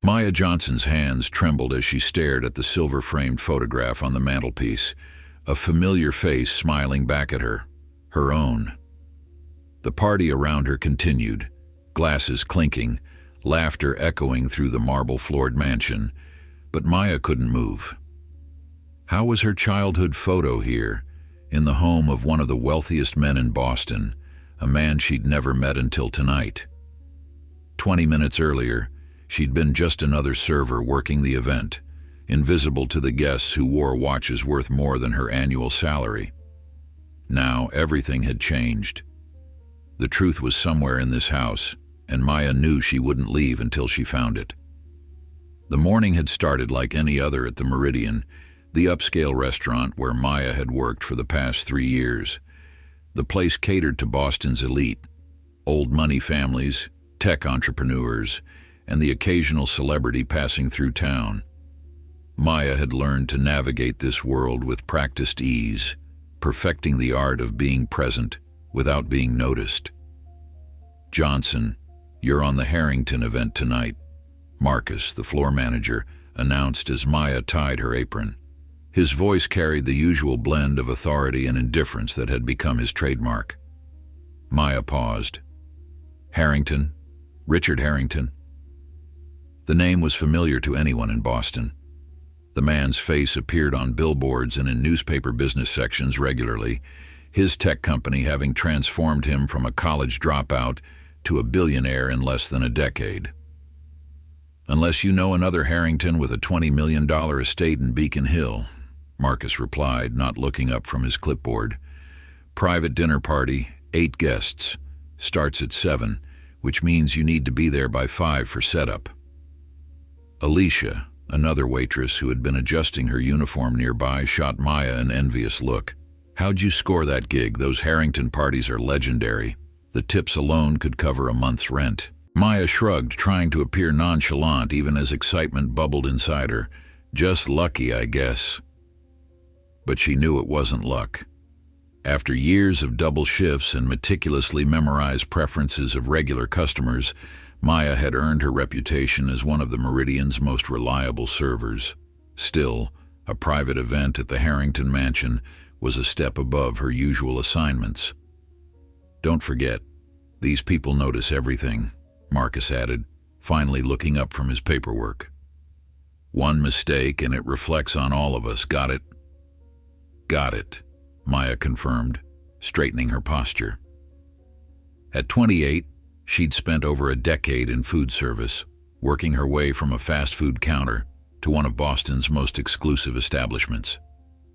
Maya Johnson's hands trembled as she stared at the silver-framed photograph on the mantelpiece, a familiar face smiling back at her, her own. The party around her continued, glasses clinking, laughter echoing through the marble-floored mansion, but Maya couldn't move. How was her childhood photo here, in the home of one of the wealthiest men in Boston, a man she'd never met until tonight? 20 minutes earlier, she'd been just another server working the event, invisible to the guests who wore watches worth more than her annual salary. Now everything had changed. The truth was somewhere in this house, and Maya knew she wouldn't leave until she found it. The morning had started like any other at the Meridian, the upscale restaurant where Maya had worked for the past 3 years. The place catered to Boston's elite, old money families, tech entrepreneurs, and the occasional celebrity passing through town. Maya had learned to navigate this world with practiced ease, perfecting the art of being present without being noticed. "Johnson, you're on the Harrington event tonight," Marcus, the floor manager, announced as Maya tied her apron. His voice carried the usual blend of authority and indifference that had become his trademark. Maya paused. "Harrington? Richard Harrington?" The name was familiar to anyone in Boston. The man's face appeared on billboards and in newspaper business sections regularly, his tech company having transformed him from a college dropout to a billionaire in less than a decade. "Unless you know another Harrington with a $20 million estate in Beacon Hill," Marcus replied, not looking up from his clipboard. "Private dinner party, 8 guests. Starts at 7, which means you need to be there by 5 for setup." Alicia, another waitress who had been adjusting her uniform nearby, shot Maya an envious look. "How'd you score that gig? Those Harrington parties are legendary. The tips alone could cover a month's rent." Maya shrugged, trying to appear nonchalant even as excitement bubbled inside her. "Just lucky, I guess." But she knew it wasn't luck. After years of double shifts and meticulously memorized preferences of regular customers, Maya had earned her reputation as one of the Meridian's most reliable servers. Still, a private event at the Harrington Mansion was a step above her usual assignments. "Don't forget, these people notice everything," Marcus added, finally looking up from his paperwork. "One mistake and it reflects on all of us, got it?" "Got it," Maya confirmed, straightening her posture. At 28, she'd spent over a decade in food service, working her way from a fast food counter to one of Boston's most exclusive establishments.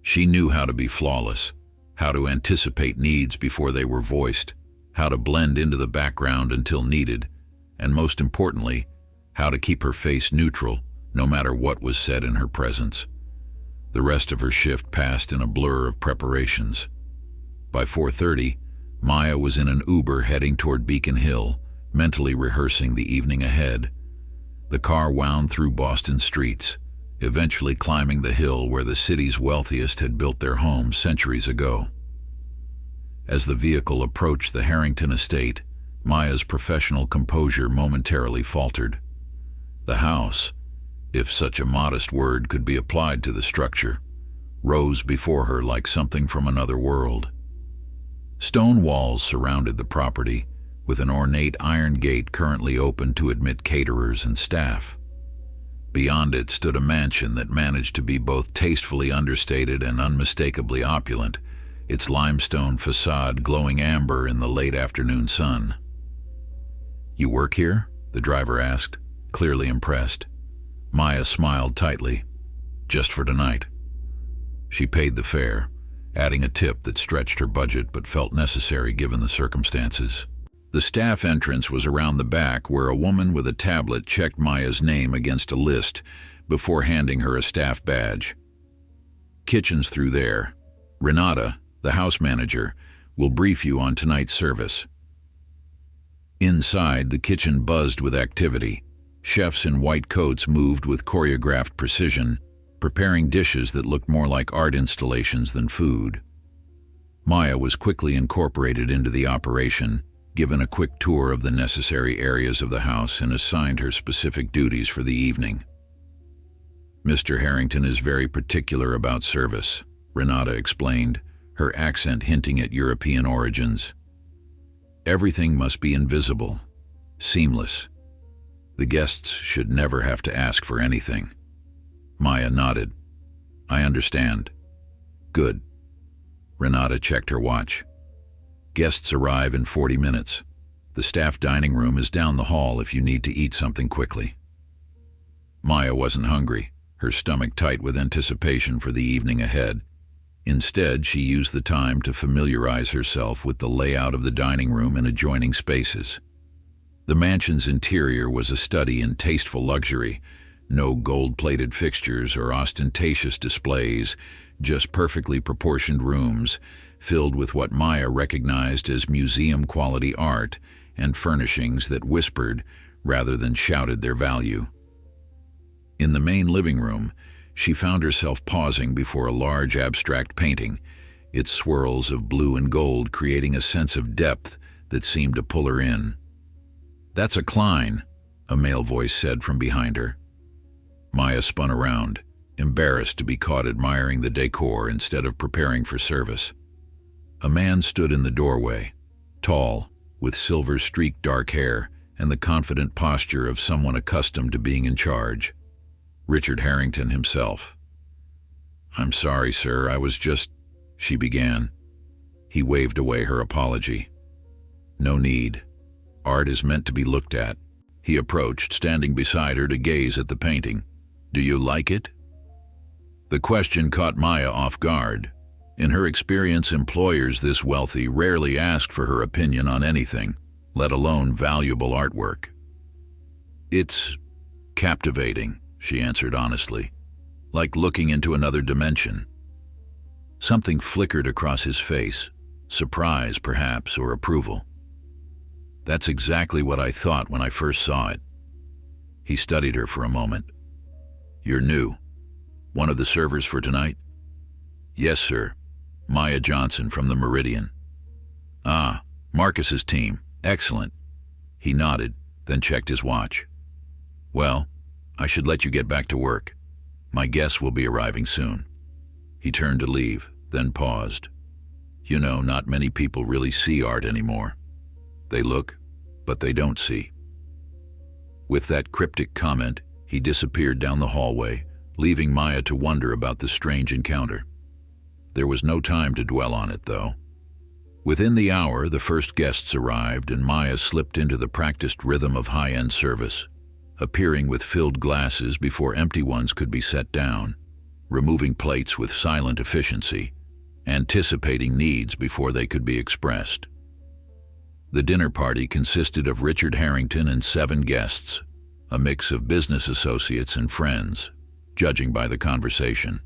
She knew how to be flawless, how to anticipate needs before they were voiced, how to blend into the background until needed, and most importantly, how to keep her face neutral no matter what was said in her presence. The rest of her shift passed in a blur of preparations. By 4:30, Maya was in an Uber heading toward Beacon Hill, mentally rehearsing the evening ahead. The car wound through Boston streets, eventually climbing the hill where the city's wealthiest had built their homes centuries ago. As the vehicle approached the Harrington estate, Maya's professional composure momentarily faltered. The house, if such a modest word could be applied to the structure, rose before her like something from another world. Stone walls surrounded the property, with an ornate iron gate currently open to admit caterers and staff. Beyond it stood a mansion that managed to be both tastefully understated and unmistakably opulent, its limestone facade glowing amber in the late afternoon sun. "You work here?" the driver asked, clearly impressed. Maya smiled tightly. "Just for tonight." She paid the fare, adding a tip that stretched her budget but felt necessary given the circumstances. The staff entrance was around the back, where a woman with a tablet checked Maya's name against a list before handing her a staff badge. "Kitchen's through there. Renata, the house manager, will brief you on tonight's service." Inside, the kitchen buzzed with activity. Chefs in white coats moved with choreographed precision, preparing dishes that looked more like art installations than food. Maya was quickly incorporated into the operation, given a quick tour of the necessary areas of the house, and assigned her specific duties for the evening. "Mr. Harrington is very particular about service," Renata explained, her accent hinting at European origins. "Everything must be invisible, seamless. The guests should never have to ask for anything." Maya nodded. "I understand." "Good." Renata checked her watch. "Guests arrive in 40 minutes. The staff dining room is down the hall if you need to eat something quickly." Maya wasn't hungry, her stomach tight with anticipation for the evening ahead. Instead, she used the time to familiarize herself with the layout of the dining room and adjoining spaces. The mansion's interior was a study in tasteful luxury. No gold-plated fixtures or ostentatious displays, just perfectly proportioned rooms, filled with what Maya recognized as museum-quality art and furnishings that whispered rather than shouted their value. In the main living room, she found herself pausing before a large abstract painting, its swirls of blue and gold creating a sense of depth that seemed to pull her in. "That's a Klein," a male voice said from behind her. Maya spun around, embarrassed to be caught admiring the decor instead of preparing for service. A man stood in the doorway, tall, with silver-streaked dark hair and the confident posture of someone accustomed to being in charge. Richard Harrington himself. "I'm sorry, sir, I was just—" she began. He waved away her apology. "No need. Art is meant to be looked at." He approached, standing beside her to gaze at the painting. "Do you like it?" The question caught Maya off guard. In her experience, employers this wealthy rarely asked for her opinion on anything, let alone valuable artwork. "It's captivating," she answered honestly, "like looking into another dimension." Something flickered across his face, surprise perhaps, or approval. "That's exactly what I thought when I first saw it." He studied her for a moment. "You're new. One of the servers for tonight?" "Yes, sir. Maya Johnson from the Meridian." "Ah, Marcus's team. Excellent." He nodded, then checked his watch. "Well, I should let you get back to work. My guests will be arriving soon." He turned to leave, then paused. "You know, not many people really see art anymore. They look, but they don't see." With that cryptic comment, he disappeared down the hallway, leaving Maya to wonder about the strange encounter. There was no time to dwell on it, though. Within the hour, the first guests arrived, and Maya slipped into the practiced rhythm of high-end service, appearing with filled glasses before empty ones could be set down, removing plates with silent efficiency, anticipating needs before they could be expressed. The dinner party consisted of Richard Harrington and 7 guests, a mix of business associates and friends, judging by the conversation.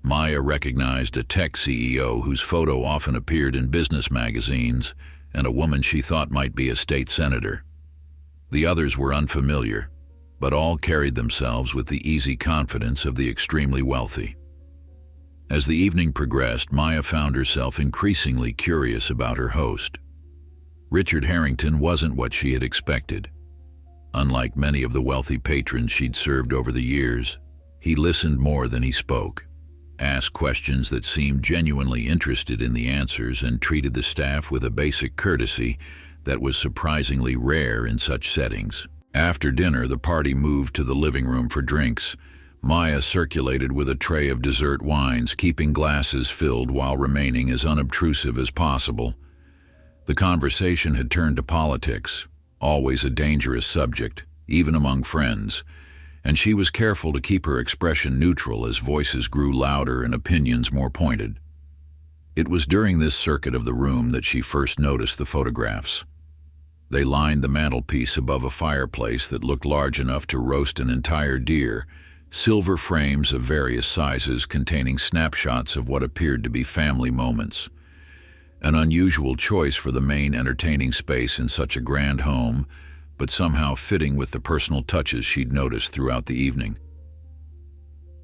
Maya recognized a tech CEO whose photo often appeared in business magazines and a woman she thought might be a state senator. The others were unfamiliar, but all carried themselves with the easy confidence of the extremely wealthy. As the evening progressed, Maya found herself increasingly curious about her host. Richard Harrington wasn't what she had expected. Unlike many of the wealthy patrons she'd served over the years, he listened more than he spoke, asked questions that seemed genuinely interested in the answers, and treated the staff with a basic courtesy that was surprisingly rare in such settings. After dinner, the party moved to the living room for drinks. Maya circulated with a tray of dessert wines, keeping glasses filled while remaining as unobtrusive as possible. The conversation had turned to politics, always a dangerous subject, even among friends, and she was careful to keep her expression neutral as voices grew louder and opinions more pointed. It was during this circuit of the room that she first noticed the photographs. They lined the mantelpiece above a fireplace that looked large enough to roast an entire deer, silver frames of various sizes containing snapshots of what appeared to be family moments. An unusual choice for the main entertaining space in such a grand home, but somehow fitting with the personal touches she'd noticed throughout the evening.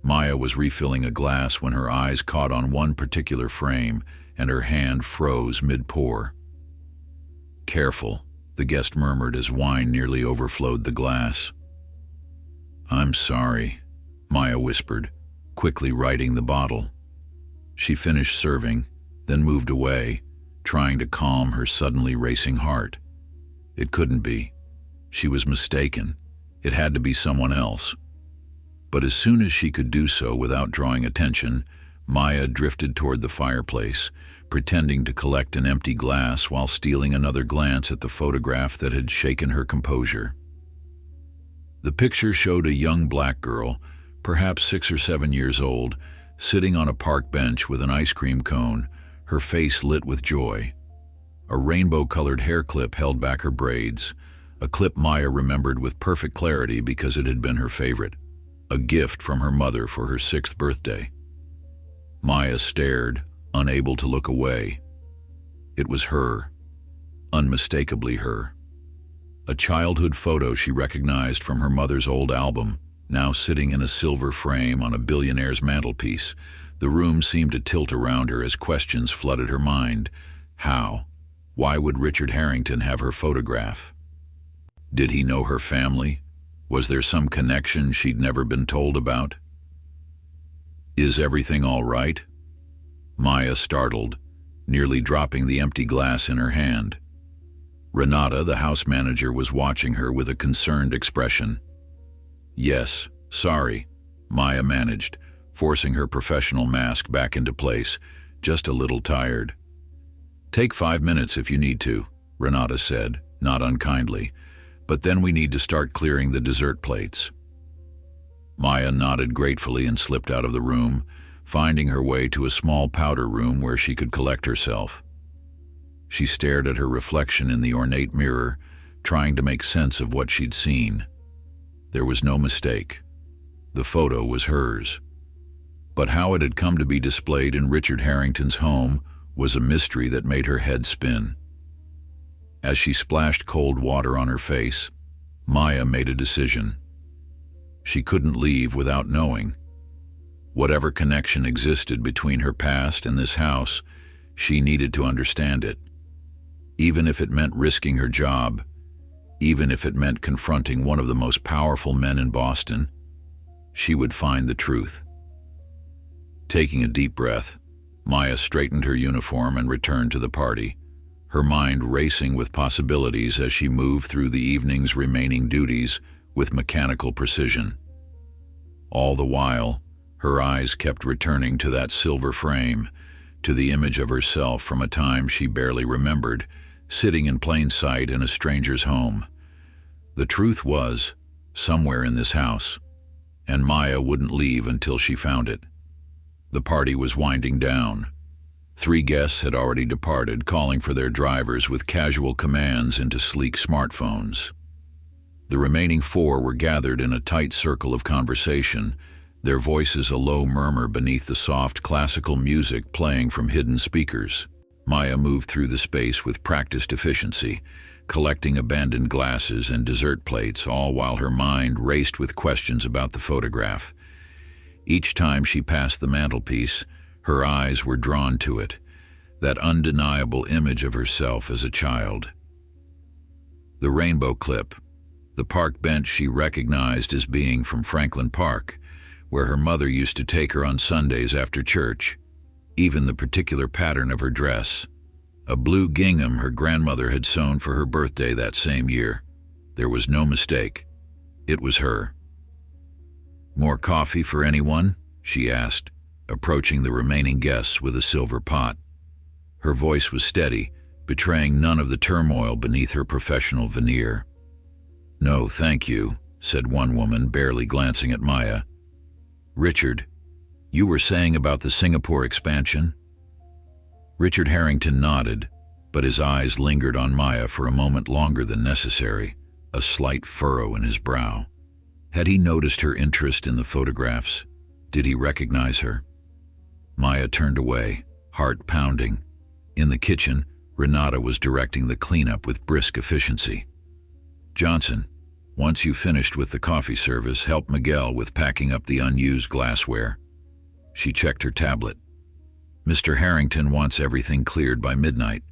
Maya was refilling a glass when her eyes caught on one particular frame, and her hand froze mid-pour. Careful, the guest murmured as wine nearly overflowed the glass. I'm sorry, Maya whispered, quickly righting the bottle. She finished serving, then moved away, trying to calm her suddenly racing heart. It couldn't be. She was mistaken. It had to be someone else. But as soon as she could do so without drawing attention, Maya drifted toward the fireplace, pretending to collect an empty glass while stealing another glance at the photograph that had shaken her composure. The picture showed a young black girl, perhaps 6 or 7 years old, sitting on a park bench with an ice cream cone, her face lit with joy. A rainbow-colored hair clip held back her braids, a clip Maya remembered with perfect clarity because it had been her favorite, a gift from her mother for her 6th birthday. Maya stared, unable to look away. It was her, unmistakably her. A childhood photo she recognized from her mother's old album, now sitting in a silver frame on a Millionaire'S mantelpiece. The room seemed to tilt around her as questions flooded her mind. How? Why would Richard Harrington have her photograph? Did he know her family? Was there some connection she'd never been told about? Is everything all right? Maya startled, nearly dropping the empty glass in her hand. Renata, the house manager, was watching her with a concerned expression. Yes, sorry, Maya managed, forcing her professional mask back into place, just a little tired. Take 5 minutes if you need to, Renata said, not unkindly, but then we need to start clearing the dessert plates. Maya nodded gratefully and slipped out of the room, finding her way to a small powder room where she could collect herself. She stared at her reflection in the ornate mirror, trying to make sense of what she'd seen. There was no mistake. The photo was hers. But how it had come to be displayed in Richard Harrington's home was a mystery that made her head spin. As she splashed cold water on her face, Maya made a decision. She couldn't leave without knowing. Whatever connection existed between her past and this house, she needed to understand it. Even if it meant risking her job, even if it meant confronting one of the most powerful men in Boston, she would find the truth. Taking a deep breath, Maya straightened her uniform and returned to the party, her mind racing with possibilities as she moved through the evening's remaining duties with mechanical precision. All the while, her eyes kept returning to that silver frame, to the image of herself from a time she barely remembered, sitting in plain sight in a stranger's home. The truth was, somewhere in this house, and Maya wouldn't leave until she found it. The party was winding down. 3 guests had already departed, calling for their drivers with casual commands into sleek smartphones. The remaining 4 were gathered in a tight circle of conversation, their voices a low murmur beneath the soft classical music playing from hidden speakers. Maya moved through the space with practiced efficiency, collecting abandoned glasses and dessert plates, all while her mind raced with questions about the photograph. Each time she passed the mantelpiece, her eyes were drawn to it, that undeniable image of herself as a child. The rainbow clip, the park bench she recognized as being from Franklin Park, where her mother used to take her on Sundays after church, even the particular pattern of her dress, a blue gingham her grandmother had sewn for her birthday that same year. There was no mistake. It was her. "More coffee for anyone?" she asked, approaching the remaining guests with a silver pot. Her voice was steady, betraying none of the turmoil beneath her professional veneer. "No, thank you," said one woman, barely glancing at Maya. "Richard, you were saying about the Singapore expansion?" Richard Harrington nodded, but his eyes lingered on Maya for a moment longer than necessary, a slight furrow in his brow. Had he noticed her interest in the photographs? Did he recognize her? Maya turned away, heart pounding. In the kitchen, Renata was directing the cleanup with brisk efficiency. "Johnson, once you've finished with the coffee service, help Miguel with packing up the unused glassware." She checked her tablet. "Mr. Harrington wants everything cleared by midnight."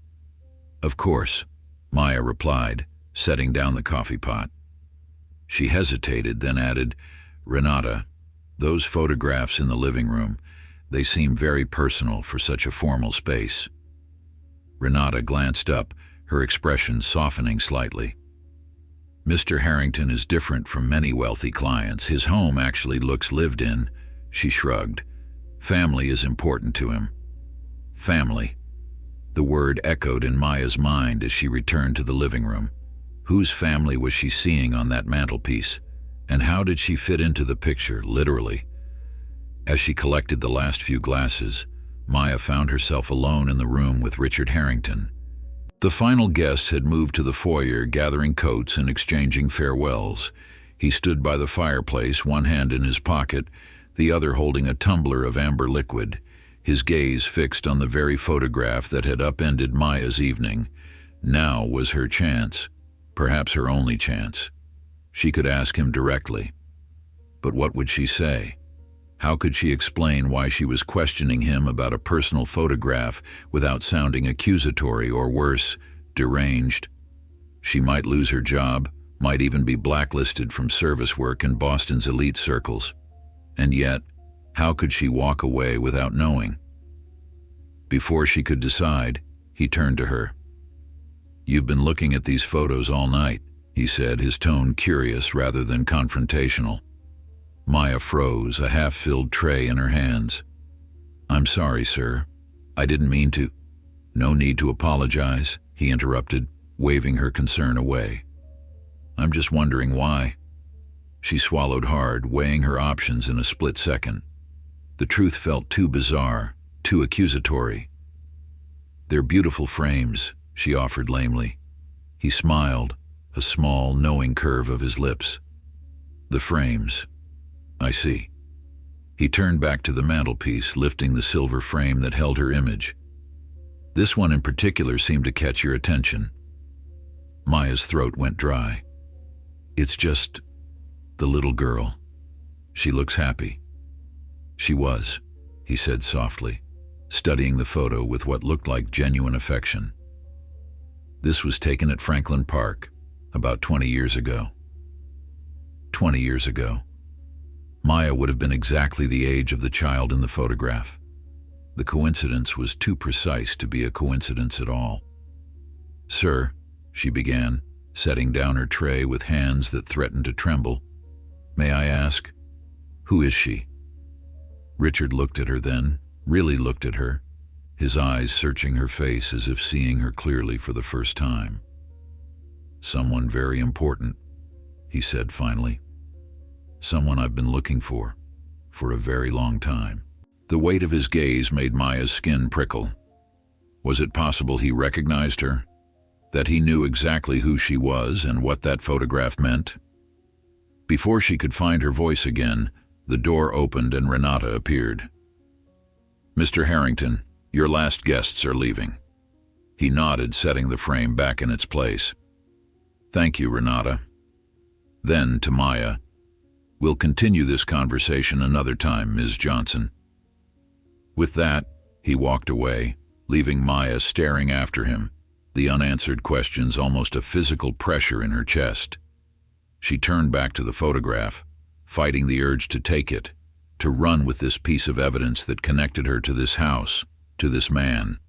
"Of course." Maya replied, setting down the coffee pot. She hesitated, then added, "Renata, those photographs in the living room, they seem very personal for such a formal space." Renata glanced up, her expression softening slightly. "Mr. Harrington is different from many wealthy clients. His home actually looks lived in." She shrugged. "Family is important to him." Family. The word echoed in Maya's mind as she returned to the living room. Whose family was she seeing on that mantelpiece? And how did she fit into the picture, literally? As she collected the last few glasses, Maya found herself alone in the room with Richard Harrington. The final guests had moved to the foyer, gathering coats and exchanging farewells. He stood by the fireplace, one hand in his pocket, the other holding a tumbler of amber liquid, his gaze fixed on the very photograph that had upended Maya's evening. Now was her chance, perhaps her only chance. She could ask him directly. But what would she say? How could she explain why she was questioning him about a personal photograph without sounding accusatory or worse, deranged? She might lose her job, might even be blacklisted from service work in Boston's elite circles. And yet, how could she walk away without knowing? Before she could decide, he turned to her. "You've been looking at these photos all night," he said, his tone curious rather than confrontational. Maya froze, a half-filled tray in her hands. "I'm sorry, sir. I didn't mean to—" "No need to apologize," he interrupted, waving her concern away. "I'm just wondering why." She swallowed hard, weighing her options in a split second. The truth felt too bizarre, too accusatory. "They're beautiful frames," she offered lamely. He smiled, a small, knowing curve of his lips. "The frames. I see." He turned back to the mantelpiece, lifting the silver frame that held her image. "This one in particular seemed to catch your attention." Maya's throat went dry. "It's just the little girl. She looks happy." "She was," he said softly, studying the photo with what looked like genuine affection. "This was taken at Franklin Park, about 20 years ago." 20 years ago. Maya would have been exactly the age of the child in the photograph. The coincidence was too precise to be a coincidence at all. "Sir," she began, setting down her tray with hands that threatened to tremble, "may I ask, who is she?" Richard looked at her then, really looked at her, his eyes searching her face as if seeing her clearly for the first time. "Someone very important," he said finally. "Someone I've been looking for a very long time." The weight of his gaze made Maya's skin prickle. Was it possible he recognized her? That he knew exactly who she was and what that photograph meant? Before she could find her voice again, the door opened and Renata appeared. "Mr. Harrington, your last guests are leaving." He nodded, setting the frame back in its place. "Thank you, Renata." Then, to Maya, "We'll continue this conversation another time, Ms. Johnson." With that, he walked away, leaving Maya staring after him, the unanswered questions almost a physical pressure in her chest. She turned back to the photograph, fighting the urge to take it, to run with this piece of evidence that connected her to this house, to this man.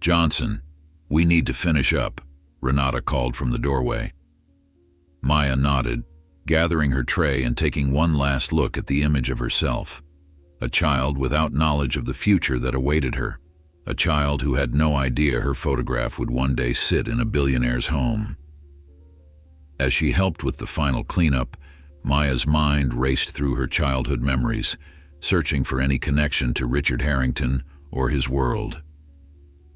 "Johnson, we need to finish up," Renata called from the doorway. Maya nodded, gathering her tray and taking one last look at the image of herself. A child without knowledge of the future that awaited her. A child who had no idea her photograph would one day sit in a billionaire's home. As she helped with the final cleanup, Maya's mind raced through her childhood memories, searching for any connection to Richard Harrington or his world.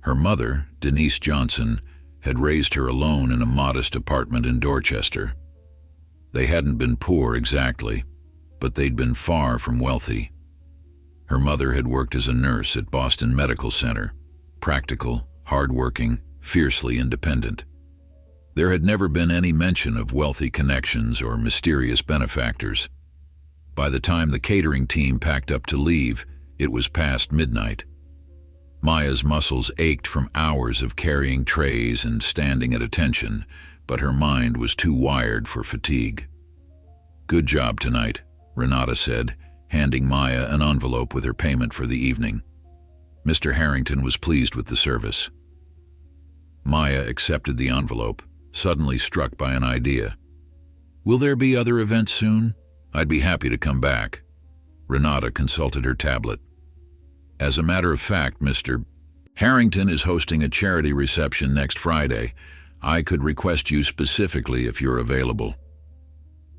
Her mother, Denise Johnson, had raised her alone in a modest apartment in Dorchester. They hadn't been poor exactly, but they'd been far from wealthy. Her mother had worked as a nurse at Boston Medical Center, practical, hardworking, fiercely independent. There had never been any mention of wealthy connections or mysterious benefactors. By the time the catering team packed up to leave, it was past midnight. Maya's muscles ached from hours of carrying trays and standing at attention, but her mind was too wired for fatigue. "Good job tonight," Renata said, handing Maya an envelope with her payment for the evening. Mr. Harrington was pleased with the service. Maya accepted the envelope, suddenly struck by an idea. "Will there be other events soon? I'd be happy to come back." Renata consulted her tablet. "As a matter of fact, Mr. Harrington is hosting a charity reception next Friday. I could request you specifically if you're available."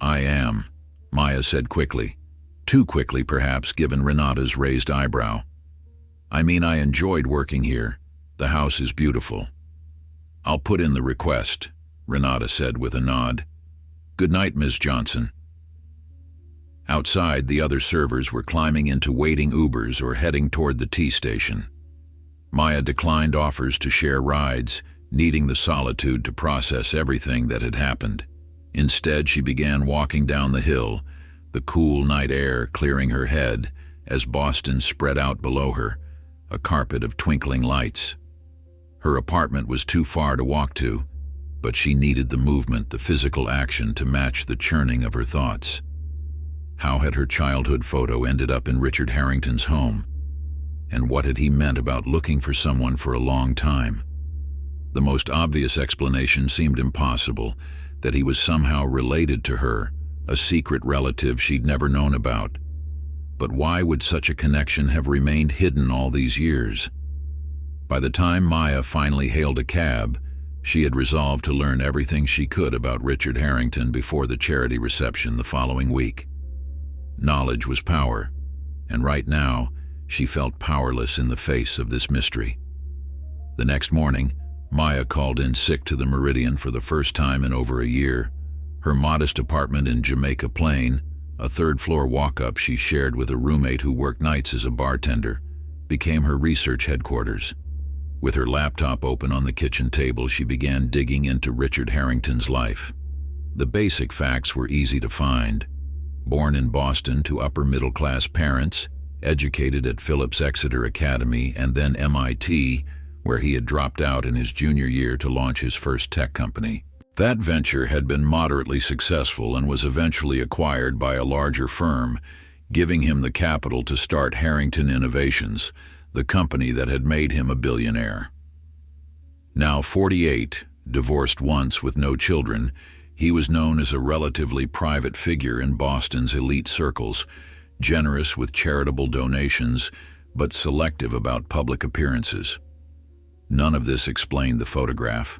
"I am," Maya said quickly. Too quickly, perhaps, given Renata's raised eyebrow. "I mean, I enjoyed working here. The house is beautiful." "I'll put in the request," Renata said with a nod. "Good night, Ms. Johnson." Outside, the other servers were climbing into waiting Ubers or heading toward the tea station. Maya declined offers to share rides, needing the solitude to process everything that had happened. Instead, she began walking down the hill, the cool night air clearing her head as Boston spread out below her, a carpet of twinkling lights. Her apartment was too far to walk to, but she needed the movement, the physical action to match the churning of her thoughts. How had her childhood photo ended up in Richard Harrington's home? And what had he meant about looking for someone for a long time? The most obvious explanation seemed impossible, that he was somehow related to her, a secret relative she'd never known about. But why would such a connection have remained hidden all these years? By the time Maya finally hailed a cab, she had resolved to learn everything she could about Richard Harrington before the charity reception the following week. Knowledge was power, and right now, she felt powerless in the face of this mystery. The next morning, Maya called in sick to the Meridian for the first time in over a year. Her modest apartment in Jamaica Plain, a third-floor walk-up she shared with a roommate who worked nights as a bartender, became her research headquarters. With her laptop open on the kitchen table, she began digging into Richard Harrington's life. The basic facts were easy to find. Born in Boston to upper-middle-class parents, educated at Phillips Exeter Academy and then MIT, where he had dropped out in his junior year to launch his first tech company. That venture had been moderately successful and was eventually acquired by a larger firm, giving him the capital to start Harrington Innovations, the company that had made him a billionaire. Now 48, divorced once with no children, he was known as a relatively private figure in Boston's elite circles, generous with charitable donations, but selective about public appearances. None of this explained the photograph.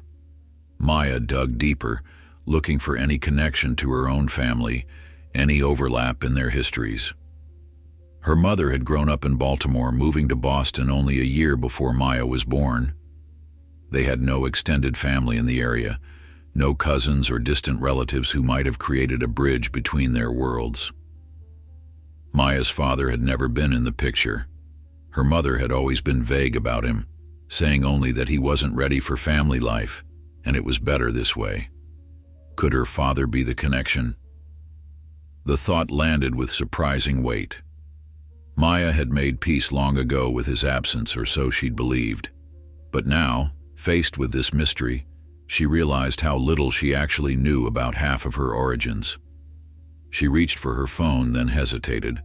Maya dug deeper, looking for any connection to her own family, any overlap in their histories. Her mother had grown up in Baltimore, moving to Boston only a year before Maya was born. They had no extended family in the area, no cousins or distant relatives who might have created a bridge between their worlds. Maya's father had never been in the picture. Her mother had always been vague about him, saying only that he wasn't ready for family life, and it was better this way. Could her father be the connection? The thought landed with surprising weight. Maya had made peace long ago with his absence, or so she'd believed. But now, faced with this mystery, she realized how little she actually knew about half of her origins. She reached for her phone, then hesitated.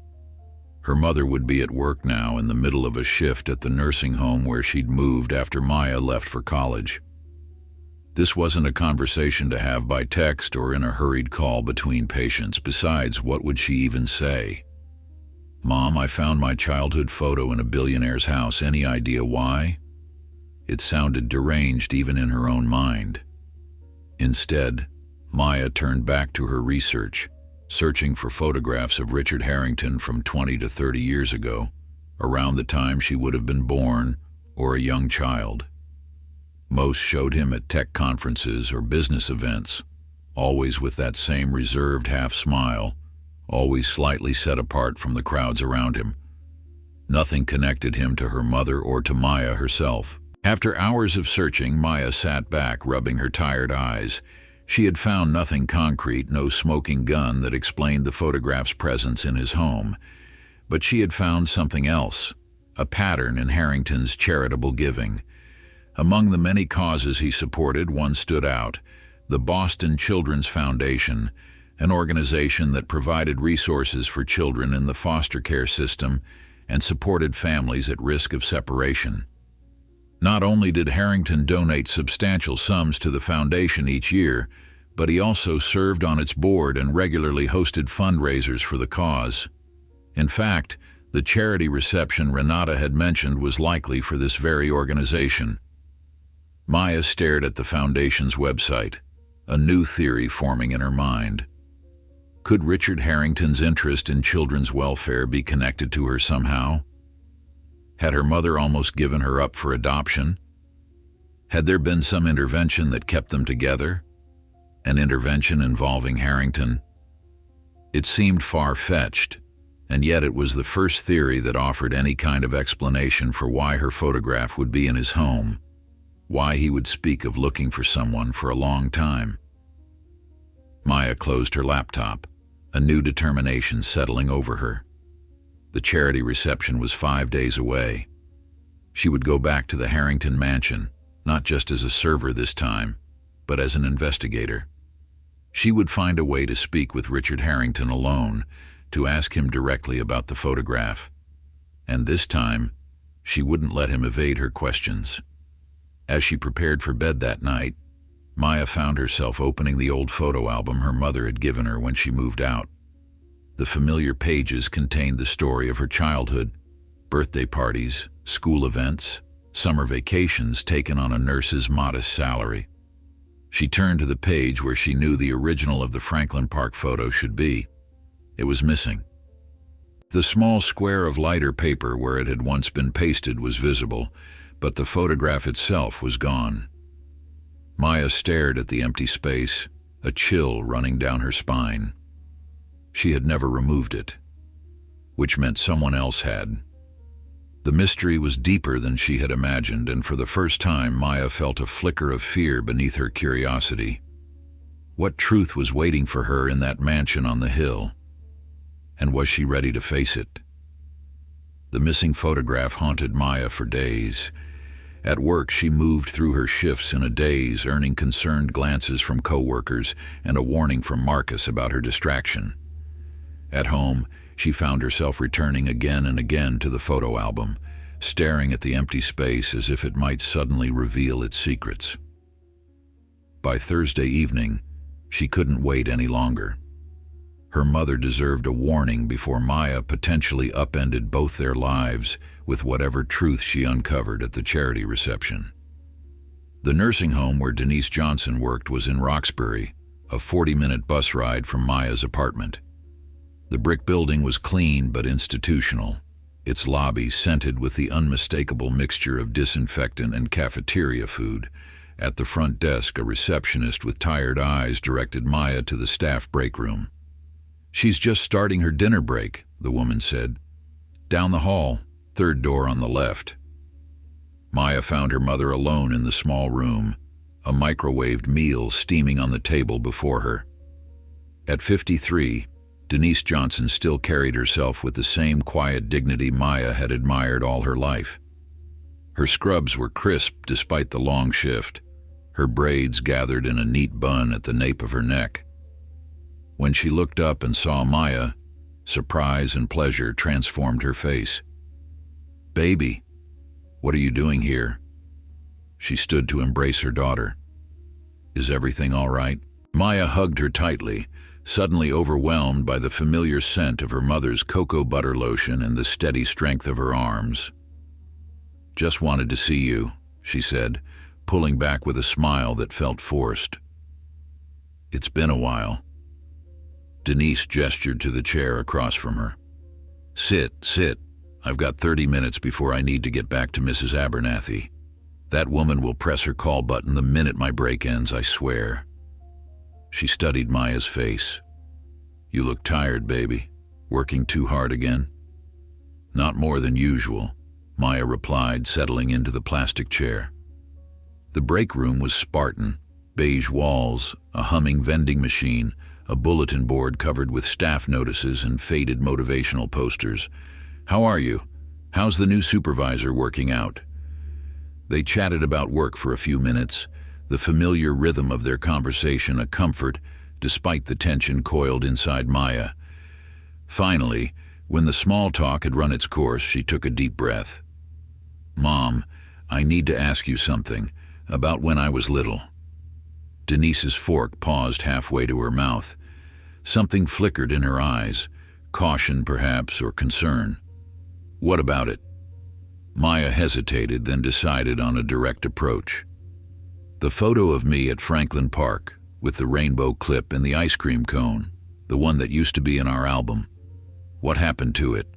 Her mother would be at work now, in the middle of a shift at the nursing home where she'd moved after Maya left for college. This wasn't a conversation to have by text or in a hurried call between patients. Besides, what would she even say? "Mom, I found my childhood photo in a billionaire's house. Any idea why?" It sounded deranged even in her own mind. Instead, Maya turned back to her research, searching for photographs of Richard Harrington from 20 to 30 years ago, around the time she would have been born or a young child. Most showed him at tech conferences or business events, always with that same reserved half-smile, always slightly set apart from the crowds around him. Nothing connected him to her mother or to Maya herself. After hours of searching, Maya sat back, rubbing her tired eyes. She had found nothing concrete, no smoking gun that explained the photograph's presence in his home. But she had found something else, a pattern in Harrington's charitable giving. Among the many causes he supported, one stood out: the Boston Children's Foundation, an organization that provided resources for children in the foster care system and supported families at risk of separation. Not only did Harrington donate substantial sums to the foundation each year, but he also served on its board and regularly hosted fundraisers for the cause. In fact, the charity reception Renata had mentioned was likely for this very organization. Maya stared at the foundation's website, a new theory forming in her mind. Could Richard Harrington's interest in children's welfare be connected to her somehow? Had her mother almost given her up for adoption? Had there been some intervention that kept them together? An intervention involving Harrington? It seemed far-fetched, and yet it was the first theory that offered any kind of explanation for why her photograph would be in his home, why he would speak of looking for someone for a long time. Maya closed her laptop, a new determination settling over her. The charity reception was 5 days away. She would go back to the Harrington mansion, not just as a server this time, but as an investigator. She would find a way to speak with Richard Harrington alone, to ask him directly about the photograph. And this time, she wouldn't let him evade her questions. As she prepared for bed that night, Maya found herself opening the old photo album her mother had given her when she moved out. The familiar pages contained the story of her childhood: birthday parties, school events, summer vacations taken on a nurse's modest salary. She turned to the page where she knew the original of the Franklin Park photo should be. It was missing. The small square of lighter paper where it had once been pasted was visible, but the photograph itself was gone. Maya stared at the empty space, a chill running down her spine. She had never removed it, which meant someone else had. The mystery was deeper than she had imagined, and for the first time Maya felt a flicker of fear beneath her curiosity. What truth was waiting for her in that mansion on the hill? And was she ready to face it? The missing photograph haunted Maya for days. At work, she moved through her shifts in a daze, earning concerned glances from coworkers and a warning from Marcus about her distraction. At home, she found herself returning again and again to the photo album, staring at the empty space as if it might suddenly reveal its secrets. By Thursday evening, she couldn't wait any longer. Her mother deserved a warning before Maya potentially upended both their lives with whatever truth she uncovered at the charity reception. The nursing home where Denise Johnson worked was in Roxbury, a 40-minute bus ride from Maya's apartment. The brick building was clean but institutional, its lobby scented with the unmistakable mixture of disinfectant and cafeteria food. At the front desk, a receptionist with tired eyes directed Maya to the staff break room. "She's just starting her dinner break," the woman said. "Down the hall, third door on the left." Maya found her mother alone in the small room, a microwaved meal steaming on the table before her. At 53, Denise Johnson still carried herself with the same quiet dignity Maya had admired all her life. Her scrubs were crisp despite the long shift, her braids gathered in a neat bun at the nape of her neck. When she looked up and saw Maya, surprise and pleasure transformed her face. "Baby, what are you doing here?" She stood to embrace her daughter. "Is everything all right?" Maya hugged her tightly, suddenly overwhelmed by the familiar scent of her mother's cocoa butter lotion and the steady strength of her arms. "Just wanted to see you," she said, pulling back with a smile that felt forced. "It's been a while." Denise gestured to the chair across from her. Sit. I've got 30 minutes before I need to get back to Mrs. Abernathy. That woman will press her call button the minute my break ends, I swear." She studied Maya's face. "You look tired, baby. Working too hard again?" "Not more than usual," Maya replied, settling into the plastic chair. The break room was Spartan: beige walls, a humming vending machine, a bulletin board covered with staff notices and faded motivational posters. "How are you?" How's the new supervisor working out? They chatted about work for a few minutes, the familiar rhythm of their conversation a comfort despite the tension coiled inside Maya. Finally, when the small talk had run its course, she took a deep breath. Mom, I need to ask you something about when I was little. Denise's fork paused halfway to her mouth. Something flickered in her eyes, caution perhaps, or concern. What about it? Maya hesitated, then decided on a direct approach. The photo of me at Franklin Park, with the rainbow clip and the ice cream cone, the one that used to be in our album. What happened to it?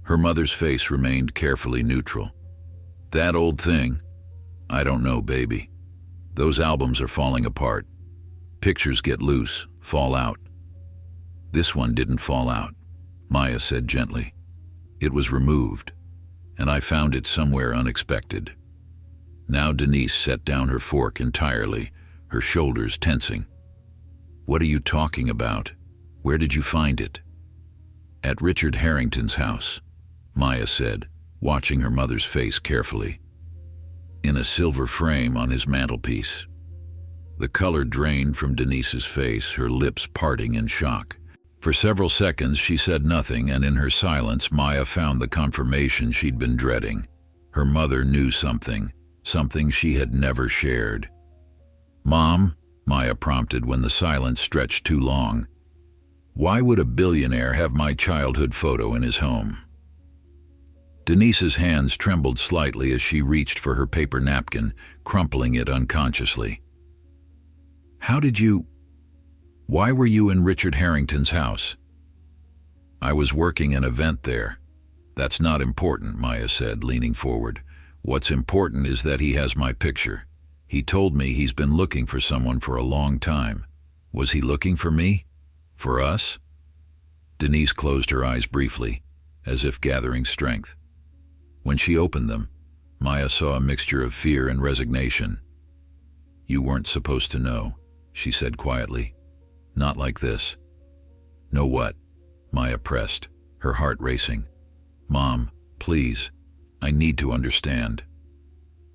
Her mother's face remained carefully neutral. That old thing? I don't know, baby. Those albums are falling apart. Pictures get loose, fall out. This one didn't fall out, Maya said gently. It was removed, and I found it somewhere unexpected. Now Denise set down her fork entirely, her shoulders tensing. What are you talking about? Where did you find it? At Richard Harrington's house, Maya said, watching her mother's face carefully. In a silver frame on his mantelpiece. The color drained from Denise's face, her lips parting in shock. For several seconds she said nothing, and in her silence Maya found the confirmation she'd been dreading. Her mother knew something she had never shared. Mom, Maya prompted when the silence stretched too long. Why would a billionaire have my childhood photo in his home? Denise's hands trembled slightly as she reached for her paper napkin, crumpling it unconsciously. Why were you in Richard Harrington's house? I was working an event there. That's not important, Maya said, leaning forward. What's important is that he has my picture. He told me he's been looking for someone for a long time. Was he looking for me? For us? Denise closed her eyes briefly, as if gathering strength. When she opened them, Maya saw a mixture of fear and resignation. You weren't supposed to know, she said quietly. Not like this. Know what? Maya pressed, her heart racing. Mom, please, I need to understand.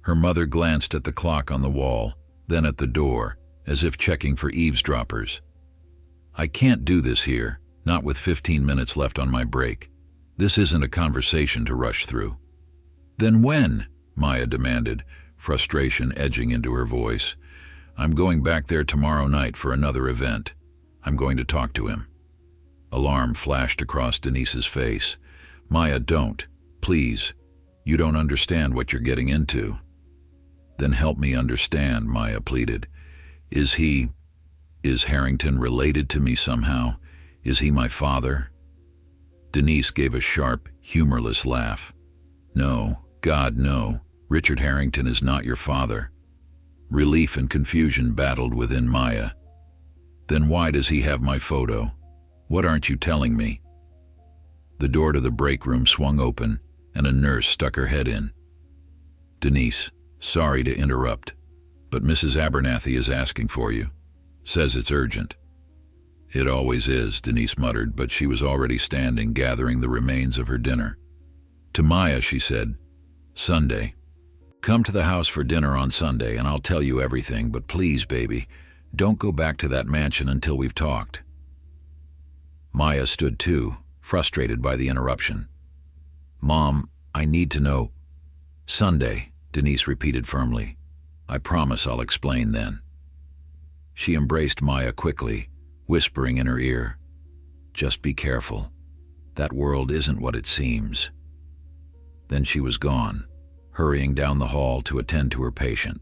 Her mother glanced at the clock on the wall, then at the door, as if checking for eavesdroppers. I can't do this here, not with 15 minutes left on my break. This isn't a conversation to rush through. Then when? Maya demanded, frustration edging into her voice. I'm going back there tomorrow night for another event. I'm going to talk to him. Alarm flashed across Denise's face. Maya, don't. Please. You don't understand what you're getting into. Then help me understand, Maya pleaded. Is Harrington related to me somehow? Is he my father? Denise gave a sharp, humorless laugh. No, God, no. Richard Harrington is not your father. Relief and confusion battled within Maya. Then why does he have my photo? What aren't you telling me? The door to the break room swung open, and a nurse stuck her head in. Denise, sorry to interrupt, but Mrs. Abernathy is asking for you. Says it's urgent. It always is, Denise muttered, but she was already standing, gathering the remains of her dinner. To Maya, she said, Sunday. Come to the house for dinner on Sunday, and I'll tell you everything, but please, baby, don't go back to that mansion until we've talked. Maya stood too, frustrated by the interruption. Mom, I need to know. Sunday, Denise repeated firmly. I promise I'll explain then. She embraced Maya quickly, whispering in her ear, Just be careful. That world isn't what it seems. Then she was gone, hurrying down the hall to attend to her patient.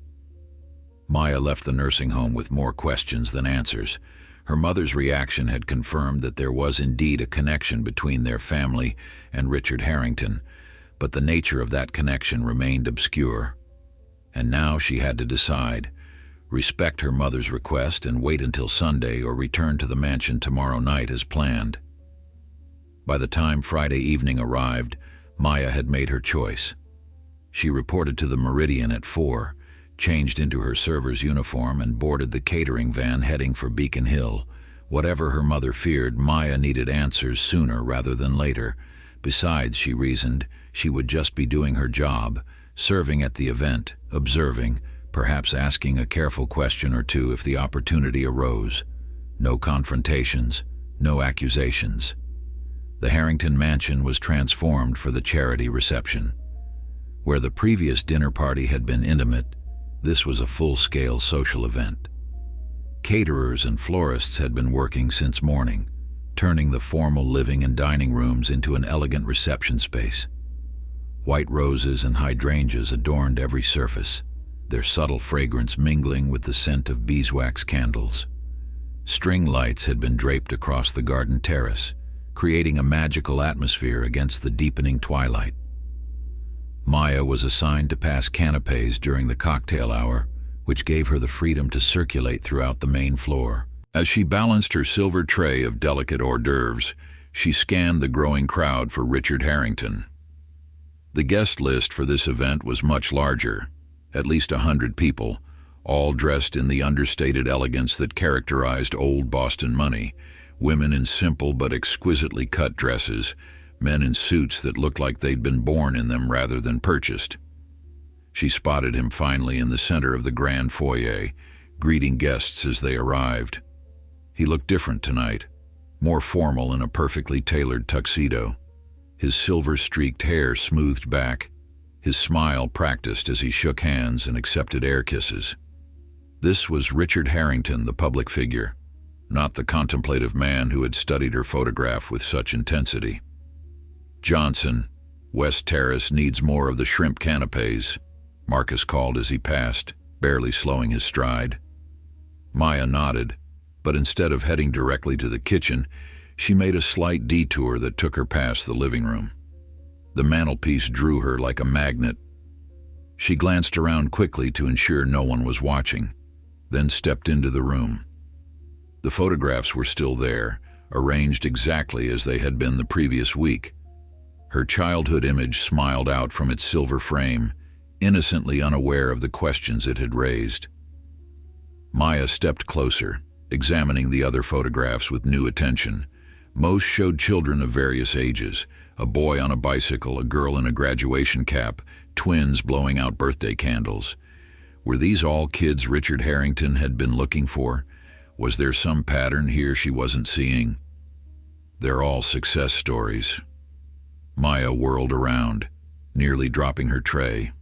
Maya left the nursing home with more questions than answers. Her mother's reaction had confirmed that there was indeed a connection between their family and Richard Harrington, but the nature of that connection remained obscure. And now she had to decide, respect her mother's request and wait until Sunday or return to the mansion tomorrow night as planned. By the time Friday evening arrived, Maya had made her choice. She reported to the Meridian at 4, changed into her server's uniform, and boarded the catering van heading for Beacon Hill. Whatever her mother feared, Maya needed answers sooner rather than later. Besides, she reasoned, she would just be doing her job, serving at the event, observing, perhaps asking a careful question or two if the opportunity arose. No confrontations, no accusations. The Harrington mansion was transformed for the charity reception. Where the previous dinner party had been intimate, this was a full-scale social event. Caterers and florists had been working since morning, turning the formal living and dining rooms into an elegant reception space. White roses and hydrangeas adorned every surface, their subtle fragrance mingling with the scent of beeswax candles. String lights had been draped across the garden terrace, creating a magical atmosphere against the deepening twilight. Maya was assigned to pass canapes during the cocktail hour, which gave her the freedom to circulate throughout the main floor. As she balanced her silver tray of delicate hors d'oeuvres, she scanned the growing crowd for Richard Harrington. The guest list for this event was much larger, at least 100 people, all dressed in the understated elegance that characterized old Boston money, women in simple but exquisitely cut dresses, men in suits that looked like they'd been born in them rather than purchased. She spotted him finally in the center of the grand foyer, greeting guests as they arrived. He looked different tonight, more formal in a perfectly tailored tuxedo, his silver-streaked hair smoothed back, his smile practiced as he shook hands and accepted air kisses. This was Richard Harrington, the public figure, not the contemplative man who had studied her photograph with such intensity. "Johnson, West Terrace needs more of the shrimp canapes," Marcus called as he passed, barely slowing his stride. Maya nodded, but instead of heading directly to the kitchen, she made a slight detour that took her past the living room. The mantelpiece drew her like a magnet. She glanced around quickly to ensure no one was watching, then stepped into the room. The photographs were still there, arranged exactly as they had been the previous week. Her childhood image smiled out from its silver frame, innocently unaware of the questions it had raised. Maya stepped closer, examining the other photographs with new attention. Most showed children of various ages, a boy on a bicycle, a girl in a graduation cap, twins blowing out birthday candles. Were these all kids Richard Harrington had been looking for? Was there some pattern here she wasn't seeing? They're all success stories. Maya whirled around, nearly dropping her tray.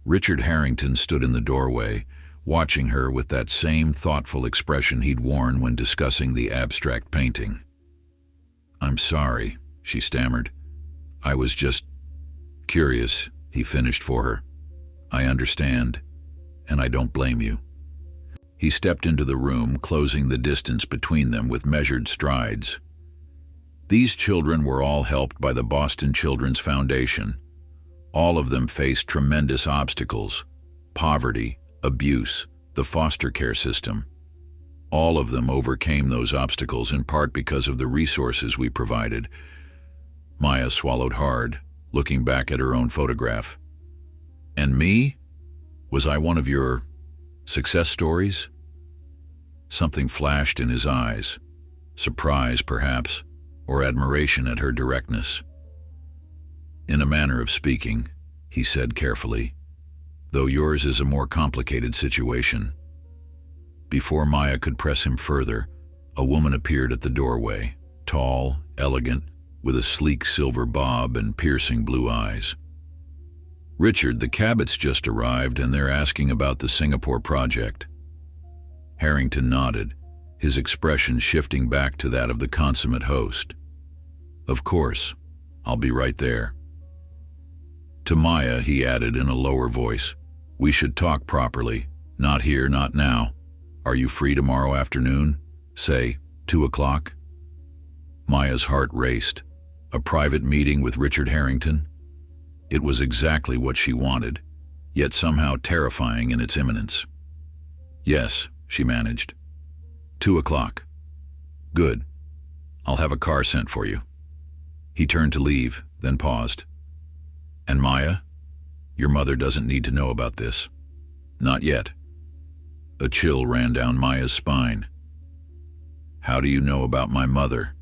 Richard Harrington stood in the doorway, watching her with that same thoughtful expression he'd worn when discussing the abstract painting. "I'm sorry," she stammered. "I was just curious," he finished for her. "I understand, and I don't blame you." He stepped into the room, closing the distance between them with measured strides. These children were all helped by the Boston Children's Foundation. All of them faced tremendous obstacles: poverty, abuse, the foster care system. All of them overcame those obstacles in part because of the resources we provided. Maya swallowed hard, looking back at her own photograph. "And me? Was I one of your success stories?" Something flashed in his eyes, surprise perhaps, or admiration at her directness. "In a manner of speaking," he said carefully, "though yours is a more complicated situation." Before Maya could press him further, a woman appeared at the doorway, tall, elegant, with a sleek silver bob and piercing blue eyes. "Richard, the Cabots just arrived and they're asking about the Singapore project." Harrington nodded, his expression shifting back to that of the consummate host. "Of course, I'll be right there." To Maya, he added in a lower voice, "We should talk properly. Not here, not now. Are you free tomorrow afternoon? Say, 2 o'clock? Maya's heart raced. A private meeting with Richard Harrington? It was exactly what she wanted, yet somehow terrifying in its imminence. "Yes," she managed. 2 o'clock. "Good. I'll have a car sent for you." He turned to leave, then paused. "And Maya, your mother doesn't need to know about this." "Not yet." A chill ran down Maya's spine. "How do you know about my mother?"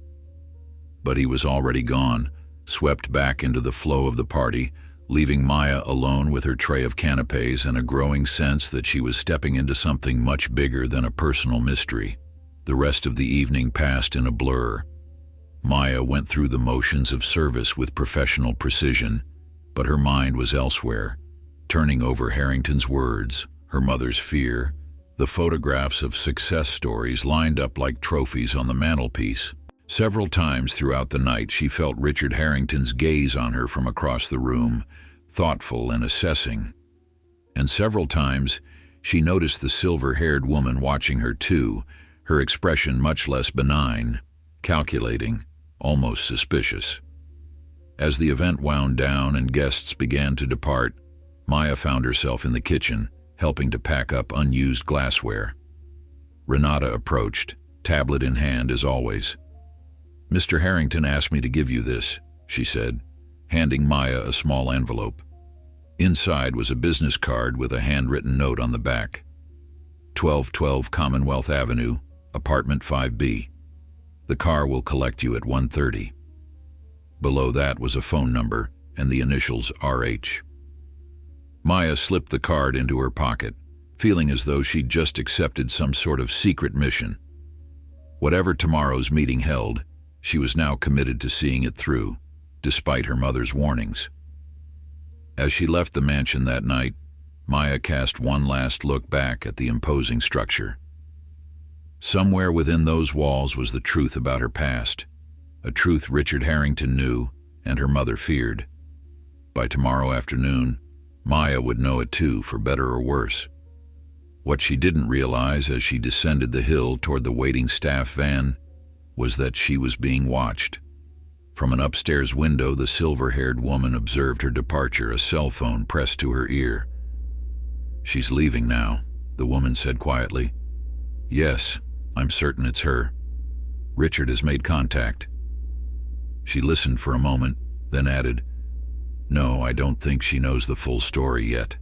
But he was already gone, swept back into the flow of the party, leaving Maya alone with her tray of canapes and a growing sense that she was stepping into something much bigger than a personal mystery. The rest of the evening passed in a blur. Maya went through the motions of service with professional precision, but her mind was elsewhere, turning over Harrington's words, her mother's fear, the photographs of success stories lined up like trophies on the mantelpiece. Several times throughout the night she felt Richard Harrington's gaze on her from across the room, thoughtful and assessing. And several times she noticed the silver-haired woman watching her too, her expression much less benign, calculating, almost suspicious. As the event wound down and guests began to depart, Maya found herself in the kitchen, helping to pack up unused glassware. Renata approached, tablet in hand as always. "Mr. Harrington asked me to give you this," she said, handing Maya a small envelope. Inside was a business card with a handwritten note on the back. 1212 Commonwealth Avenue, Apartment 5B. The car will collect you at 1:30. Below that was a phone number and the initials RH. Maya slipped the card into her pocket, feeling as though she'd just accepted some sort of secret mission. Whatever tomorrow's meeting held, she was now committed to seeing it through, despite her mother's warnings. As she left the mansion that night, Maya cast one last look back at the imposing structure. Somewhere within those walls was the truth about her past, a truth Richard Harrington knew and her mother feared. By tomorrow afternoon, Maya would know it too, for better or worse. What she didn't realize as she descended the hill toward the waiting staff van was that she was being watched. From an upstairs window, the silver-haired woman observed her departure, a cell phone pressed to her ear. "She's leaving now," the woman said quietly. "Yes, I'm certain it's her. Richard has made contact." She listened for a moment, then added, "No, I don't think she knows the full story yet,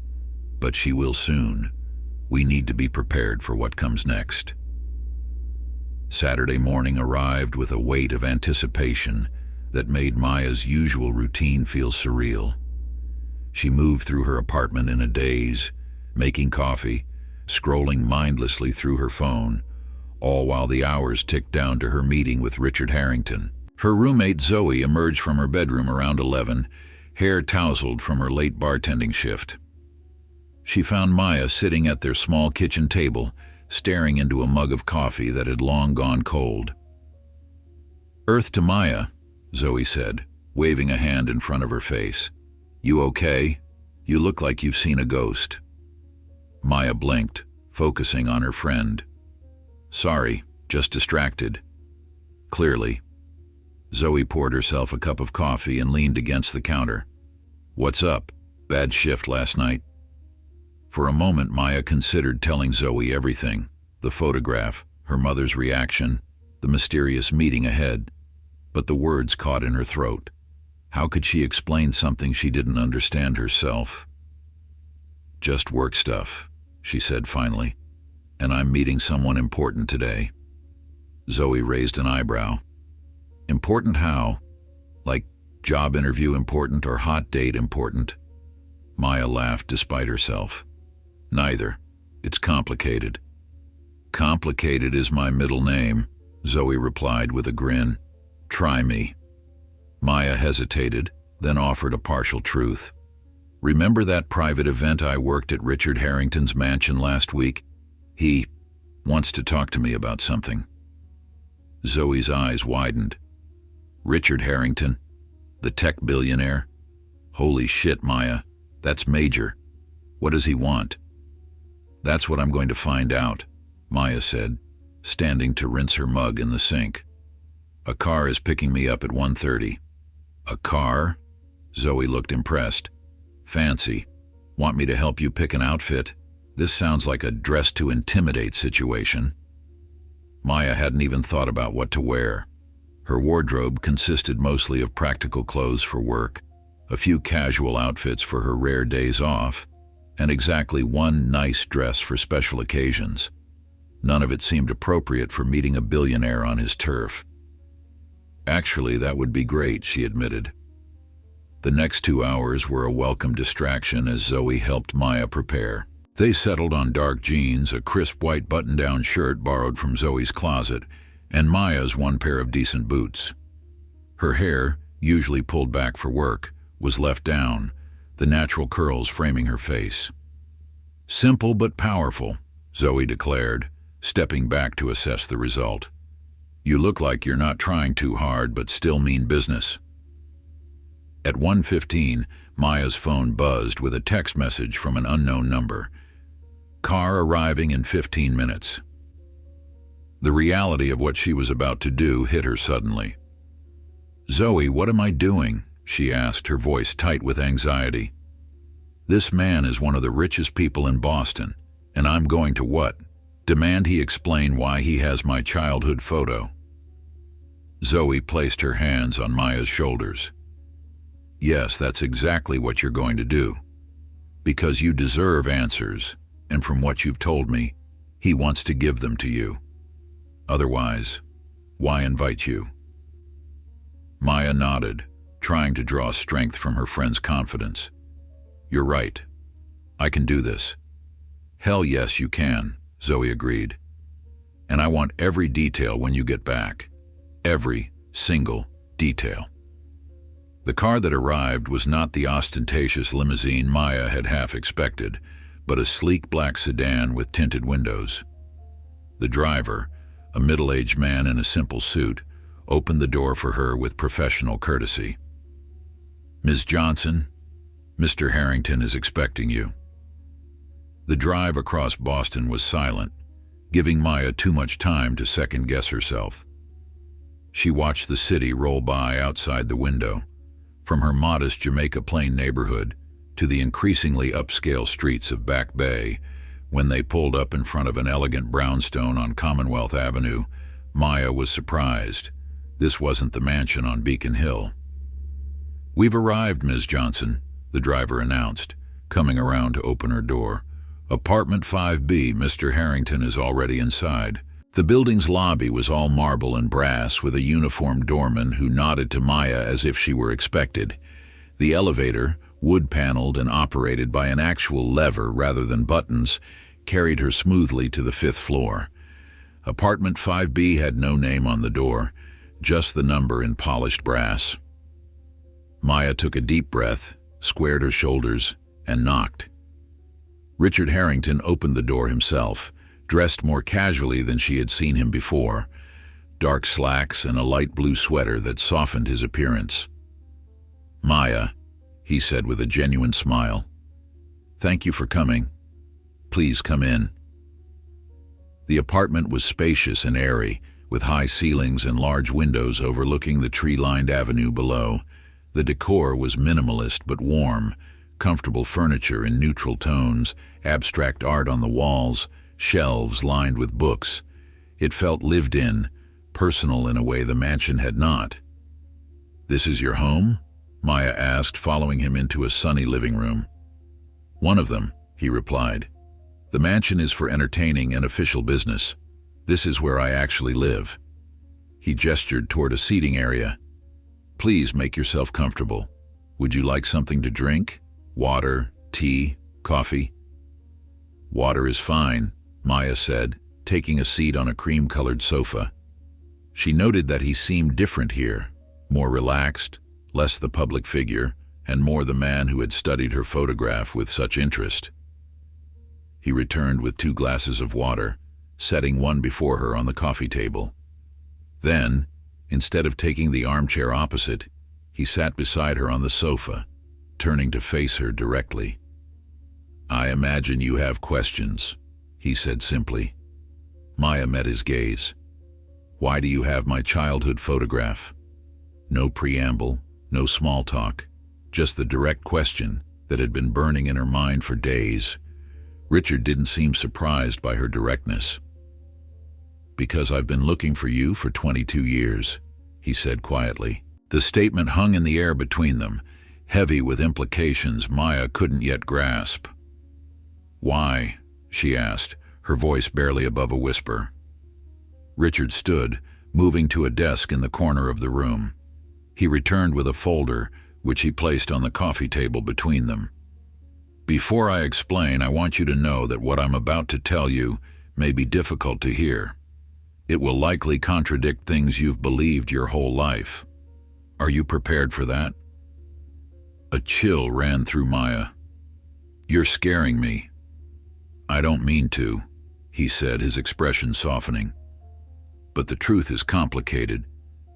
but she will soon. We need to be prepared for what comes next." Saturday morning arrived with a weight of anticipation that made Maya's usual routine feel surreal. She moved through her apartment in a daze, making coffee, scrolling mindlessly through her phone, all while the hours ticked down to her meeting with Richard Harrington. Her roommate Zoe emerged from her bedroom around 11, hair tousled from her late bartending shift. She found Maya sitting at their small kitchen table, staring into a mug of coffee that had long gone cold. "Earth to Maya," Zoe said, waving a hand in front of her face. "You okay? You look like you've seen a ghost." Maya blinked, focusing on her friend. "Sorry, just distracted." Clearly. Zoe poured herself a cup of coffee and leaned against the counter. "What's up? Bad shift last night?" For a moment, Maya considered telling Zoe everything: the photograph, her mother's reaction, the mysterious meeting ahead. But the words caught in her throat. How could she explain something she didn't understand herself? "Just work stuff," she said finally. "And I'm meeting someone important today." Zoe raised an eyebrow. "Important how? Like job interview important or hot date important?" Maya laughed despite herself. "Neither. It's complicated." "Complicated is my middle name," Zoe replied with a grin. "Try me." Maya hesitated, then offered a partial truth. "Remember that private event I worked at Richard Harrington's mansion last week? He wants to talk to me about something." Zoe's eyes widened. "Richard Harrington? The tech billionaire? Holy shit, Maya. That's major. What does he want?" "That's what I'm going to find out," Maya said, standing to rinse her mug in the sink. "A car is picking me up at 1:30. "A car?" Zoe looked impressed. "Fancy. Want me to help you pick an outfit? This sounds like a dress to intimidate situation." Maya hadn't even thought about what to wear. Her wardrobe consisted mostly of practical clothes for work, a few casual outfits for her rare days off, and exactly one nice dress for special occasions. None of it seemed appropriate for meeting a billionaire on his turf. "Actually, that would be great," she admitted. The next 2 hours were a welcome distraction as Zoe helped Maya prepare. They settled on dark jeans, a crisp white button-down shirt borrowed from Zoe's closet, and Maya's one pair of decent boots. Her hair, usually pulled back for work, was left down, the natural curls framing her face. "Simple but powerful," Zoe declared, stepping back to assess the result. "You look like you're not trying too hard but still mean business." At 1:15, Maya's phone buzzed with a text message from an unknown number. "Car arriving in 15 minutes." The reality of what she was about to do hit her suddenly. "Zoe, what am I doing?" she asked, her voice tight with anxiety. "This man is one of the richest people in Boston, and I'm going to what? Demand he explain why he has my childhood photo." Zoe placed her hands on Maya's shoulders. "Yes, that's exactly what you're going to do. Because you deserve answers, and from what you've told me, he wants to give them to you. Otherwise, why invite you?" Maya nodded, trying to draw strength from her friend's confidence. "You're right. I can do this." "Hell yes, you can," Zoe agreed. "And I want every detail when you get back. Every single detail." The car that arrived was not the ostentatious limousine Maya had half expected, but a sleek black sedan with tinted windows. The driver, a middle-aged man in a simple suit, opened the door for her with professional courtesy. "Ms. Johnson, Mr. Harrington is expecting you." The drive across Boston was silent, giving Maya too much time to second-guess herself. She watched the city roll by outside the window, from her modest Jamaica Plain neighborhood to the increasingly upscale streets of Back Bay. When they pulled up in front of an elegant brownstone on Commonwealth Avenue, Maya was surprised. This wasn't the mansion on Beacon Hill. "We've arrived, Ms. Johnson," the driver announced, coming around to open her door. "Apartment 5B, Mr. Harrington is already inside." The building's lobby was all marble and brass, with a uniformed doorman who nodded to Maya as if she were expected. The elevator, wood-paneled and operated by an actual lever rather than buttons, carried her smoothly to the 5th floor. Apartment 5B had no name on the door, just the number in polished brass. Maya took a deep breath, squared her shoulders, and knocked. Richard Harrington opened the door himself, dressed more casually than she had seen him before, dark slacks and a light blue sweater that softened his appearance. "Maya," he said with a genuine smile, "thank you for coming. Please come in." The apartment was spacious and airy, with high ceilings and large windows overlooking the tree-lined avenue below. The decor was minimalist but warm, comfortable furniture in neutral tones, abstract art on the walls, shelves lined with books. It felt lived in, personal in a way the mansion had not. "This is your home?" Maya asked, following him into a sunny living room. "One of them," he replied. "The mansion is for entertaining and official business. This is where I actually live." He gestured toward a seating area. "Please make yourself comfortable. Would you like something to drink? Water, tea, coffee?" "Water is fine," Maya said, taking a seat on a cream-colored sofa. She noted that he seemed different here, more relaxed, less the public figure, and more the man who had studied her photograph with such interest. He returned with 2 glasses of water, setting one before her on the coffee table. Then, instead of taking the armchair opposite, he sat beside her on the sofa, turning to face her directly. "I imagine you have questions," he said simply. Maya met his gaze. "Why do you have my childhood photograph?" No preamble, no small talk, just the direct question that had been burning in her mind for days. Richard didn't seem surprised by her directness. "Because I've been looking for you for 22 years, he said quietly. The statement hung in the air between them, heavy with implications Maya couldn't yet grasp. "Why?" she asked, her voice barely above a whisper. Richard stood, moving to a desk in the corner of the room. He returned with a folder, which he placed on the coffee table between them. Before I explain, I want you to know that what I'm about to tell you may be difficult to hear. It will likely contradict things you've believed your whole life. Are you prepared for that? A chill ran through Maya. You're scaring me. I don't mean to, he said, his expression softening. But the truth is complicated,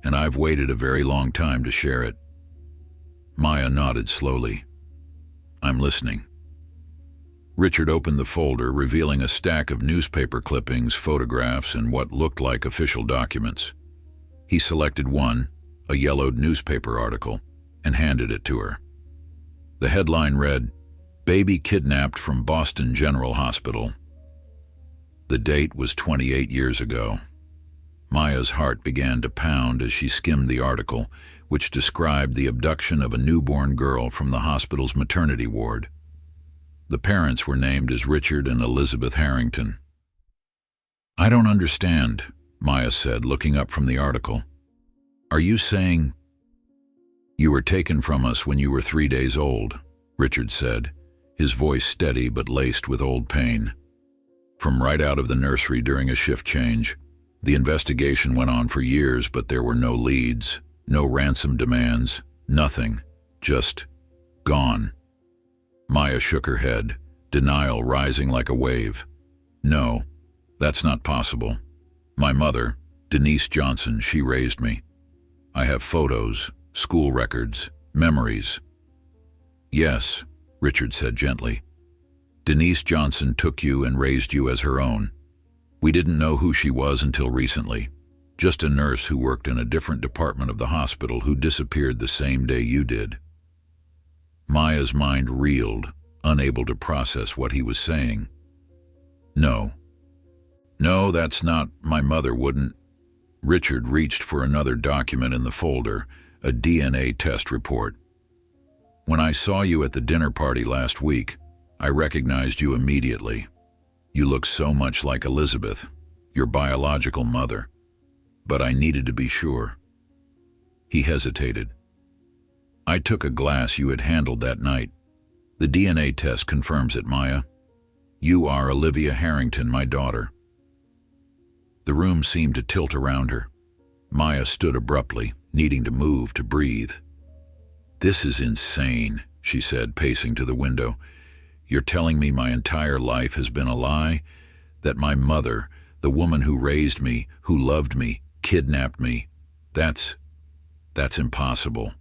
and I've waited a very long time to share it. Maya nodded slowly. I'm listening. Richard opened the folder, revealing a stack of newspaper clippings, photographs, and what looked like official documents. He selected one, a yellowed newspaper article, and handed it to her. The headline read, "Baby kidnapped from Boston General Hospital." The date was 28 years ago. Maya's heart began to pound as she skimmed the article, which described the abduction of a newborn girl from the hospital's maternity ward. The parents were named as Richard and Elizabeth Harrington. I don't understand, Maya said, looking up from the article. Are you saying... You were taken from us when you were 3 days old, Richard said, his voice steady but laced with old pain. From right out of the nursery during a shift change. The investigation went on for years, but there were no leads, no ransom demands, nothing, just gone. Maya shook her head, denial rising like a wave. No, that's not possible. My mother, Denise Johnson, she raised me. I have photos, school records, memories. Yes, Richard said gently. Denise Johnson took you and raised you as her own. We didn't know who she was until recently. Just a nurse who worked in a different department of the hospital who disappeared the same day you did. Maya's mind reeled, unable to process what he was saying. No, that's not. My mother wouldn't. Richard reached for another document in the folder, a DNA test report. When I saw you at the dinner party last week, I recognized you immediately. You look so much like Elizabeth, your biological mother. But I needed to be sure. He hesitated. I took a glass you had handled that night. The DNA test confirms it, Maya. You are Olivia Harrington, my daughter. The room seemed to tilt around her. Maya stood abruptly, needing to move to breathe. This is insane, she said, pacing to the window. You're telling me my entire life has been a lie? That my mother, the woman who raised me, who loved me, kidnapped me? That's impossible.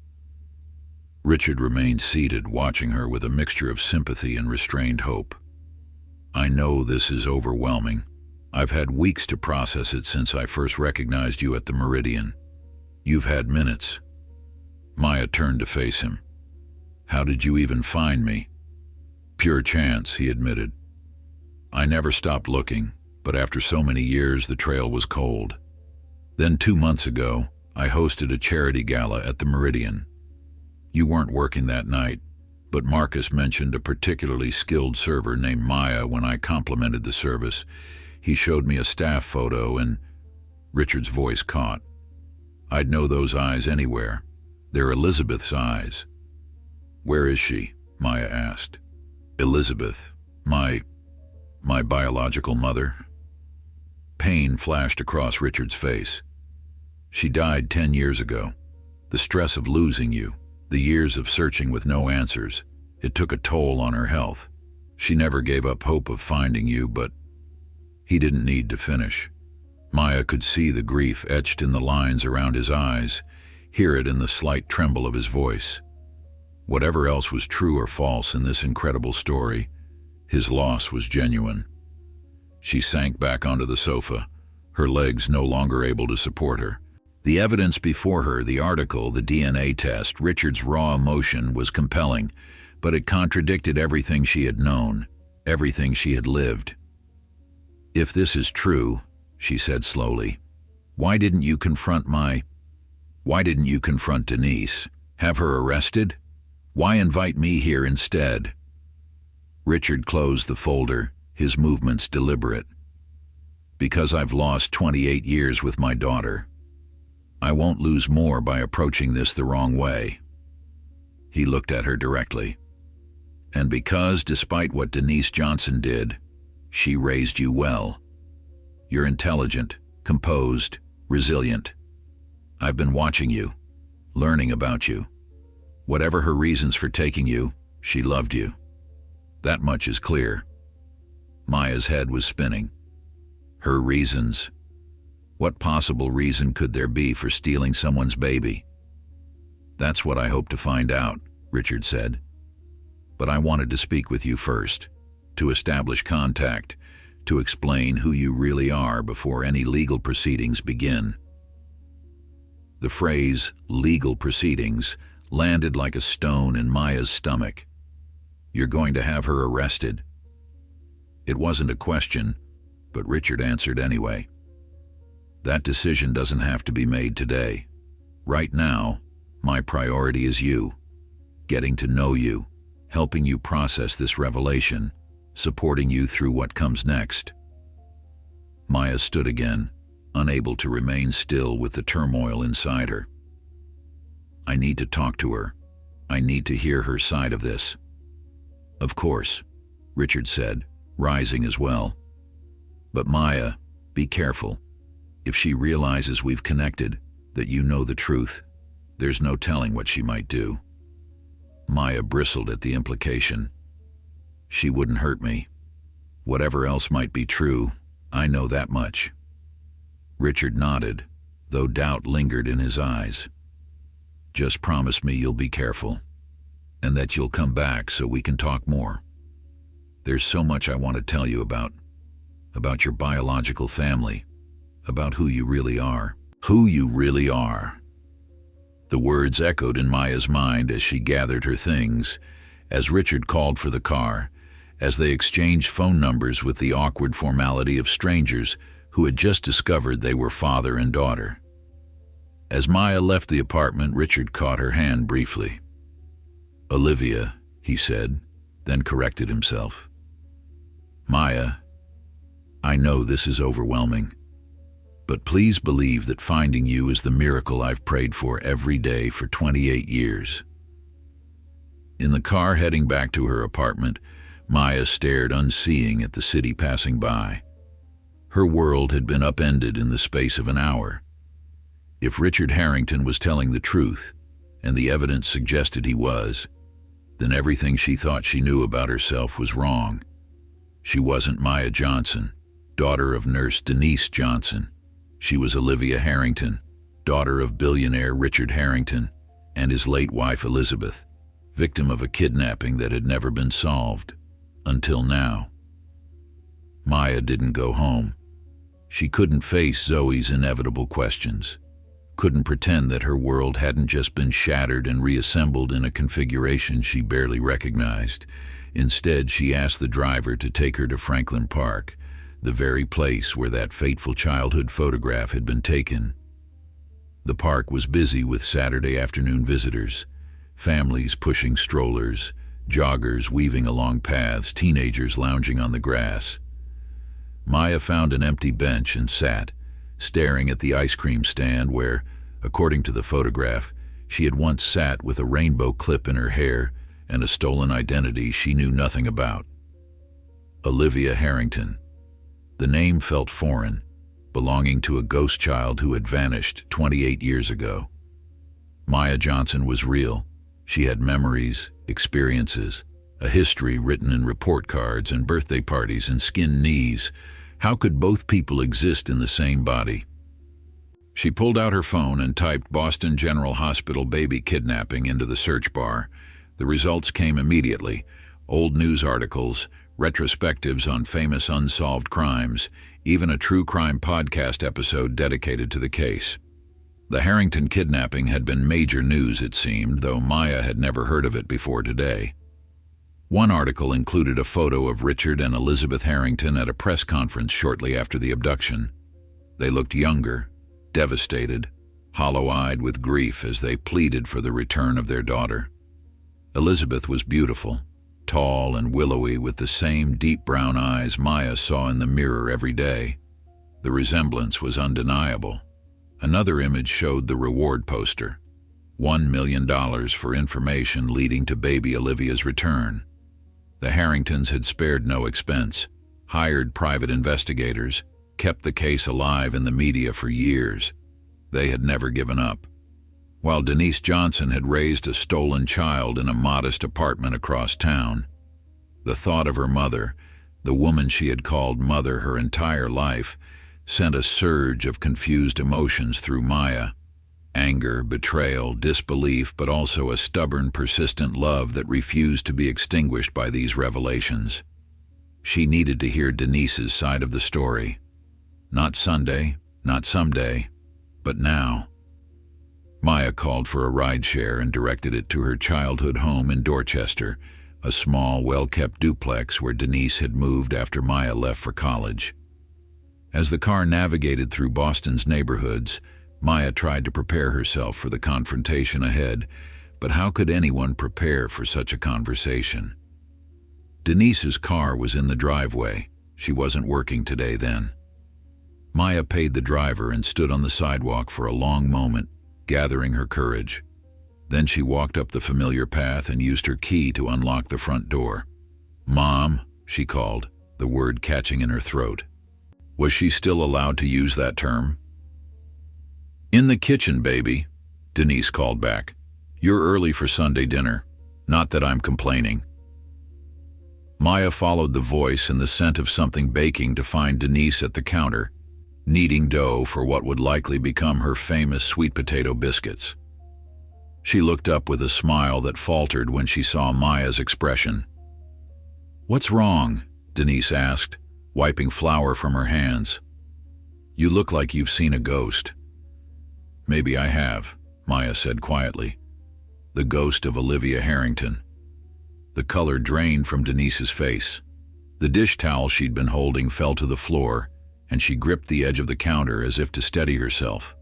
Richard remained seated, watching her with a mixture of sympathy and restrained hope. I know this is overwhelming. I've had weeks to process it since I first recognized you at the Meridian. You've had minutes. Maya turned to face him. How did you even find me? Pure chance, he admitted. I never stopped looking, but after so many years, the trail was cold. Then 2 months ago, I hosted a charity gala at the Meridian. You weren't working that night, but Marcus mentioned a particularly skilled server named Maya when I complimented the service. He showed me a staff photo and... Richard's voice caught. I'd know those eyes anywhere. They're Elizabeth's eyes. Where is she? Maya asked. Elizabeth, my biological mother. Pain flashed across Richard's face. She died 10 years ago. The stress of losing you, the years of searching with no answers, it took a toll on her health. She never gave up hope of finding you, but he didn't need to finish. Maya could see the grief etched in the lines around his eyes, hear it in the slight tremble of his voice. Whatever else was true or false in this incredible story, his loss was genuine. She sank back onto the sofa, her legs no longer able to support her. The evidence before her, the article, the DNA test, Richard's raw emotion was compelling, but it contradicted everything she had known, everything she had lived. If this is true, she said slowly, why didn't you confront Denise? Have her arrested? Why invite me here instead? Richard closed the folder, his movements deliberate. Because I've lost 28 years with my daughter. I won't lose more by approaching this the wrong way. He looked at her directly. And because, despite what Denise Johnson did, she raised you well. You're intelligent, composed, resilient. I've been watching you, learning about you. Whatever her reasons for taking you, she loved you. That much is clear. Maya's head was spinning. Her reasons? What possible reason could there be for stealing someone's baby? That's what I hope to find out, Richard said. But I wanted to speak with you first, to establish contact, to explain who you really are before any legal proceedings begin. The phrase, legal proceedings, landed like a stone in Maya's stomach. You're going to have her arrested. It wasn't a question, but Richard answered anyway. That decision doesn't have to be made today. Right now, my priority is you, getting to know you, helping you process this revelation, supporting you through what comes next. Maya stood again, unable to remain still with the turmoil inside her. I need to talk to her. I need to hear her side of this. Of course, Richard said, rising as well. But Maya, be careful. If she realizes we've connected, that you know the truth, there's no telling what she might do. Maya bristled at the implication. She wouldn't hurt me. Whatever else might be true, I know that much. Richard nodded, though doubt lingered in his eyes. Just promise me you'll be careful, and that you'll come back so we can talk more. There's so much I want to tell you about your biological family, about who you really are. Who you really are. The words echoed in Maya's mind as she gathered her things, as Richard called for the car, as they exchanged phone numbers with the awkward formality of strangers who had just discovered they were father and daughter. As Maya left the apartment, Richard caught her hand briefly. Olivia, he said, then corrected himself. Maya, I know this is overwhelming, but please believe that finding you is the miracle I've prayed for every day for 28 years. In the car heading back to her apartment, Maya stared unseeing at the city passing by. Her world had been upended in the space of an hour. If Richard Harrington was telling the truth, and the evidence suggested he was, then everything she thought she knew about herself was wrong. She wasn't Maya Johnson, daughter of nurse Denise Johnson. She was Olivia Harrington, daughter of billionaire Richard Harrington and his late wife Elizabeth, victim of a kidnapping that had never been solved, until now. Maya didn't go home. She couldn't face Zoe's inevitable questions, couldn't pretend that her world hadn't just been shattered and reassembled in a configuration she barely recognized. Instead, she asked the driver to take her to Franklin Park, the very place where that fateful childhood photograph had been taken. The park was busy with Saturday afternoon visitors, families pushing strollers, joggers weaving along paths, teenagers lounging on the grass. Maya found an empty bench and sat, staring at the ice cream stand where, according to the photograph, she had once sat with a rainbow clip in her hair and a stolen identity she knew nothing about. Olivia Harrington. The name felt foreign, belonging to a ghost child who had vanished 28 years ago. Maya Johnson was real. She had memories, experiences, a history written in report cards and birthday parties and skinned knees. How could both people exist in the same body? She pulled out her phone and typed Boston General Hospital baby kidnapping into the search bar. The results came immediately. Old news articles, retrospectives on famous unsolved crimes, even a true crime podcast episode dedicated to the case. The Harrington kidnapping had been major news, it seemed, though Maya had never heard of it before today. One article included a photo of Richard and Elizabeth Harrington at a press conference shortly after the abduction. They looked younger, devastated, hollow-eyed with grief as they pleaded for the return of their daughter. Elizabeth was beautiful, tall and willowy with the same deep brown eyes Maya saw in the mirror every day. The resemblance was undeniable. Another image showed the reward poster. $1 million for information leading to baby Olivia's return. The Harringtons had spared no expense, hired private investigators, kept the case alive in the media for years. They had never given up. While Denise Johnson had raised a stolen child in a modest apartment across town, the thought of her mother, the woman she had called mother her entire life, sent a surge of confused emotions through Maya. Anger, betrayal, disbelief, but also a stubborn, persistent love that refused to be extinguished by these revelations. She needed to hear Denise's side of the story. Not Sunday, not someday, but now. Maya called for a rideshare and directed it to her childhood home in Dorchester, a small, well-kept duplex where Denise had moved after Maya left for college. As the car navigated through Boston's neighborhoods, Maya tried to prepare herself for the confrontation ahead, but how could anyone prepare for such a conversation? Denise's car was in the driveway. She wasn't working today then. Maya paid the driver and stood on the sidewalk for a long moment, gathering her courage. Then she walked up the familiar path and used her key to unlock the front door. "Mom," she called, the word catching in her throat. Was she still allowed to use that term? "In the kitchen, baby," Denise called back. "You're early for Sunday dinner. Not that I'm complaining." Maya followed the voice and the scent of something baking to find Denise at the counter, kneading dough for what would likely become her famous sweet potato biscuits. She looked up with a smile that faltered when she saw Maya's expression. "What's wrong?" Denise asked, wiping flour from her hands. "You look like you've seen a ghost." "Maybe I have," Maya said quietly. "The ghost of Olivia Harrington." The color drained from Denise's face. The dish towel she'd been holding fell to the floor, and she gripped the edge of the counter as if to steady herself.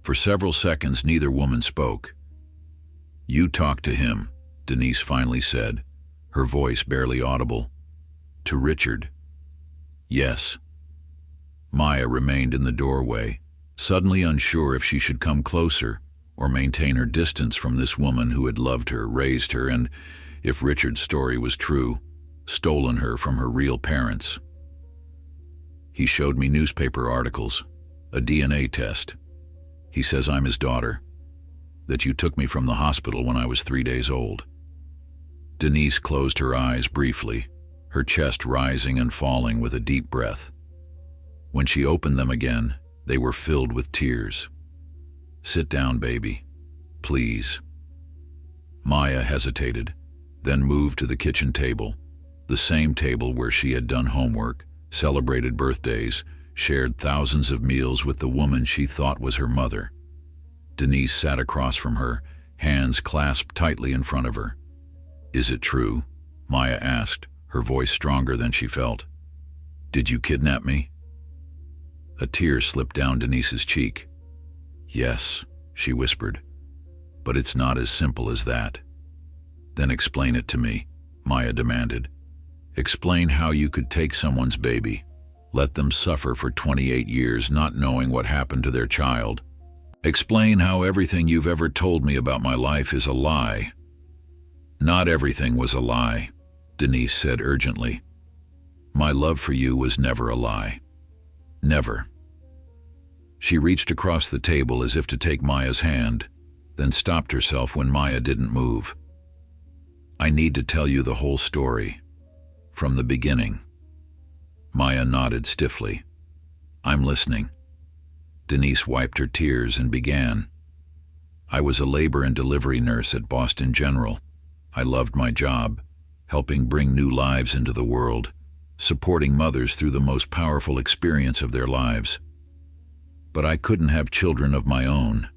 For several seconds, neither woman spoke. "You talked to him," Denise finally said, her voice barely audible. "To Richard?" "Yes." Maya remained in the doorway, suddenly unsure if she should come closer or maintain her distance from this woman who had loved her, raised her, and, if Richard's story was true, stolen her from her real parents. "He showed me newspaper articles, a DNA test. He says I'm his daughter, that you took me from the hospital when I was 3 days old." Denise closed her eyes briefly, her chest rising and falling with a deep breath. When she opened them again, they were filled with tears. "Sit down, baby. Please." Maya hesitated, then moved to the kitchen table, the same table where she had done homework, celebrated birthdays, shared thousands of meals with the woman she thought was her mother. Denise sat across from her, hands clasped tightly in front of her. "Is it true?" Maya asked, her voice stronger than she felt. "Did you kidnap me?" A tear slipped down Denise's cheek. "Yes," she whispered, "but it's not as simple as that." "Then explain it to me," Maya demanded. "Explain how you could take someone's baby, let them suffer for 28 years not knowing what happened to their child. Explain how everything you've ever told me about my life is a lie." "Not everything was a lie," Denise said urgently. "My love for you was never a lie. Never." She reached across the table as if to take Maya's hand, then stopped herself when Maya didn't move. "I need to tell you the whole story, from the beginning." Maya nodded stiffly. "I'm listening." Denise wiped her tears and began. "I was a labor and delivery nurse at Boston General. I loved my job, helping bring new lives into the world, supporting mothers through the most powerful experience of their lives. But I couldn't have children of my own.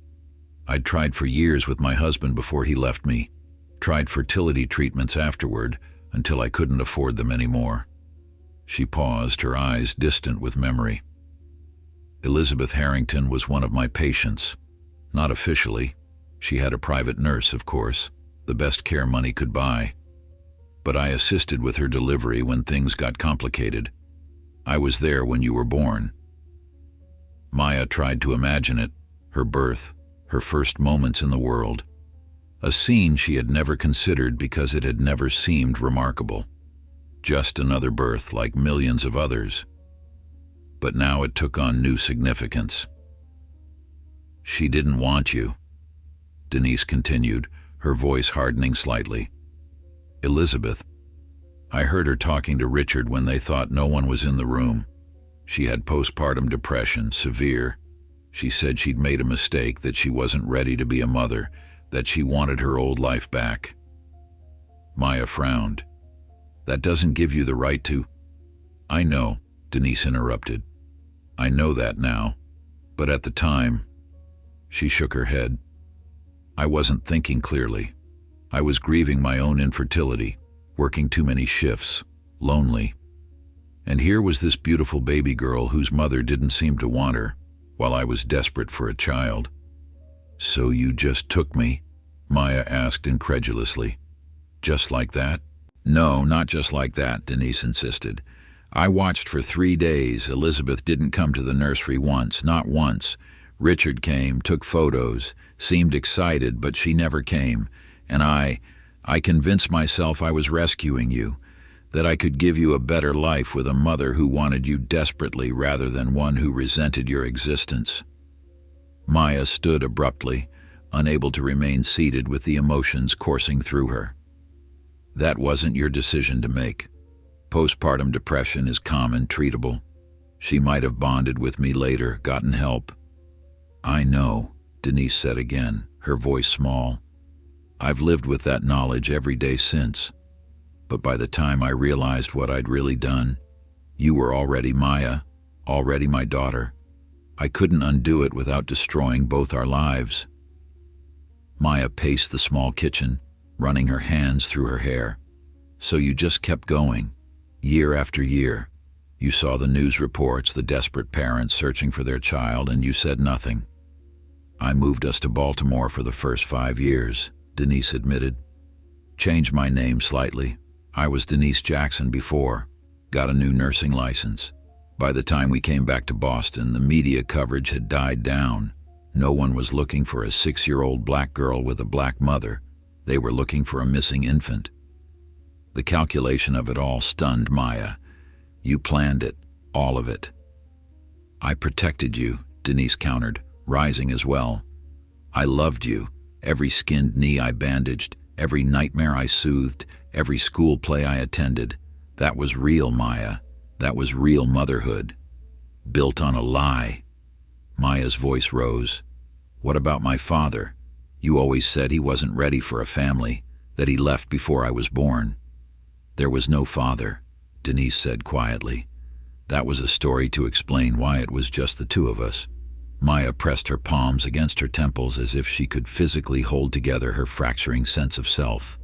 I'd tried for years with my husband before he left me, tried fertility treatments afterward until I couldn't afford them anymore." She paused, her eyes distant with memory. "Elizabeth Harrington was one of my patients. Not officially. She had a private nurse, of course, the best care money could buy. But I assisted with her delivery when things got complicated. I was there when you were born." Maya tried to imagine it, her birth, her first moments in the world. A scene she had never considered because it had never seemed remarkable. Just another birth like millions of others. But now it took on new significance. "She didn't want you," Denise continued, her voice hardening slightly. "Elizabeth, I heard her talking to Richard when they thought no one was in the room. She had postpartum depression, severe. She said she'd made a mistake, that she wasn't ready to be a mother, that she wanted her old life back." Maya frowned. "That doesn't give you the right to—" "I know," Denise interrupted. "I know that now. But at the time—" She shook her head. "I wasn't thinking clearly. I was grieving my own infertility, working too many shifts, lonely. And here was this beautiful baby girl whose mother didn't seem to want her, while I was desperate for a child." "So you just took me?" Maya asked incredulously. "Just like that?" "No, not just like that," Denise insisted. "I watched for 3 days. Elizabeth didn't come to the nursery once, not once. Richard came, took photos, seemed excited, but she never came. And I convinced myself I was rescuing you, that I could give you a better life with a mother who wanted you desperately rather than one who resented your existence." Maya stood abruptly, unable to remain seated with the emotions coursing through her. "That wasn't your decision to make. Postpartum depression is common, treatable. She might have bonded with me later, gotten help." "I know," Denise said again, her voice small. "I've lived with that knowledge every day since. But by the time I realized what I'd really done, you were already Maya, already my daughter. I couldn't undo it without destroying both our lives." Maya paced the small kitchen, running her hands through her hair. "So you just kept going, year after year. You saw the news reports, the desperate parents searching for their child, and you said nothing." "I moved us to Baltimore for the first 5 years," Denise admitted. "Changed my name slightly. I was Denise Jackson before. Got a new nursing license. By the time we came back to Boston, the media coverage had died down. No one was looking for a 6-year-old black girl with a black mother. They were looking for a missing infant." The calculation of it all stunned Maya. "You planned it, all of it." "I protected you," Denise countered, rising as well. "I loved you. Every skinned knee I bandaged, every nightmare I soothed, every school play I attended. That was real, Maya. That was real motherhood. Built on a lie." Maya's voice rose. "What about my father? You always said he wasn't ready for a family, that he left before I was born." "There was no father," Denise said quietly. "That was a story to explain why it was just the two of us." Maya pressed her palms against her temples as if she could physically hold together her fracturing sense of self.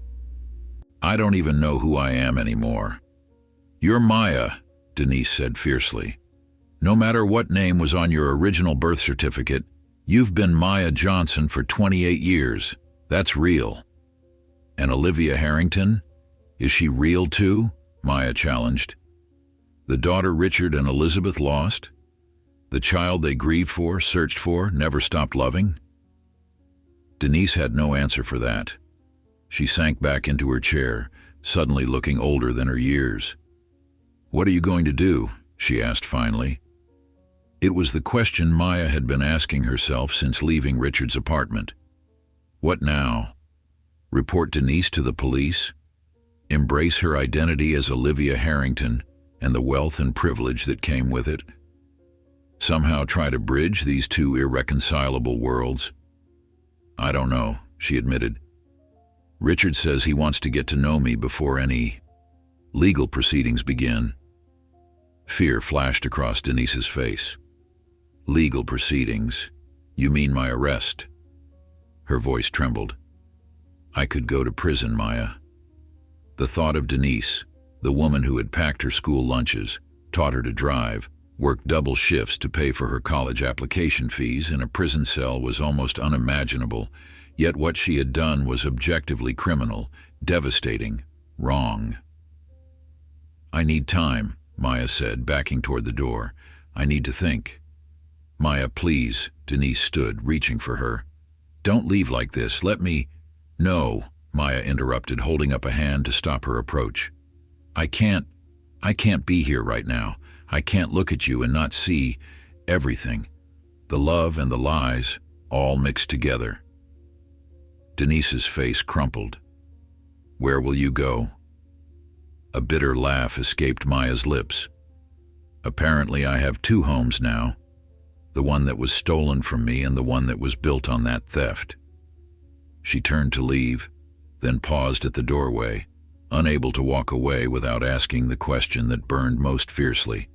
"I don't even know who I am anymore." "You're Maya," Denise said fiercely. "No matter what name was on your original birth certificate, you've been Maya Johnson for 28 years. That's real." "And Olivia Harrington? Is she real too?" Maya challenged. "The daughter Richard and Elizabeth lost? The child they grieved for, searched for, never stopped loving?" Denise had no answer for that. She sank back into her chair, suddenly looking older than her years. "What are you going to do?" she asked finally. It was the question Maya had been asking herself since leaving Richard's apartment. What now? Report Denise to the police? Embrace her identity as Olivia Harrington and the wealth and privilege that came with it? Somehow try to bridge these two irreconcilable worlds? "I don't know," she admitted. "Richard says he wants to get to know me before any legal proceedings begin." Fear flashed across Denise's face. "Legal proceedings? You mean my arrest?" Her voice trembled. "I could go to prison, Maya." The thought of Denise, the woman who had packed her school lunches, taught her to drive, worked double shifts to pay for her college application fees in a prison cell was almost unimaginable, yet what she had done was objectively criminal, devastating, wrong. "I need time," Maya said, backing toward the door. "I need to think." "Maya, please." Denise stood, reaching for her. Don't leave like this. Let me—" "No," Maya interrupted, holding up a hand to stop her approach. I can't be here right now. I can't look at you and not see everything. The love and the lies, all mixed together." Denise's face crumpled. "Where will you go?" A bitter laugh escaped Maya's lips. "Apparently I have two homes now. The one that was stolen from me and the one that was built on that theft." She turned to leave, then paused at the doorway, unable to walk away without asking the question that burned most fiercely.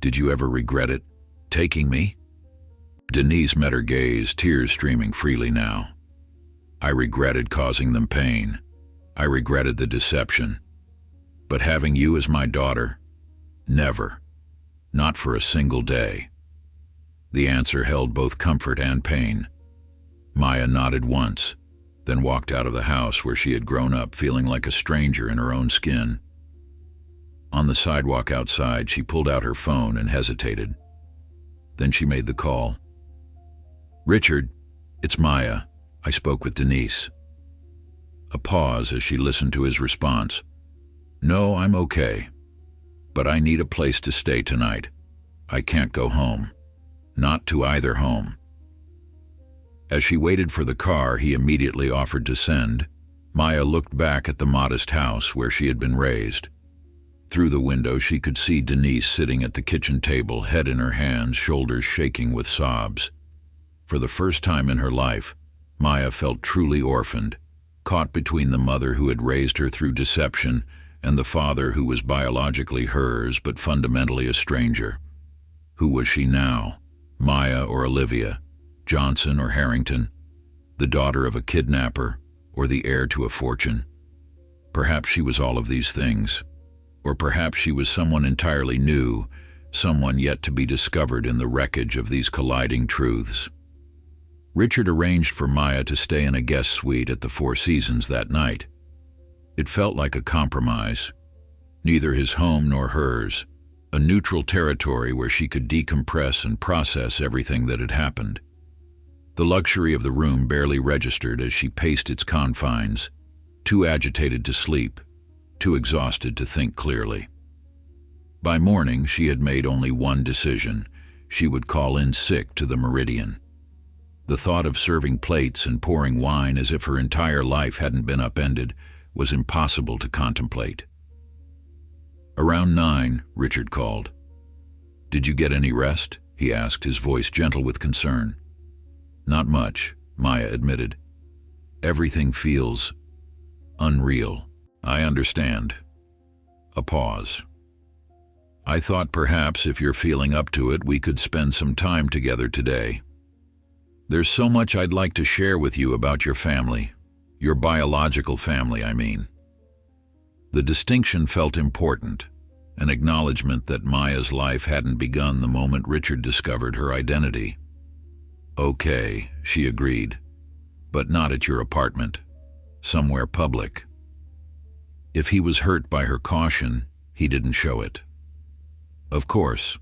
"Did you ever regret it, taking me?" Denise met her gaze, tears streaming freely now. "I regretted causing them pain. I regretted the deception. But having you as my daughter? Never. Not for a single day." The answer held both comfort and pain. Maya nodded once, then walked out of the house where she had grown up, feeling like a stranger in her own skin. On the sidewalk outside, she pulled out her phone and hesitated. Then she made the call. "Richard, it's Maya. I spoke with Denise." A pause as she listened to his response. "No, I'm okay. But I need a place to stay tonight. I can't go home. Not to either home." As she waited for the car he immediately offered to send, Maya looked back at the modest house where she had been raised. Through the window she could see Denise sitting at the kitchen table, head in her hands, shoulders shaking with sobs. For the first time in her life, Maya felt truly orphaned, caught between the mother who had raised her through deception and the father who was biologically hers but fundamentally a stranger. Who was she now? Maya or Olivia? Johnson or Harrington? The daughter of a kidnapper or the heir to a fortune? Perhaps she was all of these things. Or perhaps she was someone entirely new, someone yet to be discovered in the wreckage of these colliding truths. Richard arranged for Maya to stay in a guest suite at the Four Seasons that night. It felt like a compromise. Neither his home nor hers, a neutral territory where she could decompress and process everything that had happened. The luxury of the room barely registered as she paced its confines, too agitated to sleep, too exhausted to think clearly. By morning, she had made only one decision. She would call in sick to the Meridian. The thought of serving plates and pouring wine as if her entire life hadn't been upended was impossible to contemplate. Around 9, Richard called. "Did you get any rest?" he asked, his voice gentle with concern. "Not much," Maya admitted. "Everything feels unreal." "I understand." A pause. "I thought perhaps if you're feeling up to it, we could spend some time together today. There's so much I'd like to share with you about your family. Your biological family, I mean." The distinction felt important, an acknowledgement that Maya's life hadn't begun the moment Richard discovered her identity. "Okay," she agreed, "but not at your apartment. Somewhere public." If he was hurt by her caution, he didn't show it. "Of course.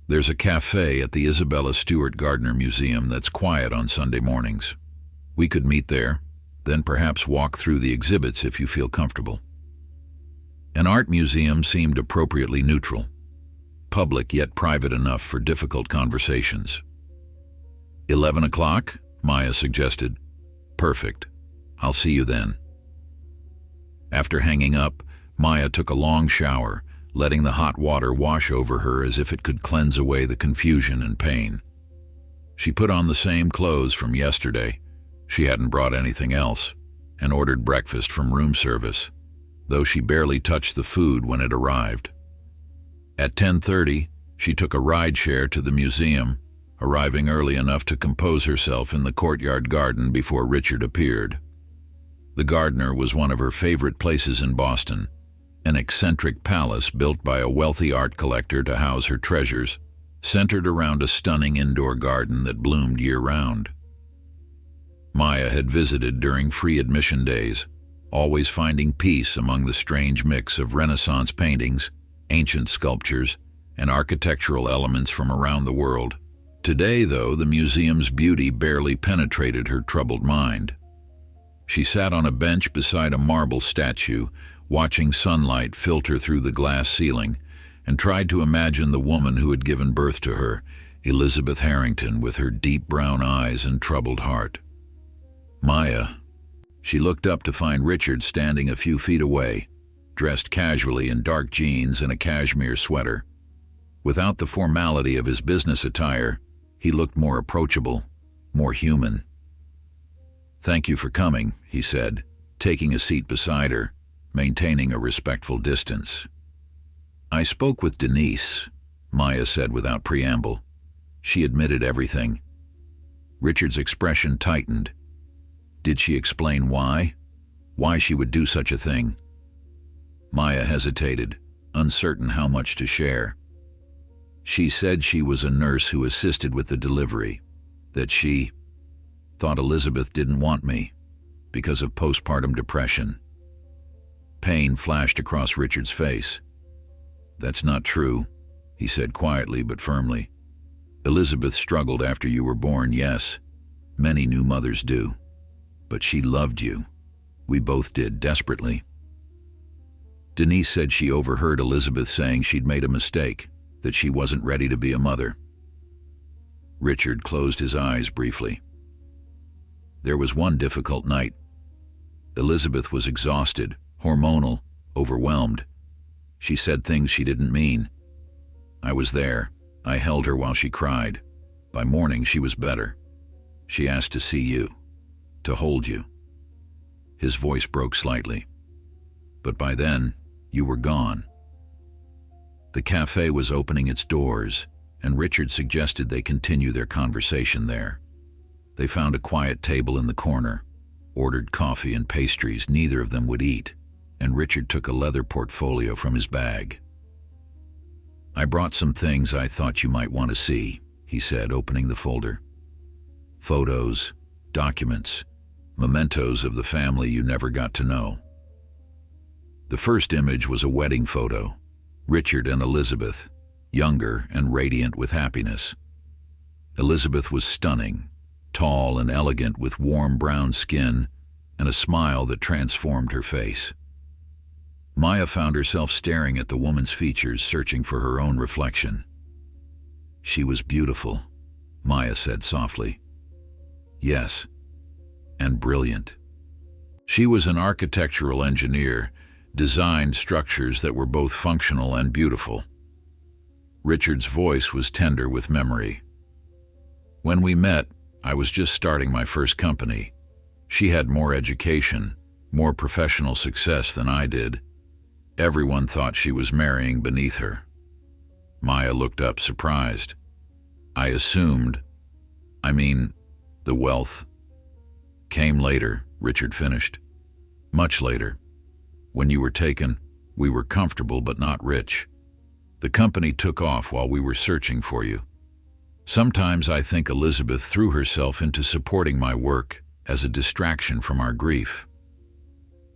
There's a cafe at the Isabella Stewart Gardner Museum that's quiet on Sunday mornings. We could meet there, then perhaps walk through the exhibits if you feel comfortable." An art museum seemed appropriately neutral, public yet private enough for difficult conversations. 11 o'clock, Maya suggested. "Perfect. I'll see you then." After hanging up, Maya took a long shower, letting the hot water wash over her as if it could cleanse away the confusion and pain. She put on the same clothes from yesterday. She hadn't brought anything else, and ordered breakfast from room service, though she barely touched the food when it arrived. At 10:30, she took a ride-share to the museum, arriving early enough to compose herself in the courtyard garden before Richard appeared. The Gardner was one of her favorite places in Boston, an eccentric palace built by a wealthy art collector to house her treasures, centered around a stunning indoor garden that bloomed year-round. Maya had visited during free admission days, always finding peace among the strange mix of Renaissance paintings, ancient sculptures, and architectural elements from around the world. Today, though, the museum's beauty barely penetrated her troubled mind. She sat on a bench beside a marble statue, watching sunlight filter through the glass ceiling, and tried to imagine the woman who had given birth to her, Elizabeth Harrington, with her deep brown eyes and troubled heart. Maya. She looked up to find Richard standing a few feet away, dressed casually in dark jeans and a cashmere sweater. Without the formality of his business attire, he looked more approachable, more human. "Thank you for coming," he said, taking a seat beside her, maintaining a respectful distance. "I spoke with Denise," Maya said without preamble. She admitted everything. Richard's expression tightened. Did she explain why? Why she would do such a thing? Maya hesitated, uncertain how much to share. She said she was a nurse who assisted with the delivery, that she thought Elizabeth didn't want me because of postpartum depression. Pain flashed across Richard's face. "That's not true," he said quietly but firmly. "Elizabeth struggled after you were born, yes. Many new mothers do. But she loved you. We both did, desperately." Denise said she overheard Elizabeth saying she'd made a mistake, that she wasn't ready to be a mother. Richard closed his eyes briefly. There was one difficult night. Elizabeth was exhausted, hormonal, overwhelmed. She said things she didn't mean. I was there. I held her while she cried. By morning, she was better. She asked to see you, to hold you. His voice broke slightly. But by then, you were gone. The cafe was opening its doors, and Richard suggested they continue their conversation there. They found a quiet table in the corner, ordered coffee and pastries neither of them would eat, and Richard took a leather portfolio from his bag. "I brought some things I thought you might want to see," he said, opening the folder. "Photos, documents, mementos of the family you never got to know." The first image was a wedding photo, Richard and Elizabeth, younger and radiant with happiness. Elizabeth was stunning, tall and elegant with warm brown skin and a smile that transformed her face. Maya found herself staring at the woman's features, searching for her own reflection. "She was beautiful," Maya said softly. "Yes, and brilliant. She was an architectural engineer, designed structures that were both functional and beautiful." Richard's voice was tender with memory. "When we met, I was just starting my first company. She had more education, more professional success than I did. Everyone thought she was marrying beneath her." Maya looked up, surprised. "I assumed, the wealth came later," Richard finished. "Much later. When you were taken, we were comfortable but not rich. The company took off while we were searching for you. Sometimes I think Elizabeth threw herself into supporting my work as a distraction from our grief."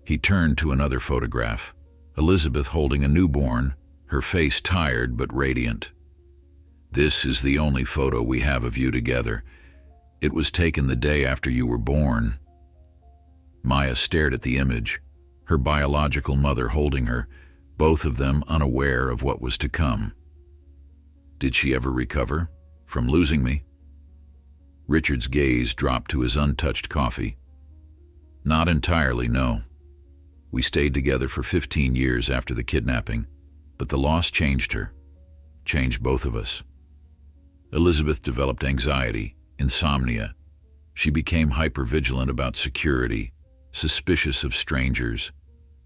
He turned to another photograph, Elizabeth holding a newborn, her face tired but radiant. "This is the only photo we have of you together. It was taken the day after you were born." Maya stared at the image, her biological mother holding her, both of them unaware of what was to come. "Did she ever recover from losing me?" Richard's gaze dropped to his untouched coffee. "Not entirely, no. We stayed together for 15 years after the kidnapping, but the loss changed her, changed both of us. Elizabeth developed anxiety, insomnia. She became hypervigilant about security, suspicious of strangers.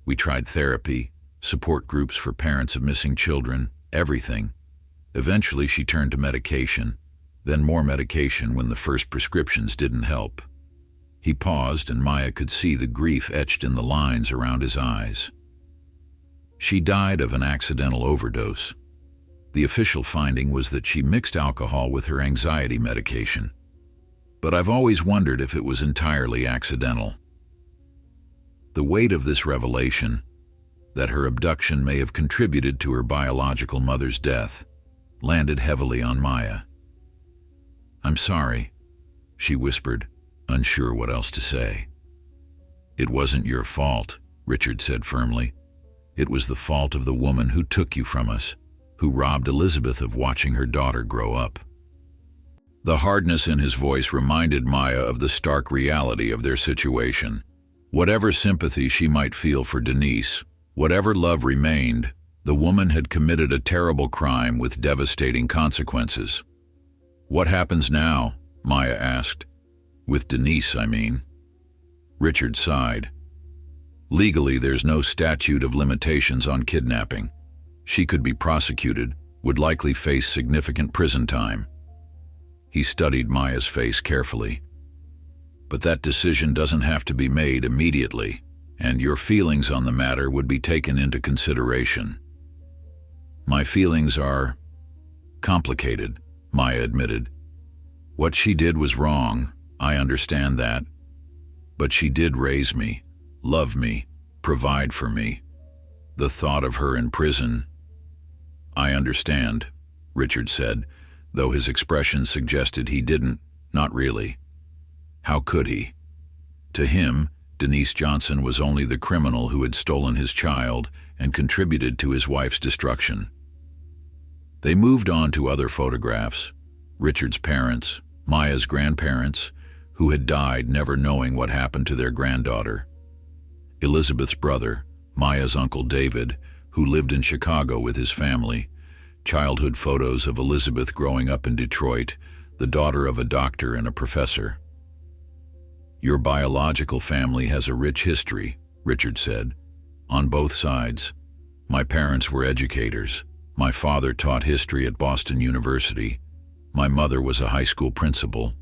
We tried therapy, support groups for parents of missing children, everything. Eventually she turned to medication, then more medication when the first prescriptions didn't help." He paused, and Maya could see the grief etched in the lines around his eyes. "She died of an accidental overdose. The official finding was that she mixed alcohol with her anxiety medication. But I've always wondered if it was entirely accidental." The weight of this revelation, that her abduction may have contributed to her biological mother's death, landed heavily on Maya. I'm sorry, she whispered, unsure what else to say. It wasn't your fault, Richard said firmly. It was the fault of the woman who took you from us, who robbed Elizabeth of watching her daughter grow up. The hardness in his voice reminded Maya of the stark reality of their situation. Whatever sympathy she might feel for Denise, whatever love remained, the woman had committed a terrible crime with devastating consequences. What happens now? Maya asked. With Denise, I mean. Richard sighed. Legally, there's no statute of limitations on kidnapping. She could be prosecuted, would likely face significant prison time. He studied Maya's face carefully. But that decision doesn't have to be made immediately, and your feelings on the matter would be taken into consideration. My feelings are complicated, Maya admitted. What she did was wrong, I understand that. But she did raise me, love me, provide for me. The thought of her in prison... I understand, Richard said, though his expression suggested he didn't, not really. How could he? To him, Denise Johnson was only the criminal who had stolen his child and contributed to his wife's destruction. They moved on to other photographs. Richard's parents, Maya's grandparents, who had died never knowing what happened to their granddaughter. Elizabeth's brother, Maya's uncle David, who lived in Chicago with his family. Childhood photos of Elizabeth growing up in Detroit, the daughter of a doctor and a professor. Your biological family has a rich history, Richard said. On both sides. My parents were educators. My father taught history at Boston University. My mother was a high school principal.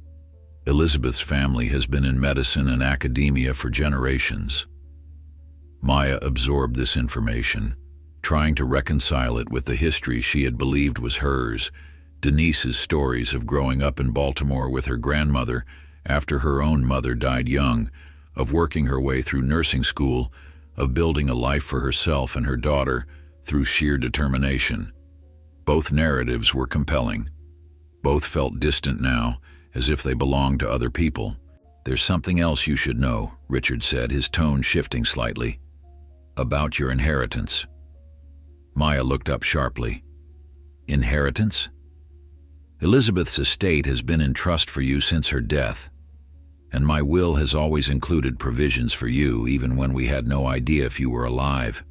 Elizabeth's family has been in medicine and academia for generations. Maya absorbed this information, trying to reconcile it with the history she had believed was hers, Denise's stories of growing up in Baltimore with her grandmother after her own mother died young, of working her way through nursing school, of building a life for herself and her daughter through sheer determination. Both narratives were compelling. Both felt distant now, as if they belonged to other people. There's something else you should know, Richard said, his tone shifting slightly. About your inheritance. Maya looked up sharply. Inheritance? Elizabeth's estate has been in trust for you since her death, and my will has always included provisions for you, even when we had no idea if you were alive.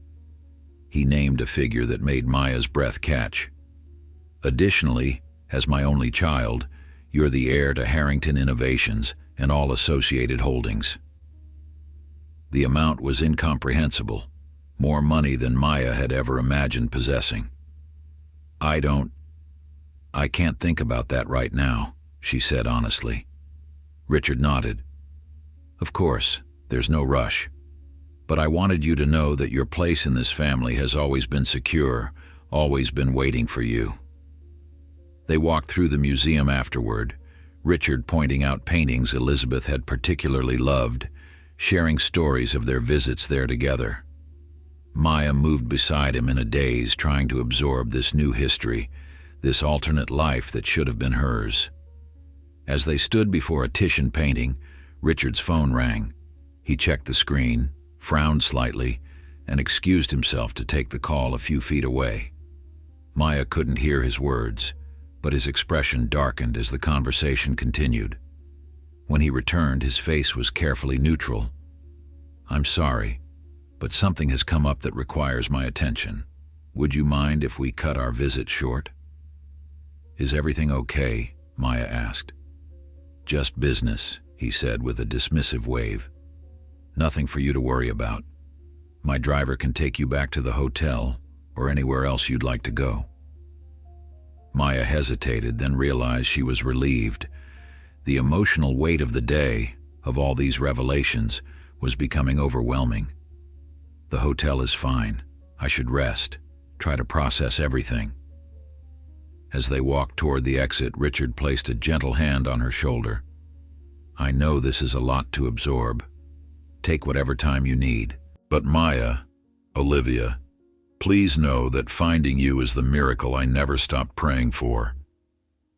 He named a figure that made Maya's breath catch. Additionally, as my only child, you're the heir to Harrington Innovations and all associated holdings. The amount was incomprehensible, more money than Maya had ever imagined possessing. I can't think about that right now, she said honestly. Richard nodded. Of course, there's no rush. But I wanted you to know that your place in this family has always been secure, always been waiting for you. They walked through the museum afterward, Richard pointing out paintings Elizabeth had particularly loved, sharing stories of their visits there together. Maya moved beside him in a daze, trying to absorb this new history, this alternate life that should have been hers. As they stood before a Titian painting, Richard's phone rang. He checked the screen, frowned slightly, and excused himself to take the call a few feet away. Maya couldn't hear his words, but his expression darkened as the conversation continued. When he returned, his face was carefully neutral. I'm sorry, but something has come up that requires my attention. Would you mind if we cut our visit short? Is everything okay? Maya asked. Just business, he said with a dismissive wave. Nothing for you to worry about. My driver can take you back to the hotel or anywhere else you'd like to go. Maya hesitated, then realized she was relieved. The emotional weight of the day, of all these revelations, was becoming overwhelming. The hotel is fine. I should rest, try to process everything. As they walked toward the exit, Richard placed a gentle hand on her shoulder. I know this is a lot to absorb. Take whatever time you need. But Maya, Olivia, please know that finding you is the miracle I never stopped praying for.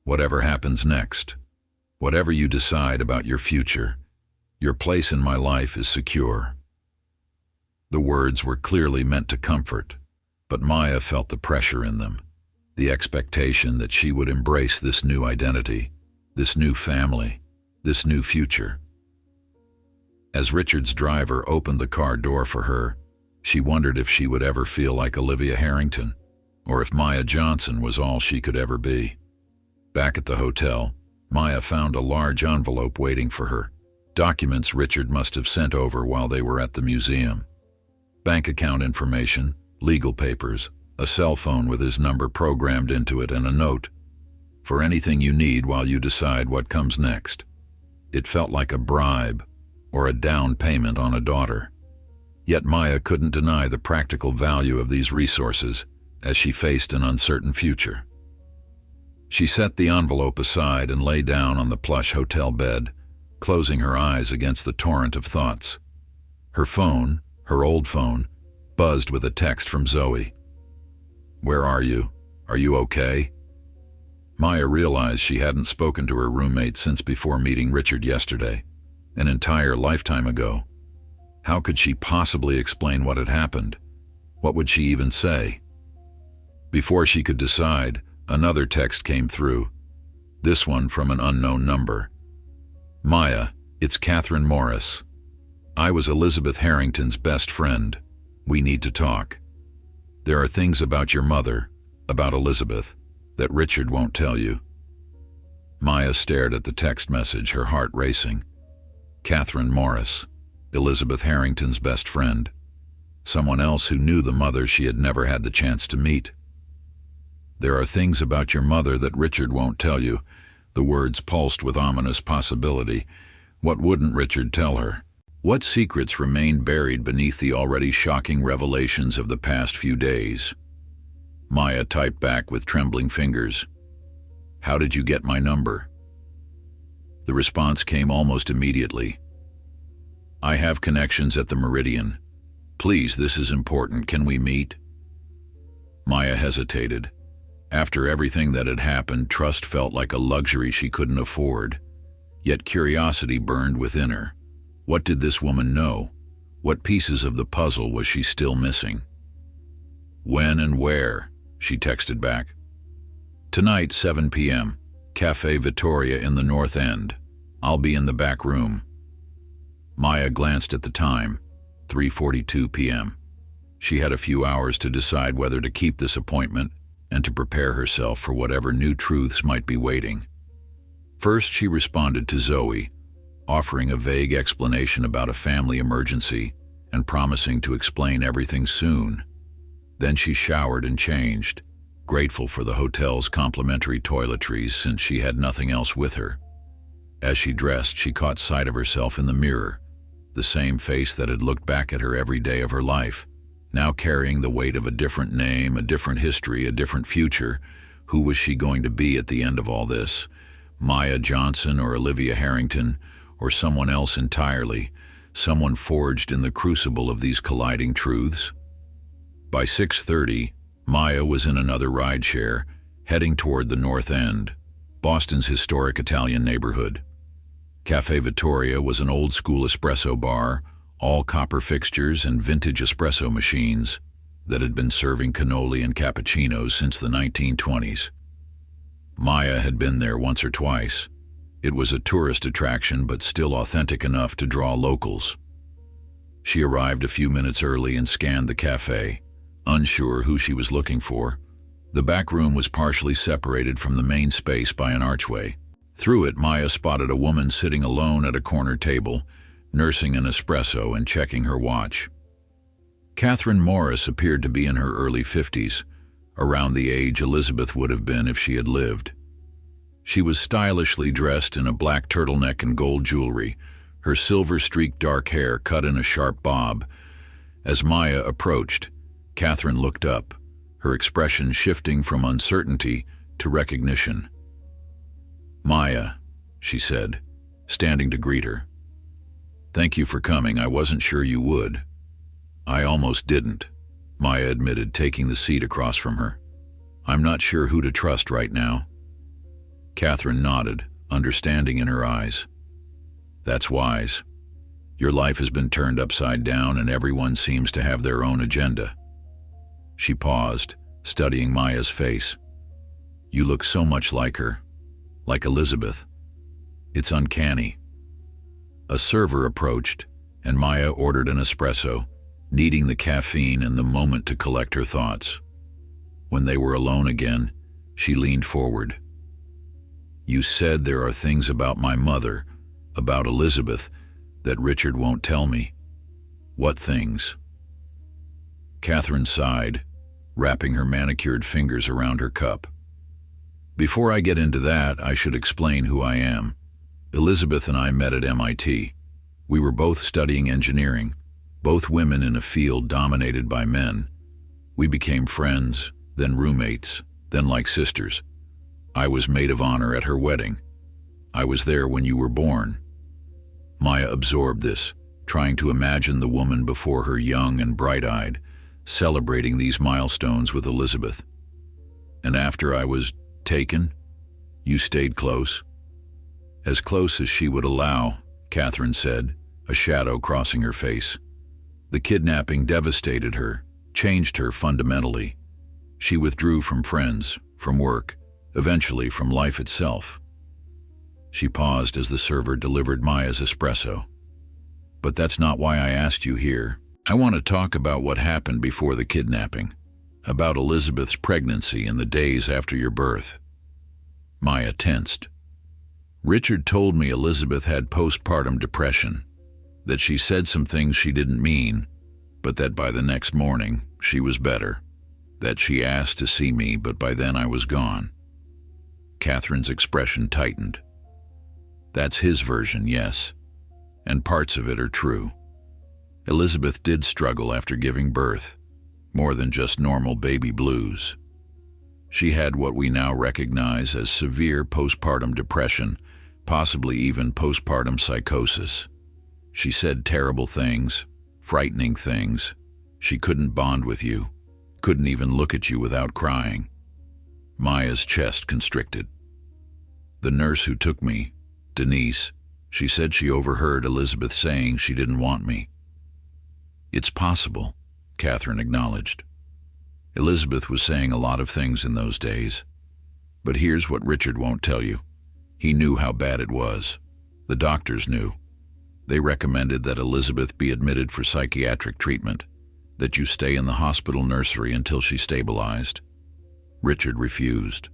Whatever happens next, Whatever you decide about your future, your place in my life is secure." The words were clearly meant to comfort, but Maya felt the pressure in them, the expectation that she would embrace this new identity, this new family, this new future. As Richard's driver opened the car door for her, she wondered if she would ever feel like Olivia Harrington, or if Maya Johnson was all she could ever be. Back at the hotel, Maya found a large envelope waiting for her, documents Richard must have sent over while they were at the museum. Bank account information, legal papers, a cell phone with his number programmed into it, and a note, "For anything you need while you decide what comes next." It felt like a bribe, or a down payment on a daughter. Yet Maya couldn't deny the practical value of these resources as she faced an uncertain future. She set the envelope aside and lay down on the plush hotel bed, closing her eyes against the torrent of thoughts. Her phone, her old phone, buzzed with a text from Zoe. "Where are you? Are you okay?" Maya realized she hadn't spoken to her roommate since before meeting Richard yesterday, an entire lifetime ago. How could she possibly explain what had happened? What would she even say? Before she could decide, another text came through, this one from an unknown number. "Maya, it's Catherine Morris. I was Elizabeth Harrington's best friend. We need to talk. There are things about your mother, about Elizabeth, that Richard won't tell you." Maya stared at the text message, her heart racing. Catherine Morris, Elizabeth Harrington's best friend. Someone else who knew the mother she had never had the chance to meet. "There are things about your mother that Richard won't tell you." The words pulsed with ominous possibility. What wouldn't Richard tell her? What secrets remained buried beneath the already shocking revelations of the past few days? Maya typed back with trembling fingers, "How did you get my number?" The response came almost immediately. "I have connections at the Meridian. Please, this is important. Can we meet?" Maya hesitated. After everything that had happened, trust felt like a luxury she couldn't afford. Yet curiosity burned within her. What did this woman know? What pieces of the puzzle was she still missing? "When and where?" she texted back. "Tonight, 7 p.m., Cafe Vittoria in the North End. I'll be in the back room." Maya glanced at the time, 3:42 p.m. She had a few hours to decide whether to keep this appointment and to prepare herself for whatever new truths might be waiting. First, she responded to Zoe, offering a vague explanation about a family emergency and promising to explain everything soon. Then she showered and changed, grateful for the hotel's complimentary toiletries since she had nothing else with her. As she dressed, she caught sight of herself in the mirror, the same face that had looked back at her every day of her life, now carrying the weight of a different name, a different history, a different future. Who was she going to be at the end of all this? Maya Johnson or Olivia Harrington, or someone else entirely, someone forged in the crucible of these colliding truths? By 6:30, Maya was in another rideshare, heading toward the North End, Boston's historic Italian neighborhood. Cafe Vittoria was an old-school espresso bar, all copper fixtures and vintage espresso machines that had been serving cannoli and cappuccinos since the 1920s. Maya had been there once or twice. It was a tourist attraction, but still authentic enough to draw locals. She arrived a few minutes early and scanned the cafe, unsure who she was looking for. The back room was partially separated from the main space by an archway. Through it, Maya spotted a woman sitting alone at a corner table, nursing an espresso and checking her watch. Catherine Morris appeared to be in her early 50s, around the age Elizabeth would have been if she had lived. She was stylishly dressed in a black turtleneck and gold jewelry, her silver-streaked dark hair cut in a sharp bob. As Maya approached, Catherine looked up, her expression shifting from uncertainty to recognition. "Maya," she said, standing to greet her. "Thank you for coming. I wasn't sure you would." "I almost didn't," Maya admitted, taking the seat across from her. "I'm not sure who to trust right now." Catherine nodded, understanding in her eyes. That's wise. Your life has been turned upside down and everyone seems to have their own agenda. She paused, studying Maya's face. You look so much like her, like Elizabeth. It's uncanny. A server approached, and Maya ordered an espresso, needing the caffeine and the moment to collect her thoughts. When they were alone again, she leaned forward. You said there are things about my mother, about Elizabeth, that Richard won't tell me. What things? Catherine sighed, wrapping her manicured fingers around her cup. Before I get into that, I should explain who I am. Elizabeth and I met at MIT. We were both studying engineering, both women in a field dominated by men. We became friends, then roommates, then like sisters. I was maid of honor at her wedding. I was there when you were born. Maya absorbed this, trying to imagine the woman before her, young and bright-eyed, celebrating these milestones with Elizabeth. And after I was taken, you stayed close? As close as she would allow, Catherine said, a shadow crossing her face. The kidnapping devastated her, changed her fundamentally. She withdrew from friends, from work, eventually from life itself. She paused as the server delivered Maya's espresso. But that's not why I asked you here. I want to talk about what happened before the kidnapping, about Elizabeth's pregnancy and the days after your birth. Maya tensed. Richard told me Elizabeth had postpartum depression, that she said some things she didn't mean, but that by the next morning she was better, that she asked to see me, but by then I was gone. Catherine's expression tightened. That's his version, yes, and parts of it are true. Elizabeth did struggle after giving birth, more than just normal baby blues. She had what we now recognize as severe postpartum depression, possibly even postpartum psychosis. She said terrible things, frightening things. She couldn't bond with you, couldn't even look at you without crying. Maya's chest constricted. The nurse who took me, Denise, she said she overheard Elizabeth saying she didn't want me. It's possible, Catherine acknowledged. Elizabeth was saying a lot of things in those days. But here's what Richard won't tell you. He knew how bad it was. The doctors knew. They recommended that Elizabeth be admitted for psychiatric treatment, that you stay in the hospital nursery until she stabilized. Richard refused.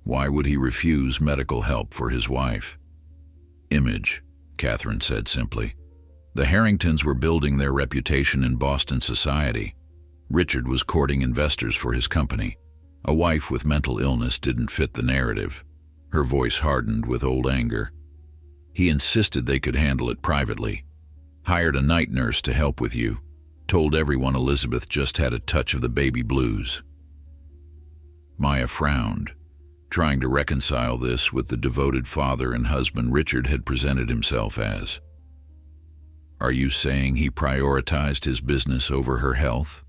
Why would he refuse medical help for his wife? Image, Catherine said simply. The Harringtons were building their reputation in Boston society. Richard was courting investors for his company. A wife with mental illness didn't fit the narrative. Her voice hardened with old anger. He insisted they could handle it privately. Hired a night nurse to help with you. Told everyone Elizabeth just had a touch of the baby blues. Maya frowned, trying to reconcile this with the devoted father and husband Richard had presented himself as. Are you saying he prioritized his business over her health?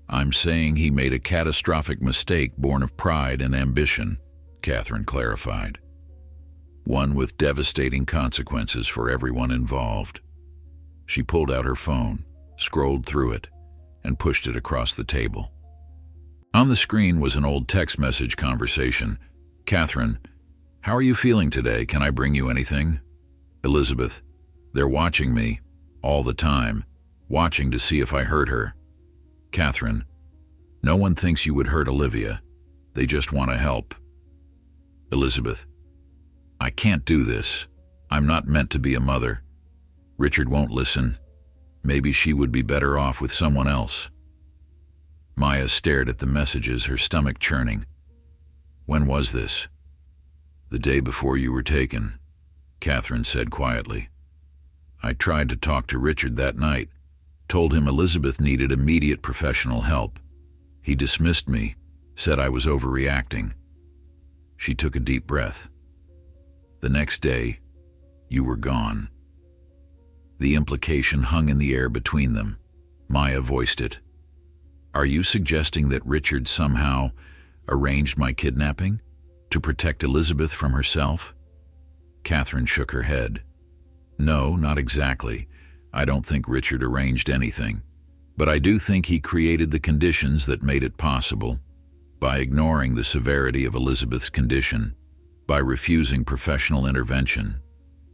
I'm saying he made a catastrophic mistake born of pride and ambition, Catherine clarified. One with devastating consequences for everyone involved. She pulled out her phone, scrolled through it, and pushed it across the table. On the screen was an old text message conversation. Catherine, how are you feeling today? Can I bring you anything? Elizabeth, they're watching me, all the time, watching to see if I hurt her. Catherine, no one thinks you would hurt Olivia. They just want to help. Elizabeth, I can't do this. I'm not meant to be a mother. Richard won't listen. Maybe she would be better off with someone else. Maya stared at the messages, her stomach churning. When was this? The day before you were taken, Catherine said quietly. I tried to talk to Richard that night, told him Elizabeth needed immediate professional help. He dismissed me, said I was overreacting. She took a deep breath. The next day, you were gone. The implication hung in the air between them. Maya voiced it. Are you suggesting that Richard somehow arranged my kidnapping? To protect Elizabeth from herself? Catherine shook her head. No, not exactly. I don't think Richard arranged anything. But I do think he created the conditions that made it possible, by ignoring the severity of Elizabeth's condition, by refusing professional intervention,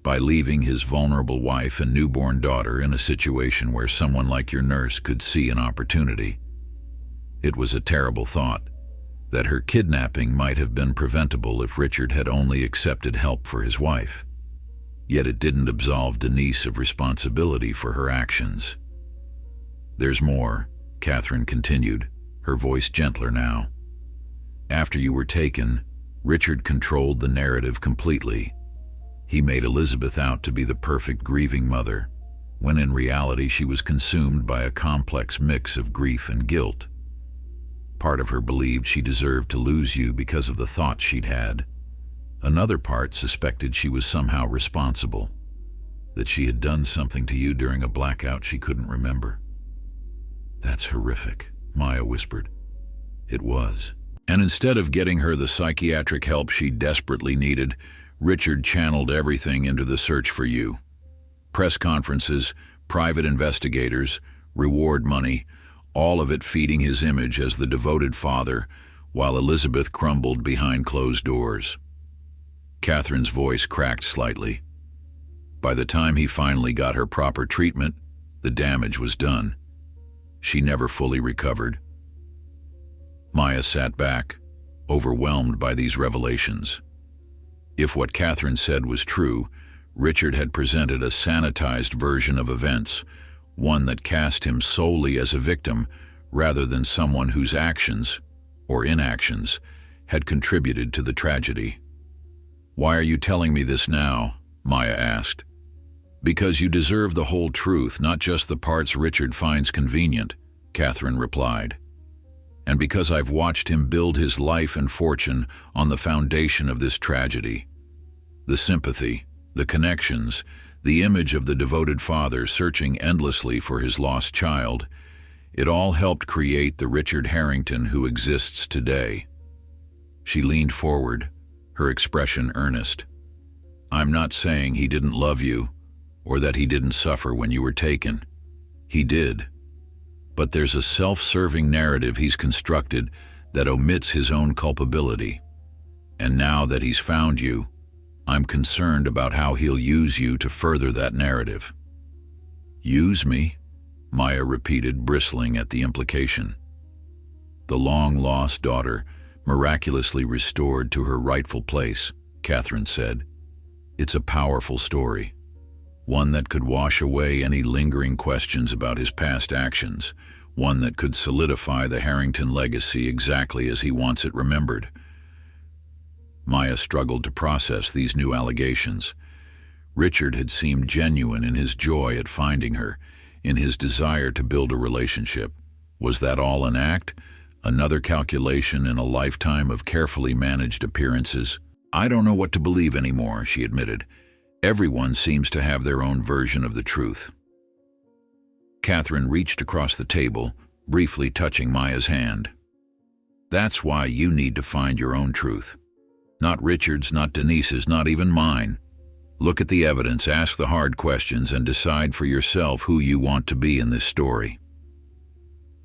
by leaving his vulnerable wife and newborn daughter in a situation where someone like your nurse could see an opportunity. It was a terrible thought, that her kidnapping might have been preventable if Richard had only accepted help for his wife. Yet it didn't absolve Denise of responsibility for her actions. There's more, Catherine continued, her voice gentler now. After you were taken, Richard controlled the narrative completely. He made Elizabeth out to be the perfect grieving mother, when in reality she was consumed by a complex mix of grief and guilt. Part of her believed she deserved to lose you because of the thoughts she'd had. Another part suspected she was somehow responsible, that she had done something to you during a blackout she couldn't remember. That's horrific, Maya whispered. It was. And instead of getting her the psychiatric help she desperately needed, Richard channeled everything into the search for you. Press conferences, private investigators, reward money, all of it feeding his image as the devoted father, while Elizabeth crumbled behind closed doors. Catherine's voice cracked slightly. By the time he finally got her proper treatment, the damage was done. She never fully recovered. Maya sat back, overwhelmed by these revelations. If what Catherine said was true, Richard had presented a sanitized version of events, one that cast him solely as a victim rather than someone whose actions, or inactions, had contributed to the tragedy. Why are you telling me this now? Maya asked. Because you deserve the whole truth, not just the parts Richard finds convenient, Catherine replied. And because I've watched him build his life and fortune on the foundation of this tragedy. The sympathy, the connections, the image of the devoted father searching endlessly for his lost child, it all helped create the Richard Harrington who exists today. She leaned forward, her expression earnest. I'm not saying he didn't love you, or that he didn't suffer when you were taken. He did. But there's a self-serving narrative he's constructed that omits his own culpability. And now that he's found you, I'm concerned about how he'll use you to further that narrative. Use me? Maya repeated, bristling at the implication. The long-lost daughter, miraculously restored to her rightful place, Catherine said. It's a powerful story. One that could wash away any lingering questions about his past actions, one that could solidify the Harrington legacy exactly as he wants it remembered. Maya struggled to process these new allegations. Richard had seemed genuine in his joy at finding her, in his desire to build a relationship. Was that all an act? Another calculation in a lifetime of carefully managed appearances? I don't know what to believe anymore, she admitted. Everyone seems to have their own version of the truth. Catherine reached across the table, briefly touching Maya's hand. That's why you need to find your own truth. Not Richard's, not Denise's, not even mine. Look at the evidence, ask the hard questions, and decide for yourself who you want to be in this story.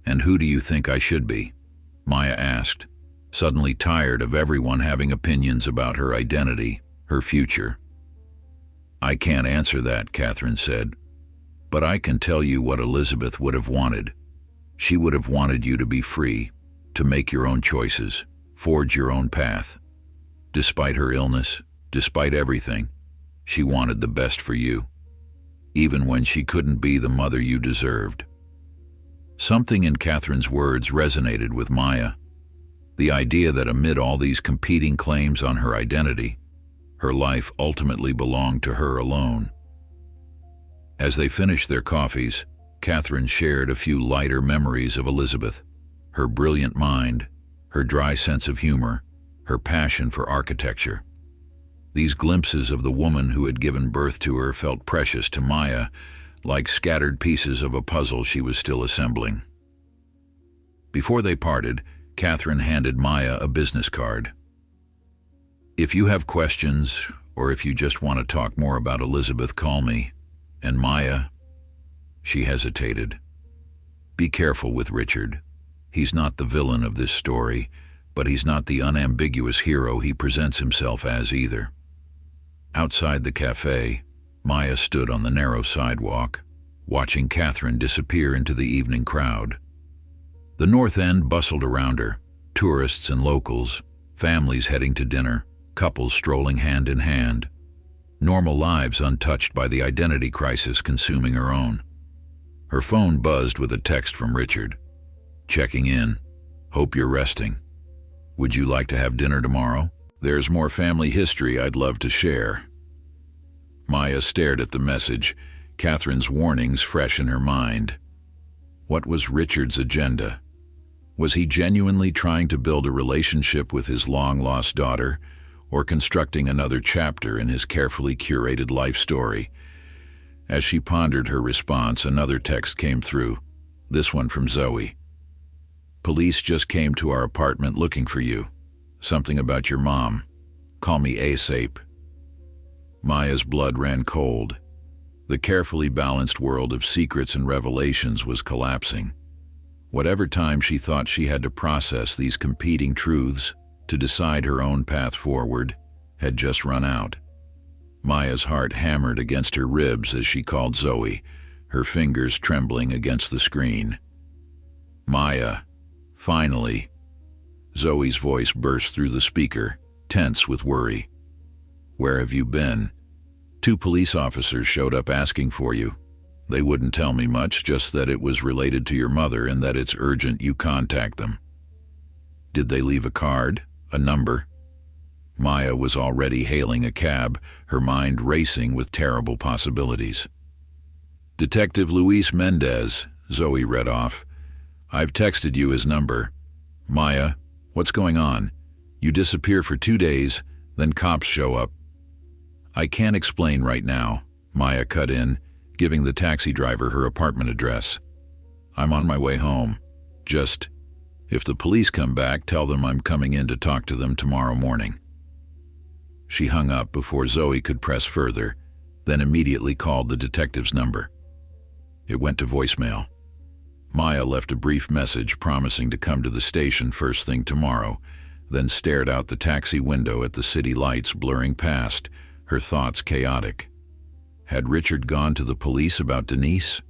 And who do you think I should be? Maya asked, suddenly tired of everyone having opinions about her identity, her future. I can't answer that, Catherine said. But I can tell you what Elizabeth would have wanted. She would have wanted you to be free, to make your own choices, forge your own path. Despite her illness, despite everything, she wanted the best for you, even when she couldn't be the mother you deserved. Something in Catherine's words resonated with Maya. The idea that amid all these competing claims on her identity, her life ultimately belonged to her alone. As they finished their coffees, Catherine shared a few lighter memories of Elizabeth, her brilliant mind, her dry sense of humor, her passion for architecture. These glimpses of the woman who had given birth to her felt precious to Maya, like scattered pieces of a puzzle she was still assembling. Before they parted, Catherine handed Maya a business card. If you have questions, or if you just want to talk more about Elizabeth, call me. And Maya? She hesitated. Be careful with Richard. He's not the villain of this story, but he's not the unambiguous hero he presents himself as either. Outside the cafe, Maya stood on the narrow sidewalk, watching Catherine disappear into the evening crowd. The North End bustled around her, tourists and locals, families heading to dinner, couples strolling hand in hand. Normal lives untouched by the identity crisis consuming her own. Her phone buzzed with a text from Richard. Checking in. Hope you're resting. Would you like to have dinner tomorrow? There's more family history I'd love to share. Maya stared at the message, Catherine's warnings fresh in her mind. What was Richard's agenda? Was he genuinely trying to build a relationship with his long-lost daughter, or constructing another chapter in his carefully curated life story? As she pondered her response, another text came through, this one from Zoe. Police just came to our apartment looking for you. Something about your mom. Call me ASAP. Maya's blood ran cold. The carefully balanced world of secrets and revelations was collapsing. Whatever time she thought she had to process these competing truths to decide her own path forward had just run out. Maya's heart hammered against her ribs as she called Zoe, her fingers trembling against the screen. Maya, finally. Zoe's voice burst through the speaker, tense with worry. Where have you been? 2 police officers showed up asking for you. They wouldn't tell me much, just that it was related to your mother and that it's urgent you contact them. Did they leave a card? A number? Maya was already hailing a cab, her mind racing with terrible possibilities. Detective Luis Mendez, Zoe read off. I've texted you his number. Maya, what's going on? You disappear for 2 days, then cops show up. I can't explain right now, Maya cut in, giving the taxi driver her apartment address. I'm on my way home. Just, if the police come back, tell them I'm coming in to talk to them tomorrow morning. She hung up before Zoe could press further, then immediately called the detective's number. It went to voicemail. Maya left a brief message promising to come to the station first thing tomorrow, then stared out the taxi window at the city lights blurring past, her thoughts chaotic. Had Richard gone to the police about Denise?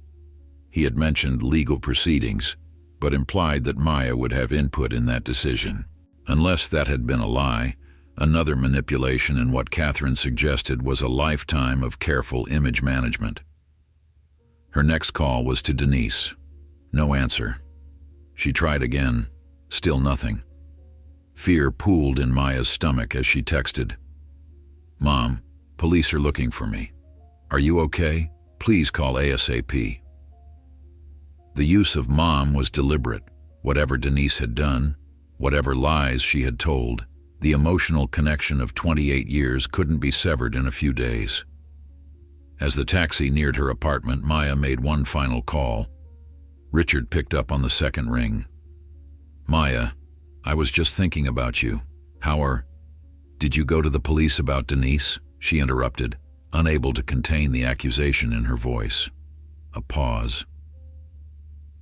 He had mentioned legal proceedings, but implied that Maya would have input in that decision. Unless that had been a lie, another manipulation in what Catherine suggested was a lifetime of careful image management. Her next call was to Denise. No answer. She tried again. Still nothing. Fear pooled in Maya's stomach as she texted. Mom, police are looking for me. Are you okay? Please call ASAP. The use of mom was deliberate. Whatever Denise had done, whatever lies she had told, the emotional connection of 28 years couldn't be severed in a few days. As the taxi neared her apartment, Maya made one final call. Richard picked up on the second ring. Maya, I was just thinking about you. Did you go to the police about Denise? She interrupted, unable to contain the accusation in her voice. A pause.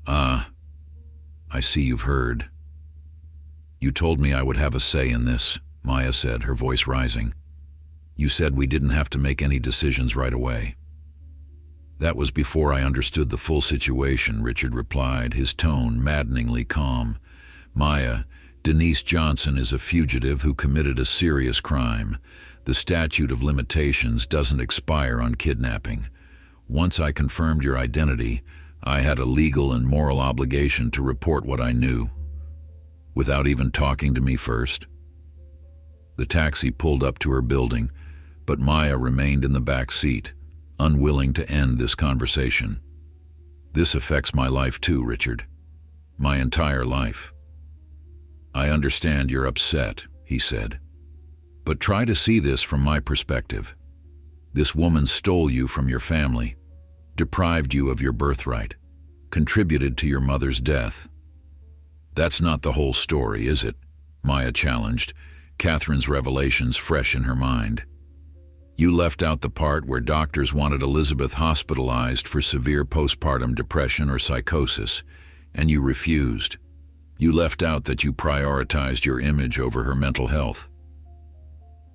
I see you've heard. You told me I would have a say in this, Maya said, her voice rising. You said we didn't have to make any decisions right away. That was before I understood the full situation, Richard replied, his tone maddeningly calm. Maya, Denise Johnson is a fugitive who committed a serious crime. The statute of limitations doesn't expire on kidnapping. Once I confirmed your identity, I had a legal and moral obligation to report what I knew. Without even talking to me first. The taxi pulled up to her building, but Maya remained in the back seat, unwilling to end this conversation. This affects my life too, Richard. My entire life. I understand you're upset, he said. But try to see this from my perspective. This woman stole you from your family, deprived you of your birthright, contributed to your mother's death. That's not the whole story, is it? Maya challenged, Catherine's revelations fresh in her mind. You left out the part where doctors wanted Elizabeth hospitalized for severe postpartum depression or psychosis, and you refused. You left out that you prioritized your image over her mental health.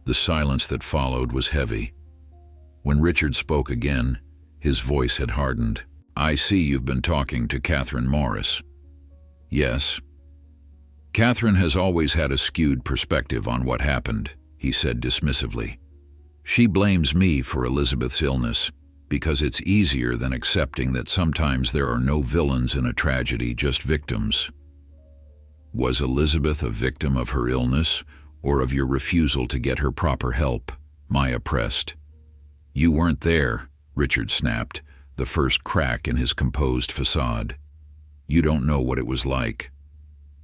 The silence that followed was heavy. When Richard spoke again, his voice had hardened. I see you've been talking to Catherine Morris. Yes. Catherine has always had a skewed perspective on what happened, he said dismissively. She blames me for Elizabeth's illness because it's easier than accepting that sometimes there are no villains in a tragedy, just victims. Was Elizabeth a victim of her illness or of your refusal to get her proper help? Maya pressed. You weren't there, Richard snapped, the first crack in his composed facade. You don't know what it was like.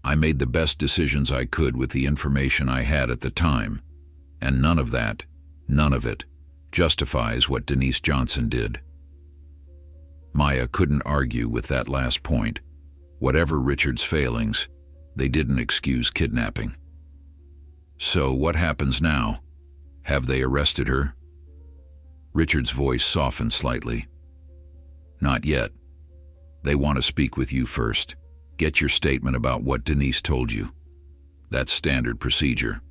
I made the best decisions I could with the information I had at the time, and none of it, justifies what Denise Johnson did. Maya couldn't argue with that last point. Whatever Richard's failings, they didn't excuse kidnapping. So what happens now? Have they arrested her? Richard's voice softened slightly. Not yet. They want to speak with you first. Get your statement about what Denise told you. That's standard procedure.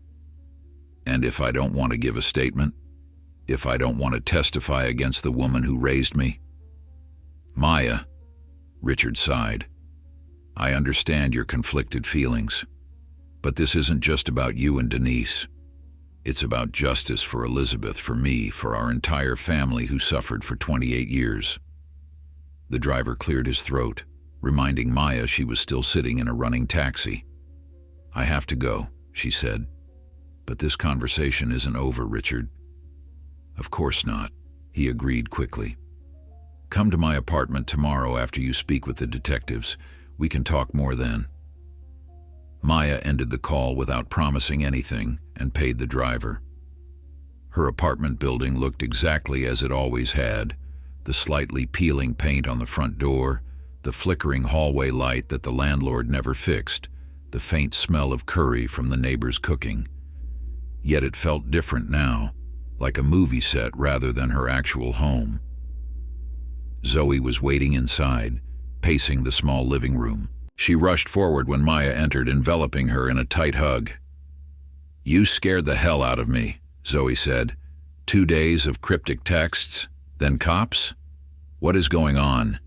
And if I don't want to give a statement? If I don't want to testify against the woman who raised me? Maya, Richard sighed. I understand your conflicted feelings. But this isn't just about you and Denise. It's about justice for Elizabeth, for me, for our entire family who suffered for 28 years. The driver cleared his throat, reminding Maya she was still sitting in a running taxi. I have to go, she said. But this conversation isn't over, Richard. Of course not, he agreed quickly. Come to my apartment tomorrow after you speak with the detectives. We can talk more then. Maya ended the call without promising anything and paid the driver. Her apartment building looked exactly as it always had, the slightly peeling paint on the front door, the flickering hallway light that the landlord never fixed, the faint smell of curry from the neighbor's cooking. Yet it felt different now, like a movie set rather than her actual home. Zoe was waiting inside, pacing the small living room. She rushed forward when Maya entered, enveloping her in a tight hug. You scared the hell out of me, Zoe said. 2 days of cryptic texts, then cops? What is going on?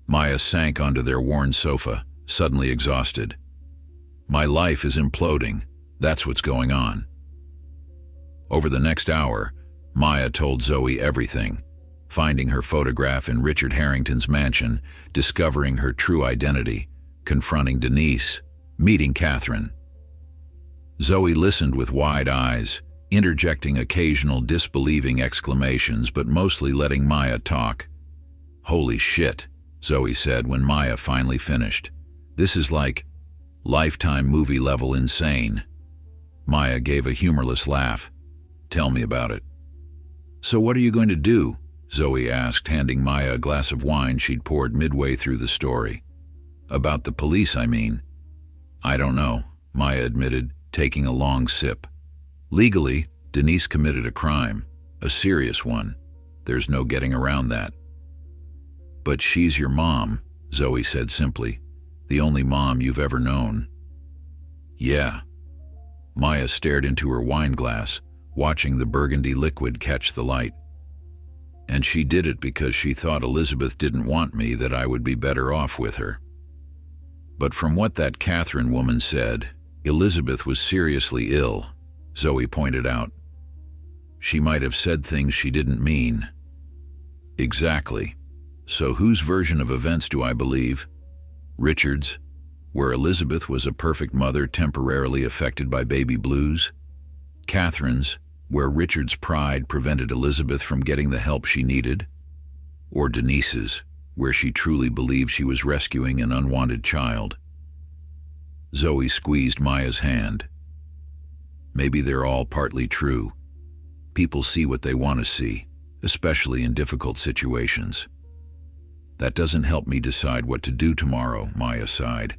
Maya sank onto their worn sofa, suddenly exhausted. My life is imploding. That's what's going on. Over the next hour, Maya told Zoe everything, finding her photograph in Richard Harrington's mansion, discovering her true identity, confronting Denise, meeting Catherine. Zoe listened with wide eyes, interjecting occasional disbelieving exclamations, but mostly letting Maya talk. Holy shit, Zoe said when Maya finally finished. This is like Lifetime movie level insane. Maya gave a humorless laugh. Tell me about it. So what are you going to do? Zoe asked, handing Maya a glass of wine she'd poured midway through the story. About the police, I mean. I don't know, Maya admitted, taking a long sip. Legally, Denise committed a crime, a serious one. There's no getting around that. But she's your mom, Zoe said simply. The only mom you've ever known. Yeah. Maya stared into her wine glass, watching the burgundy liquid catch the light. And she did it because she thought Elizabeth didn't want me, that I would be better off with her. But from what that Catherine woman said, Elizabeth was seriously ill, Zoe pointed out. She might have said things she didn't mean. Exactly. So whose version of events do I believe? Richard's, where Elizabeth was a perfect mother temporarily affected by baby blues? Catherine's, where Richard's pride prevented Elizabeth from getting the help she needed? Or Denise's, where she truly believed she was rescuing an unwanted child? Zoe squeezed Maya's hand. Maybe they're all partly true. People see what they want to see, especially in difficult situations. That doesn't help me decide what to do tomorrow, Maya sighed.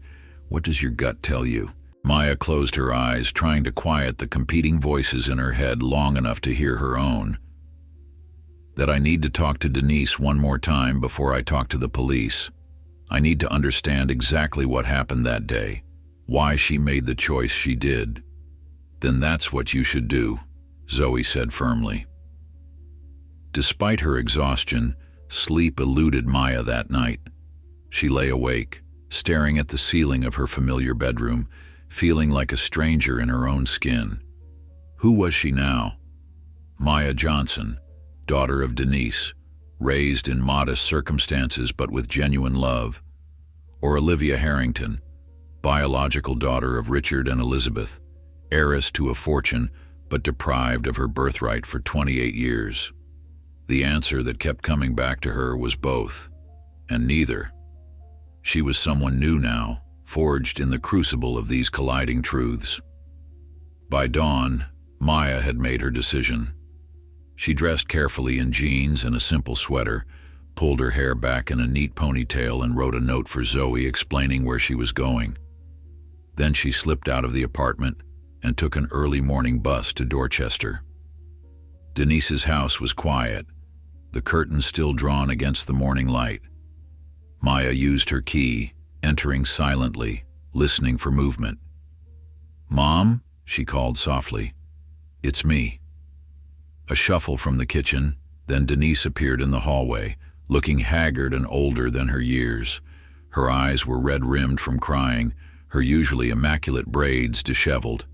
What does your gut tell you? Maya closed her eyes, trying to quiet the competing voices in her head long enough to hear her own. That I need to talk to Denise one more time before I talk to the police. I need to understand exactly what happened that day, why she made the choice she did. Then that's what you should do, Zoe said firmly. Despite her exhaustion, sleep eluded Maya that night. She lay awake, staring at the ceiling of her familiar bedroom, feeling like a stranger in her own skin. Who was she now? Maya Johnson, daughter of Denise, raised in modest circumstances but with genuine love, or Olivia Harrington, biological daughter of Richard and Elizabeth, heiress to a fortune but deprived of her birthright for 28 years. The answer that kept coming back to her was both, and neither. She was someone new now, forged in the crucible of these colliding truths. By dawn, Maya had made her decision. She dressed carefully in jeans and a simple sweater, pulled her hair back in a neat ponytail, and wrote a note for Zoe explaining where she was going. Then she slipped out of the apartment and took an early morning bus to Dorchester. Denise's house was quiet, the curtains still drawn against the morning light. Maya used her key, entering silently, listening for movement. "Mom?" she called softly. "It's me." A shuffle from the kitchen, then Denise appeared in the hallway, looking haggard and older than her years. Her eyes were red-rimmed from crying, her usually immaculate braids disheveled.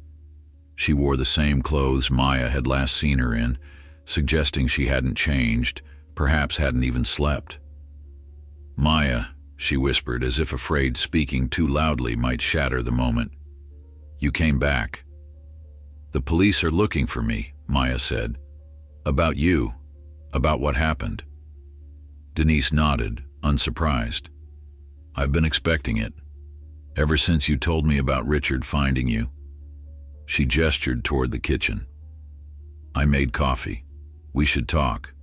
She wore the same clothes Maya had last seen her in, suggesting she hadn't changed, perhaps hadn't even slept. "Maya," she whispered, as if afraid speaking too loudly might shatter the moment. "You came back." "The police are looking for me," Maya said. "About you. About what happened." Denise nodded, unsurprised. "I've been expecting it. Ever since you told me about Richard finding you." She gestured toward the kitchen. "I made coffee. We should talk."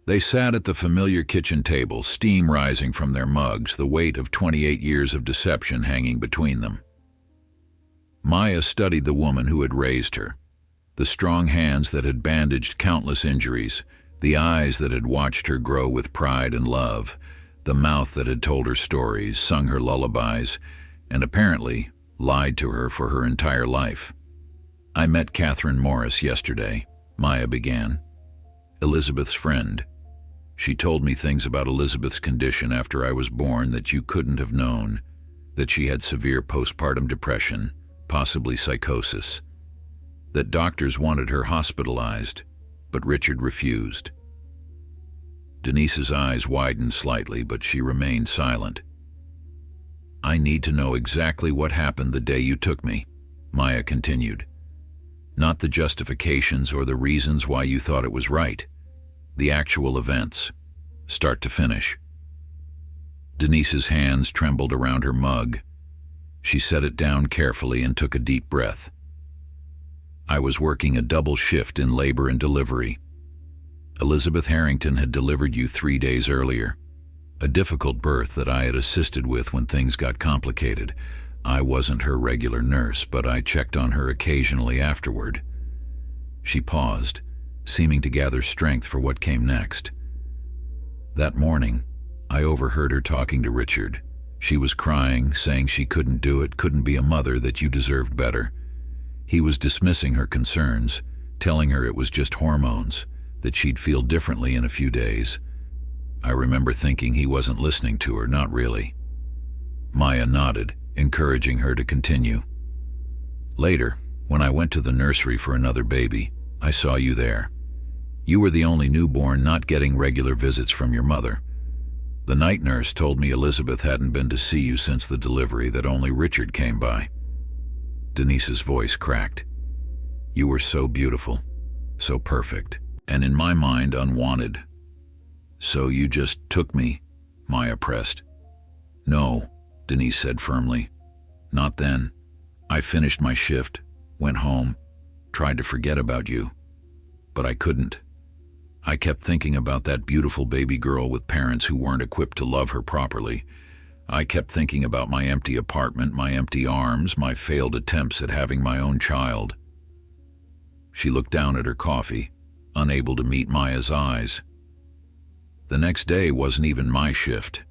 They sat at the familiar kitchen table, steam rising from their mugs, the weight of 28 years of deception hanging between them. Maya studied the woman who had raised her, the strong hands that had bandaged countless injuries, the eyes that had watched her grow with pride and love, the mouth that had told her stories, sung her lullabies, and apparently lied to her for her entire life. "I met Catherine Morris yesterday," Maya began. "Elizabeth's friend. She told me things about Elizabeth's condition after I was born that you couldn't have known, that she had severe postpartum depression, possibly psychosis, that doctors wanted her hospitalized, but Richard refused." Denise's eyes widened slightly, but she remained silent. "I need to know exactly what happened the day you took me," Maya continued. "Not the justifications or the reasons why you thought it was right. The actual events, start to finish." Denise's hands trembled around her mug. She set it down carefully and took a deep breath. "I was working a double shift in labor and delivery. Elizabeth Harrington had delivered you 3 days earlier. A difficult birth that I had assisted with when things got complicated. I wasn't her regular nurse, but I checked on her occasionally afterward." She paused, seeming to gather strength for what came next. "That morning, I overheard her talking to Richard. She was crying, saying she couldn't do it, couldn't be a mother, that you deserved better. He was dismissing her concerns, telling her it was just hormones, that she'd feel differently in a few days. I remember thinking he wasn't listening to her, not really." Maya nodded, encouraging her to continue. "Later, when I went to the nursery for another baby, I saw you there. You were the only newborn not getting regular visits from your mother. The night nurse told me Elizabeth hadn't been to see you since the delivery, that only Richard came by." Denise's voice cracked. "You were so beautiful, so perfect, and in my mind unwanted." "So you just took me?" Maya pressed. "No," Denise said firmly. "Not then. I finished my shift, went home, tried to forget about you. But I couldn't. I kept thinking about that beautiful baby girl with parents who weren't equipped to love her properly. I kept thinking about my empty apartment, my empty arms, my failed attempts at having my own child. She looked down at her coffee, unable to meet Maya's eyes. The next day wasn't even my shift.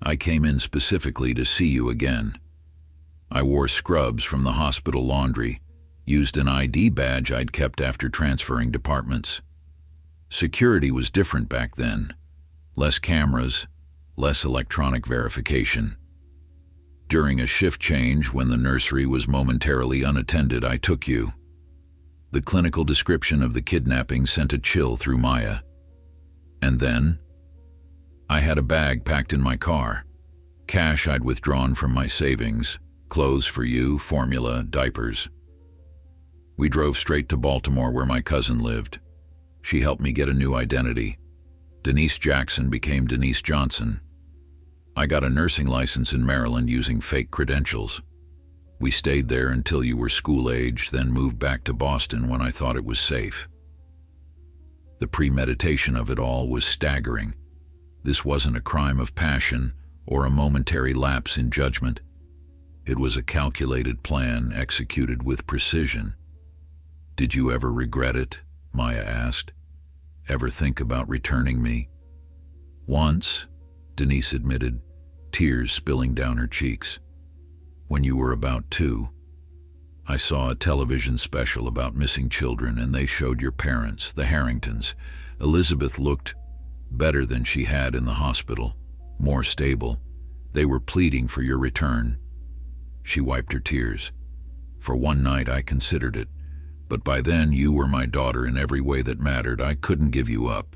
I came in specifically to see you again. I wore scrubs from the hospital laundry, used an ID badge I'd kept after transferring departments. Security was different back then. Less cameras, less electronic verification. During a shift change when the nursery was momentarily unattended, I took you. The clinical description of the kidnapping sent a chill through Maya. And then, I had a bag packed in my car, cash I'd withdrawn from my savings, clothes for you, formula, diapers. We drove straight to Baltimore where my cousin lived. She helped me get a new identity. Denise Jackson became Denise Johnson. I got a nursing license in Maryland using fake credentials. We stayed there until you were school-age, then moved back to Boston when I thought it was safe. The premeditation of it all was staggering. This wasn't a crime of passion or a momentary lapse in judgment. It was a calculated plan executed with precision. Did you ever regret it? Maya asked. Ever think about returning me? Once, Denise admitted, tears spilling down her cheeks. When you were about 2, I saw a television special about missing children and they showed your parents, the Harringtons. Elizabeth looked better than she had in the hospital, more stable. They were pleading for your return. She wiped her tears. For one night I considered it, but by then you were my daughter in every way that mattered. I couldn't give you up.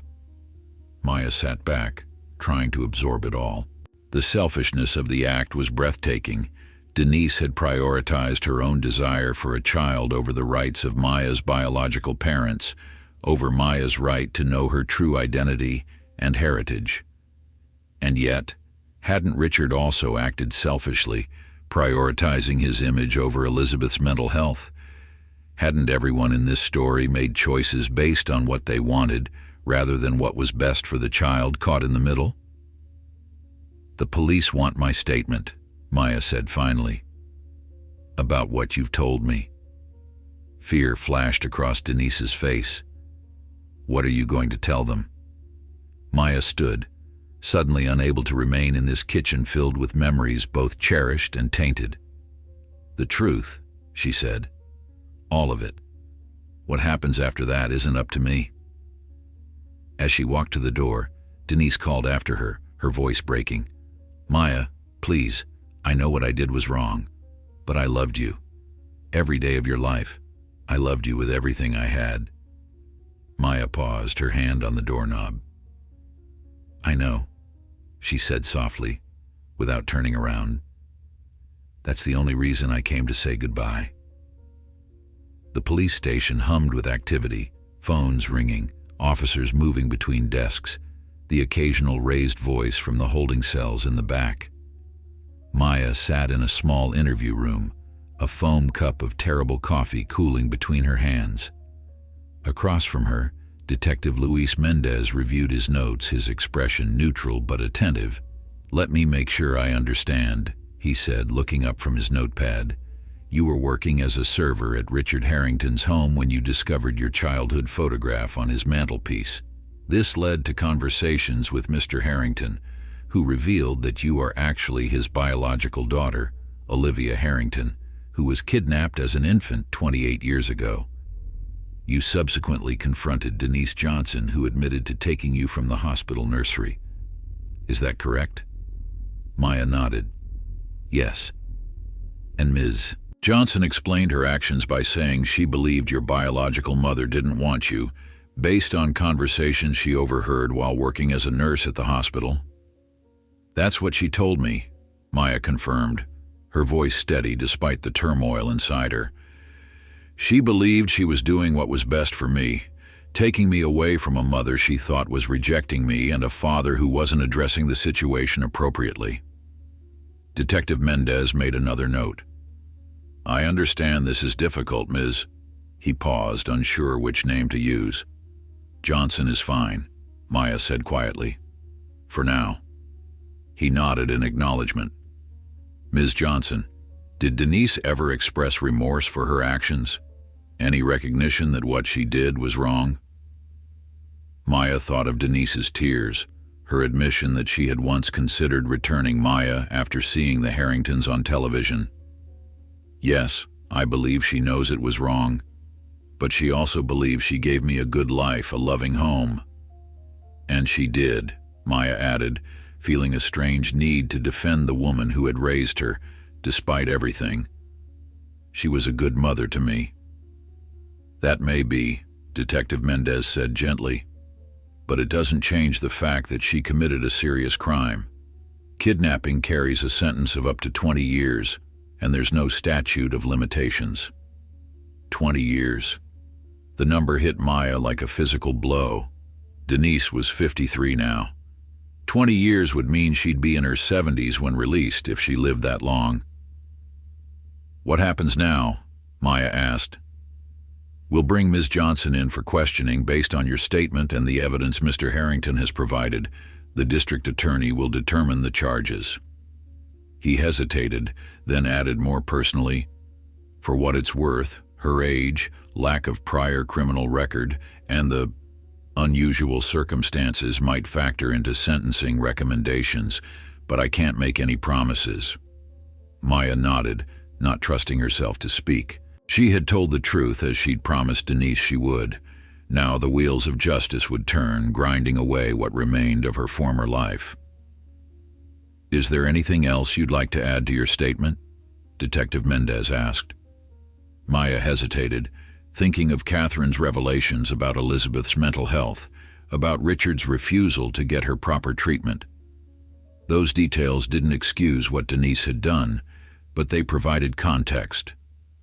Maya sat back, trying to absorb it all. The selfishness of the act was breathtaking. Denise had prioritized her own desire for a child over the rights of Maya's biological parents, over Maya's right to know her true identity and heritage. And yet, hadn't Richard also acted selfishly, prioritizing his image over Elizabeth's mental health? Hadn't everyone in this story made choices based on what they wanted, rather than what was best for the child caught in the middle? The police want my statement, Maya said finally. About what you've told me. Fear flashed across Denise's face. What are you going to tell them? Maya stood, suddenly unable to remain in this kitchen filled with memories both cherished and tainted. The truth, she said. All of it. What happens after that isn't up to me. As she walked to the door, Denise called after her, her voice breaking. Maya, please, I know what I did was wrong, but I loved you. Every day of your life, I loved you with everything I had. Maya paused, her hand on the doorknob. I know, she said softly, without turning around. That's the only reason I came to say goodbye. The police station hummed with activity, phones ringing, officers moving between desks, the occasional raised voice from the holding cells in the back. Maya sat in a small interview room, a foam cup of terrible coffee cooling between her hands. Across from her, Detective Luis Mendez reviewed his notes, his expression neutral but attentive. Let me make sure I understand, he said, looking up from his notepad. You were working as a server at Richard Harrington's home when you discovered your childhood photograph on his mantelpiece. This led to conversations with Mr. Harrington, who revealed that you are actually his biological daughter, Olivia Harrington, who was kidnapped as an infant 28 years ago. You subsequently confronted Denise Johnson, who admitted to taking you from the hospital nursery. Is that correct? Maya nodded. Yes. And Ms. Johnson explained her actions by saying she believed your biological mother didn't want you, based on conversations she overheard while working as a nurse at the hospital. That's what she told me, Maya confirmed, her voice steady despite the turmoil inside her. She believed she was doing what was best for me, taking me away from a mother she thought was rejecting me and a father who wasn't addressing the situation appropriately. Detective Mendez made another note. I understand this is difficult, Ms. He paused, unsure which name to use. Johnson is fine, Maya said quietly. For now. He nodded in acknowledgement. Ms. Johnson, did Denise ever express remorse for her actions? Any recognition that what she did was wrong? Maya thought of Denise's tears, her admission that she had once considered returning Maya after seeing the Harringtons on television. Yes, I believe she knows it was wrong, but she also believes she gave me a good life, a loving home. And she did, Maya added, feeling a strange need to defend the woman who had raised her, despite everything. She was a good mother to me. That may be, Detective Mendez said gently, but it doesn't change the fact that she committed a serious crime. Kidnapping carries a sentence of up to 20 years, and there's no statute of limitations. 20 years. The number hit Maya like a physical blow. Denise was 53 now. 20 years would mean she'd be in her 70s when released if she lived that long. What happens now? Maya asked. We'll bring Ms. Johnson in for questioning based on your statement and the evidence Mr. Harrington has provided. The district attorney will determine the charges. He hesitated, then added more personally, for what it's worth, her age, lack of prior criminal record, and the unusual circumstances might factor into sentencing recommendations, but I can't make any promises. Maya nodded, not trusting herself to speak. She had told the truth as she'd promised Denise she would. Now the wheels of justice would turn, grinding away what remained of her former life. Is there anything else you'd like to add to your statement? Detective Mendez asked. Maya hesitated, thinking of Catherine's revelations about Elizabeth's mental health, about Richard's refusal to get her proper treatment. Those details didn't excuse what Denise had done, but they provided context,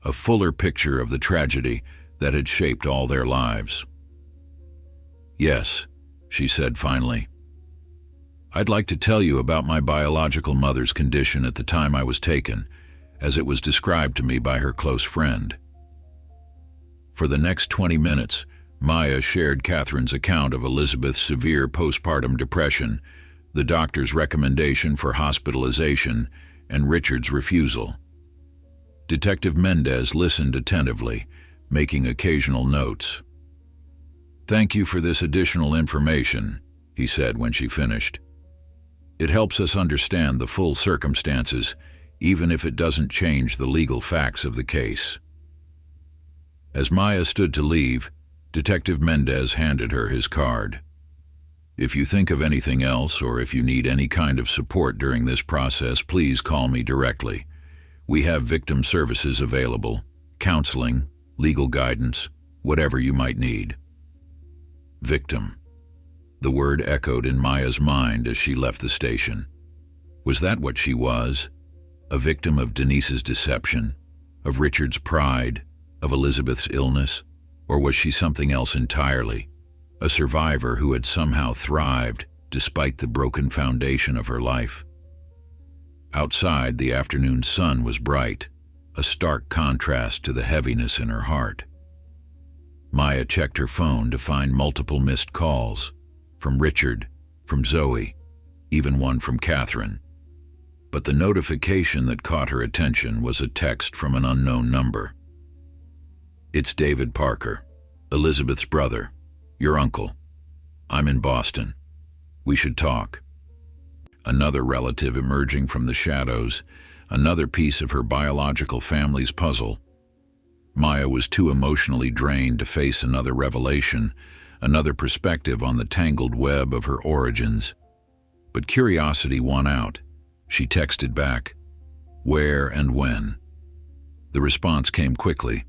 a fuller picture of the tragedy that had shaped all their lives. Yes, she said finally. I'd like to tell you about my biological mother's condition at the time I was taken, as it was described to me by her close friend. For the next 20 minutes, Maya shared Catherine's account of Elizabeth's severe postpartum depression, the doctor's recommendation for hospitalization, and Richard's refusal. Detective Mendez listened attentively, making occasional notes. "Thank you for this additional information," he said when she finished. "It helps us understand the full circumstances, even if it doesn't change the legal facts of the case." As Maya stood to leave, Detective Mendez handed her his card. "If you think of anything else or if you need any kind of support during this process, please call me directly. We have victim services available, counseling, legal guidance, whatever you might need." Victim. The word echoed in Maya's mind as she left the station. Was that what she was? A victim of Denise's deception, of Richard's pride, of Elizabeth's illness? Or was she something else entirely? A survivor who had somehow thrived despite the broken foundation of her life? Outside, the afternoon sun was bright, a stark contrast to the heaviness in her heart. Maya checked her phone to find multiple missed calls, from Richard, from Zoe, even one from Catherine. But the notification that caught her attention was a text from an unknown number. "It's David Parker, Elizabeth's brother, your uncle. I'm in Boston. We should talk." Another relative emerging from the shadows, another piece of her biological family's puzzle. Maya was too emotionally drained to face another revelation, another perspective on the tangled web of her origins. But curiosity won out. She texted back, "Where and when?" The response came quickly.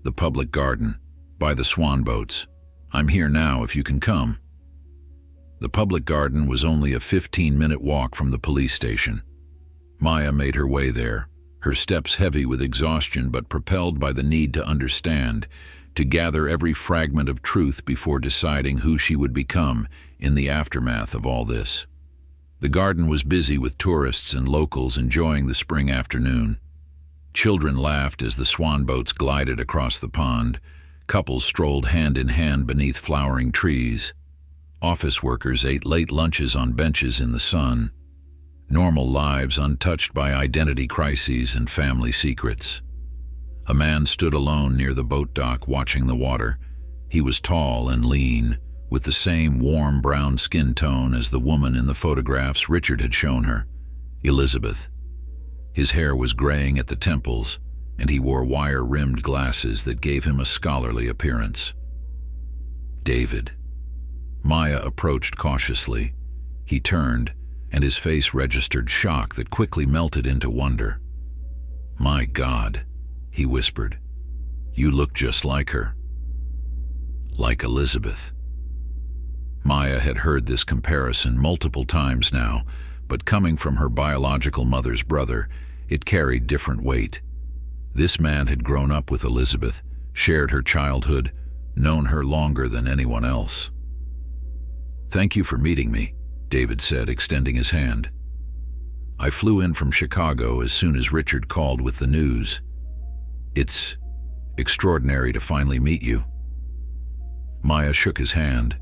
"The public garden, by the swan boats. I'm here now if you can come." The public garden was only a 15-minute walk from the police station. Maya made her way there, her steps heavy with exhaustion but propelled by the need to understand, to gather every fragment of truth before deciding who she would become in the aftermath of all this. The garden was busy with tourists and locals enjoying the spring afternoon. Children laughed as the swan boats glided across the pond. Couples strolled hand in hand beneath flowering trees. Office workers ate late lunches on benches in the sun. Normal lives untouched by identity crises and family secrets. A man stood alone near the boat dock watching the water. He was tall and lean, with the same warm brown skin tone as the woman in the photographs Richard had shown her, Elizabeth. His hair was graying at the temples, and he wore wire-rimmed glasses that gave him a scholarly appearance. David. Maya approached cautiously. He turned, and his face registered shock that quickly melted into wonder. "My God," he whispered. "You look just like her." Like Elizabeth. Maya had heard this comparison multiple times now, but coming from her biological mother's brother, it carried different weight. This man had grown up with Elizabeth, shared her childhood, known her longer than anyone else. "Thank you for meeting me," David said, extending his hand. "I flew in from Chicago as soon as Richard called with the news. It's extraordinary to finally meet you." Maya shook his hand,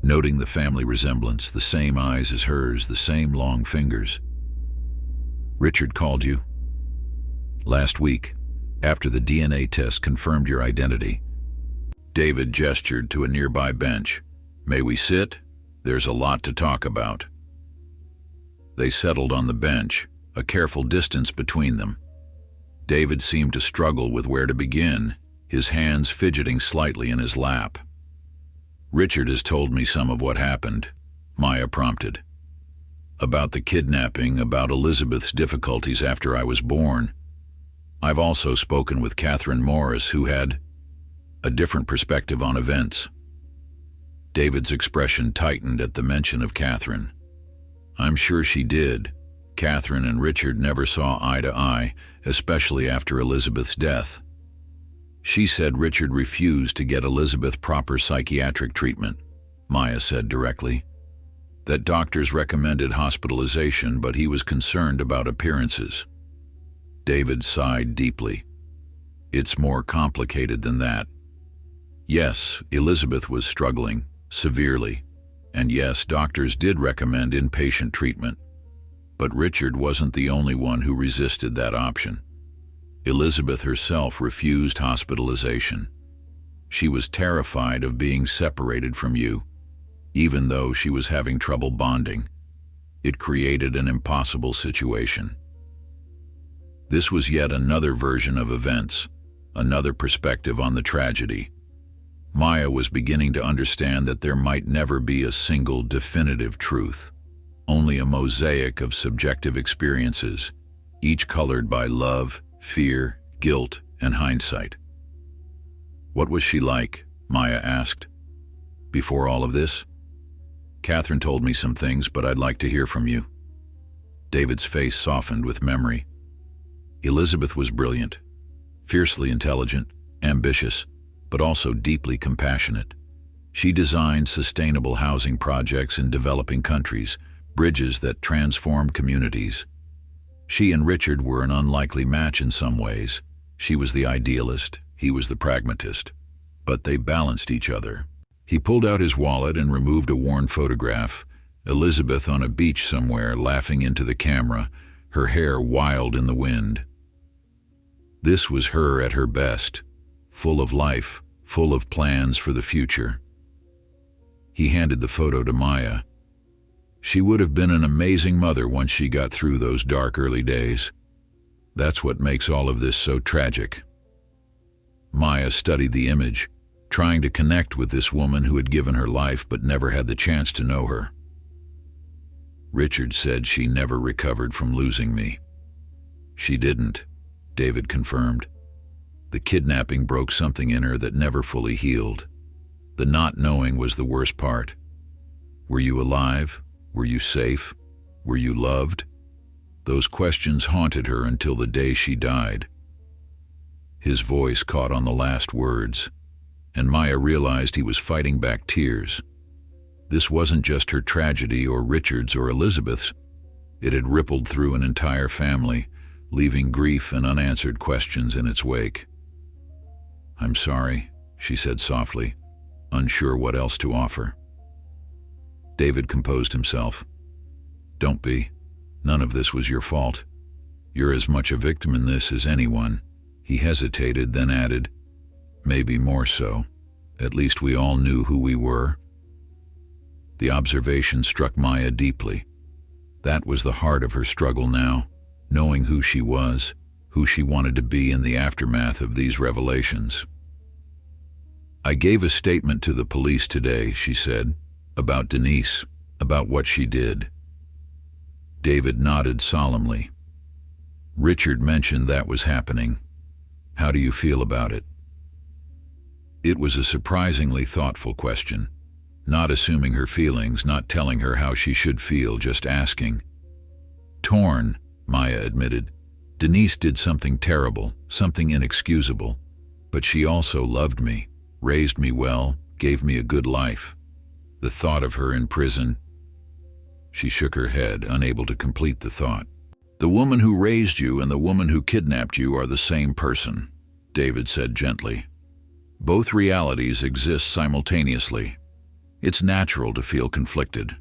noting the family resemblance, the same eyes as hers, the same long fingers. "Richard called you?" "Last week, after the DNA test confirmed your identity." David gestured to a nearby bench. "May we sit? There's a lot to talk about." They settled on the bench, a careful distance between them. David seemed to struggle with where to begin, his hands fidgeting slightly in his lap. "Richard has told me some of what happened," Maya prompted. "About the kidnapping, about Elizabeth's difficulties after I was born. I've also spoken with Catherine Morris, who had a different perspective on events." David's expression tightened at the mention of Catherine. "I'm sure she did. Catherine and Richard never saw eye to eye, especially after Elizabeth's death. She said Richard refused to get Elizabeth proper psychiatric treatment," Maya said directly. "That doctors recommended hospitalization, but he was concerned about appearances." David sighed deeply. "It's more complicated than that. Yes, Elizabeth was struggling, severely, and yes, doctors did recommend inpatient treatment. But Richard wasn't the only one who resisted that option. Elizabeth herself refused hospitalization. She was terrified of being separated from you, even though she was having trouble bonding. It created an impossible situation." This was yet another version of events, another perspective on the tragedy. Maya was beginning to understand that there might never be a single definitive truth, only a mosaic of subjective experiences, each colored by love, fear, guilt, and hindsight. "What was she like?" Maya asked. "Before all of this?" "Catherine told me some things, but I'd like to hear from you." David's face softened with memory. "Elizabeth was brilliant, fiercely intelligent, ambitious, but also deeply compassionate. She designed sustainable housing projects in developing countries, bridges that transformed communities. She and Richard were an unlikely match in some ways. She was the idealist, he was the pragmatist. But they balanced each other." He pulled out his wallet and removed a worn photograph, Elizabeth on a beach somewhere, laughing into the camera, her hair wild in the wind. This was her at her best, full of life, full of plans for the future. He handed the photo to Maya. "She would have been an amazing mother once she got through those dark early days. That's what makes all of this so tragic." Maya studied the image, trying to connect with this woman who had given her life but never had the chance to know her. "Richard said she never recovered from losing me." "She didn't," David confirmed. "The kidnapping broke something in her that never fully healed. The not knowing was the worst part. Were you alive? Were you safe? Were you loved? Those questions haunted her until the day she died." His voice caught on the last words, and Maya realized he was fighting back tears. This wasn't just her tragedy or Richard's or Elizabeth's. It had rippled through an entire family, leaving grief and unanswered questions in its wake. "I'm sorry," she said softly, unsure what else to offer. David composed himself. "Don't be. None of this was your fault. You're as much a victim in this as anyone." He hesitated, then added, "Maybe more so. At least we all knew who we were." The observation struck Maya deeply. That was the heart of her struggle now, knowing who she was, who she wanted to be in the aftermath of these revelations. "I gave a statement to the police today," she said, "about Denise, about what she did." David nodded solemnly. "Richard mentioned that was happening. How do you feel about it?" It was a surprisingly thoughtful question, not assuming her feelings, not telling her how she should feel, just asking. "Torn," Maya admitted. "Denise did something terrible, something inexcusable, but she also loved me, raised me well, gave me a good life. The thought of her in prison—" She shook her head, unable to complete the thought. "The woman who raised you and the woman who kidnapped you are the same person," David said gently. "Both realities exist simultaneously. It's natural to feel conflicted."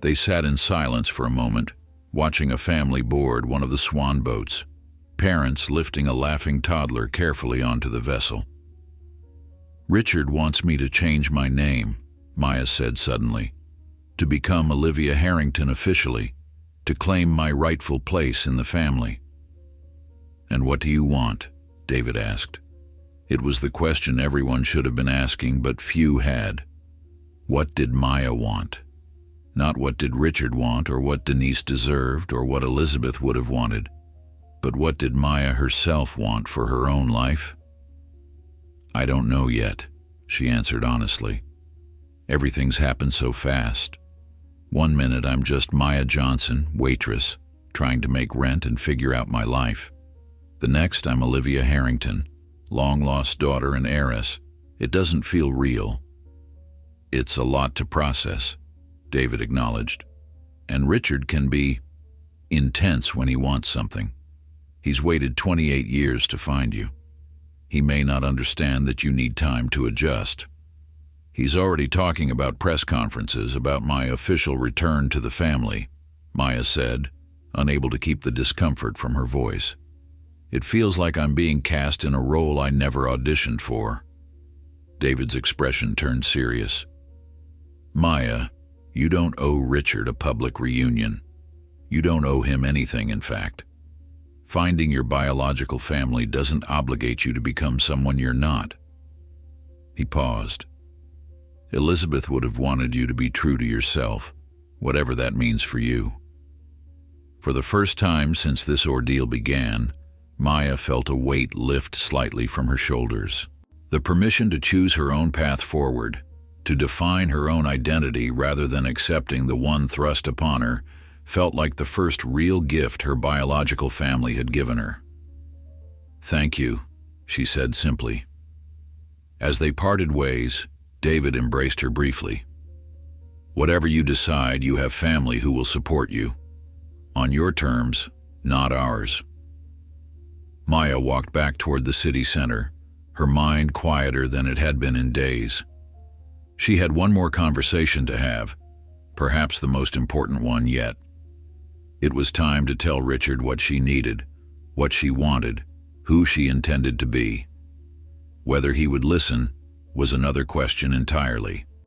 They sat in silence for a moment, watching a family board one of the swan boats, parents lifting a laughing toddler carefully onto the vessel. "Richard wants me to change my name," Maya said suddenly, "to become Olivia Harrington officially, to claim my rightful place in the family." "And what do you want?" David asked. It was the question everyone should have been asking, but few had. What did Maya want? Not what did Richard want, or what Denise deserved, or what Elizabeth would have wanted, but what did Maya herself want for her own life? "I don't know yet," she answered honestly. "Everything's happened so fast. One minute I'm just Maya Johnson, waitress, trying to make rent and figure out my life. The next I'm Olivia Harrington, long-lost daughter and heiress. It doesn't feel real." "It's a lot to process," David acknowledged. "And Richard can be intense when he wants something. He's waited 28 years to find you. He may not understand that you need time to adjust. He's already talking about press conferences about my official return to the family," Maya said, unable to keep the discomfort from her voice. "It feels like I'm being cast in a role I never auditioned for." David's expression turned serious. "Maya, you don't owe Richard a public reunion. You don't owe him anything, in fact. Finding your biological family doesn't obligate you to become someone you're not." He paused. "Elizabeth would have wanted you to be true to yourself, whatever that means for you." For the first time since this ordeal began, Maya felt a weight lift slightly from her shoulders. The permission to choose her own path forward, to define her own identity rather than accepting the one thrust upon her, felt like the first real gift her biological family had given her. "Thank you," she said simply. As they parted ways, David embraced her briefly. "Whatever you decide, you have family who will support you. On your terms, not ours." Maya walked back toward the city center, her mind quieter than it had been in days. She had one more conversation to have, perhaps the most important one yet. It was time to tell Richard what she needed, what she wanted, who she intended to be. Whether he would listen was another question entirely.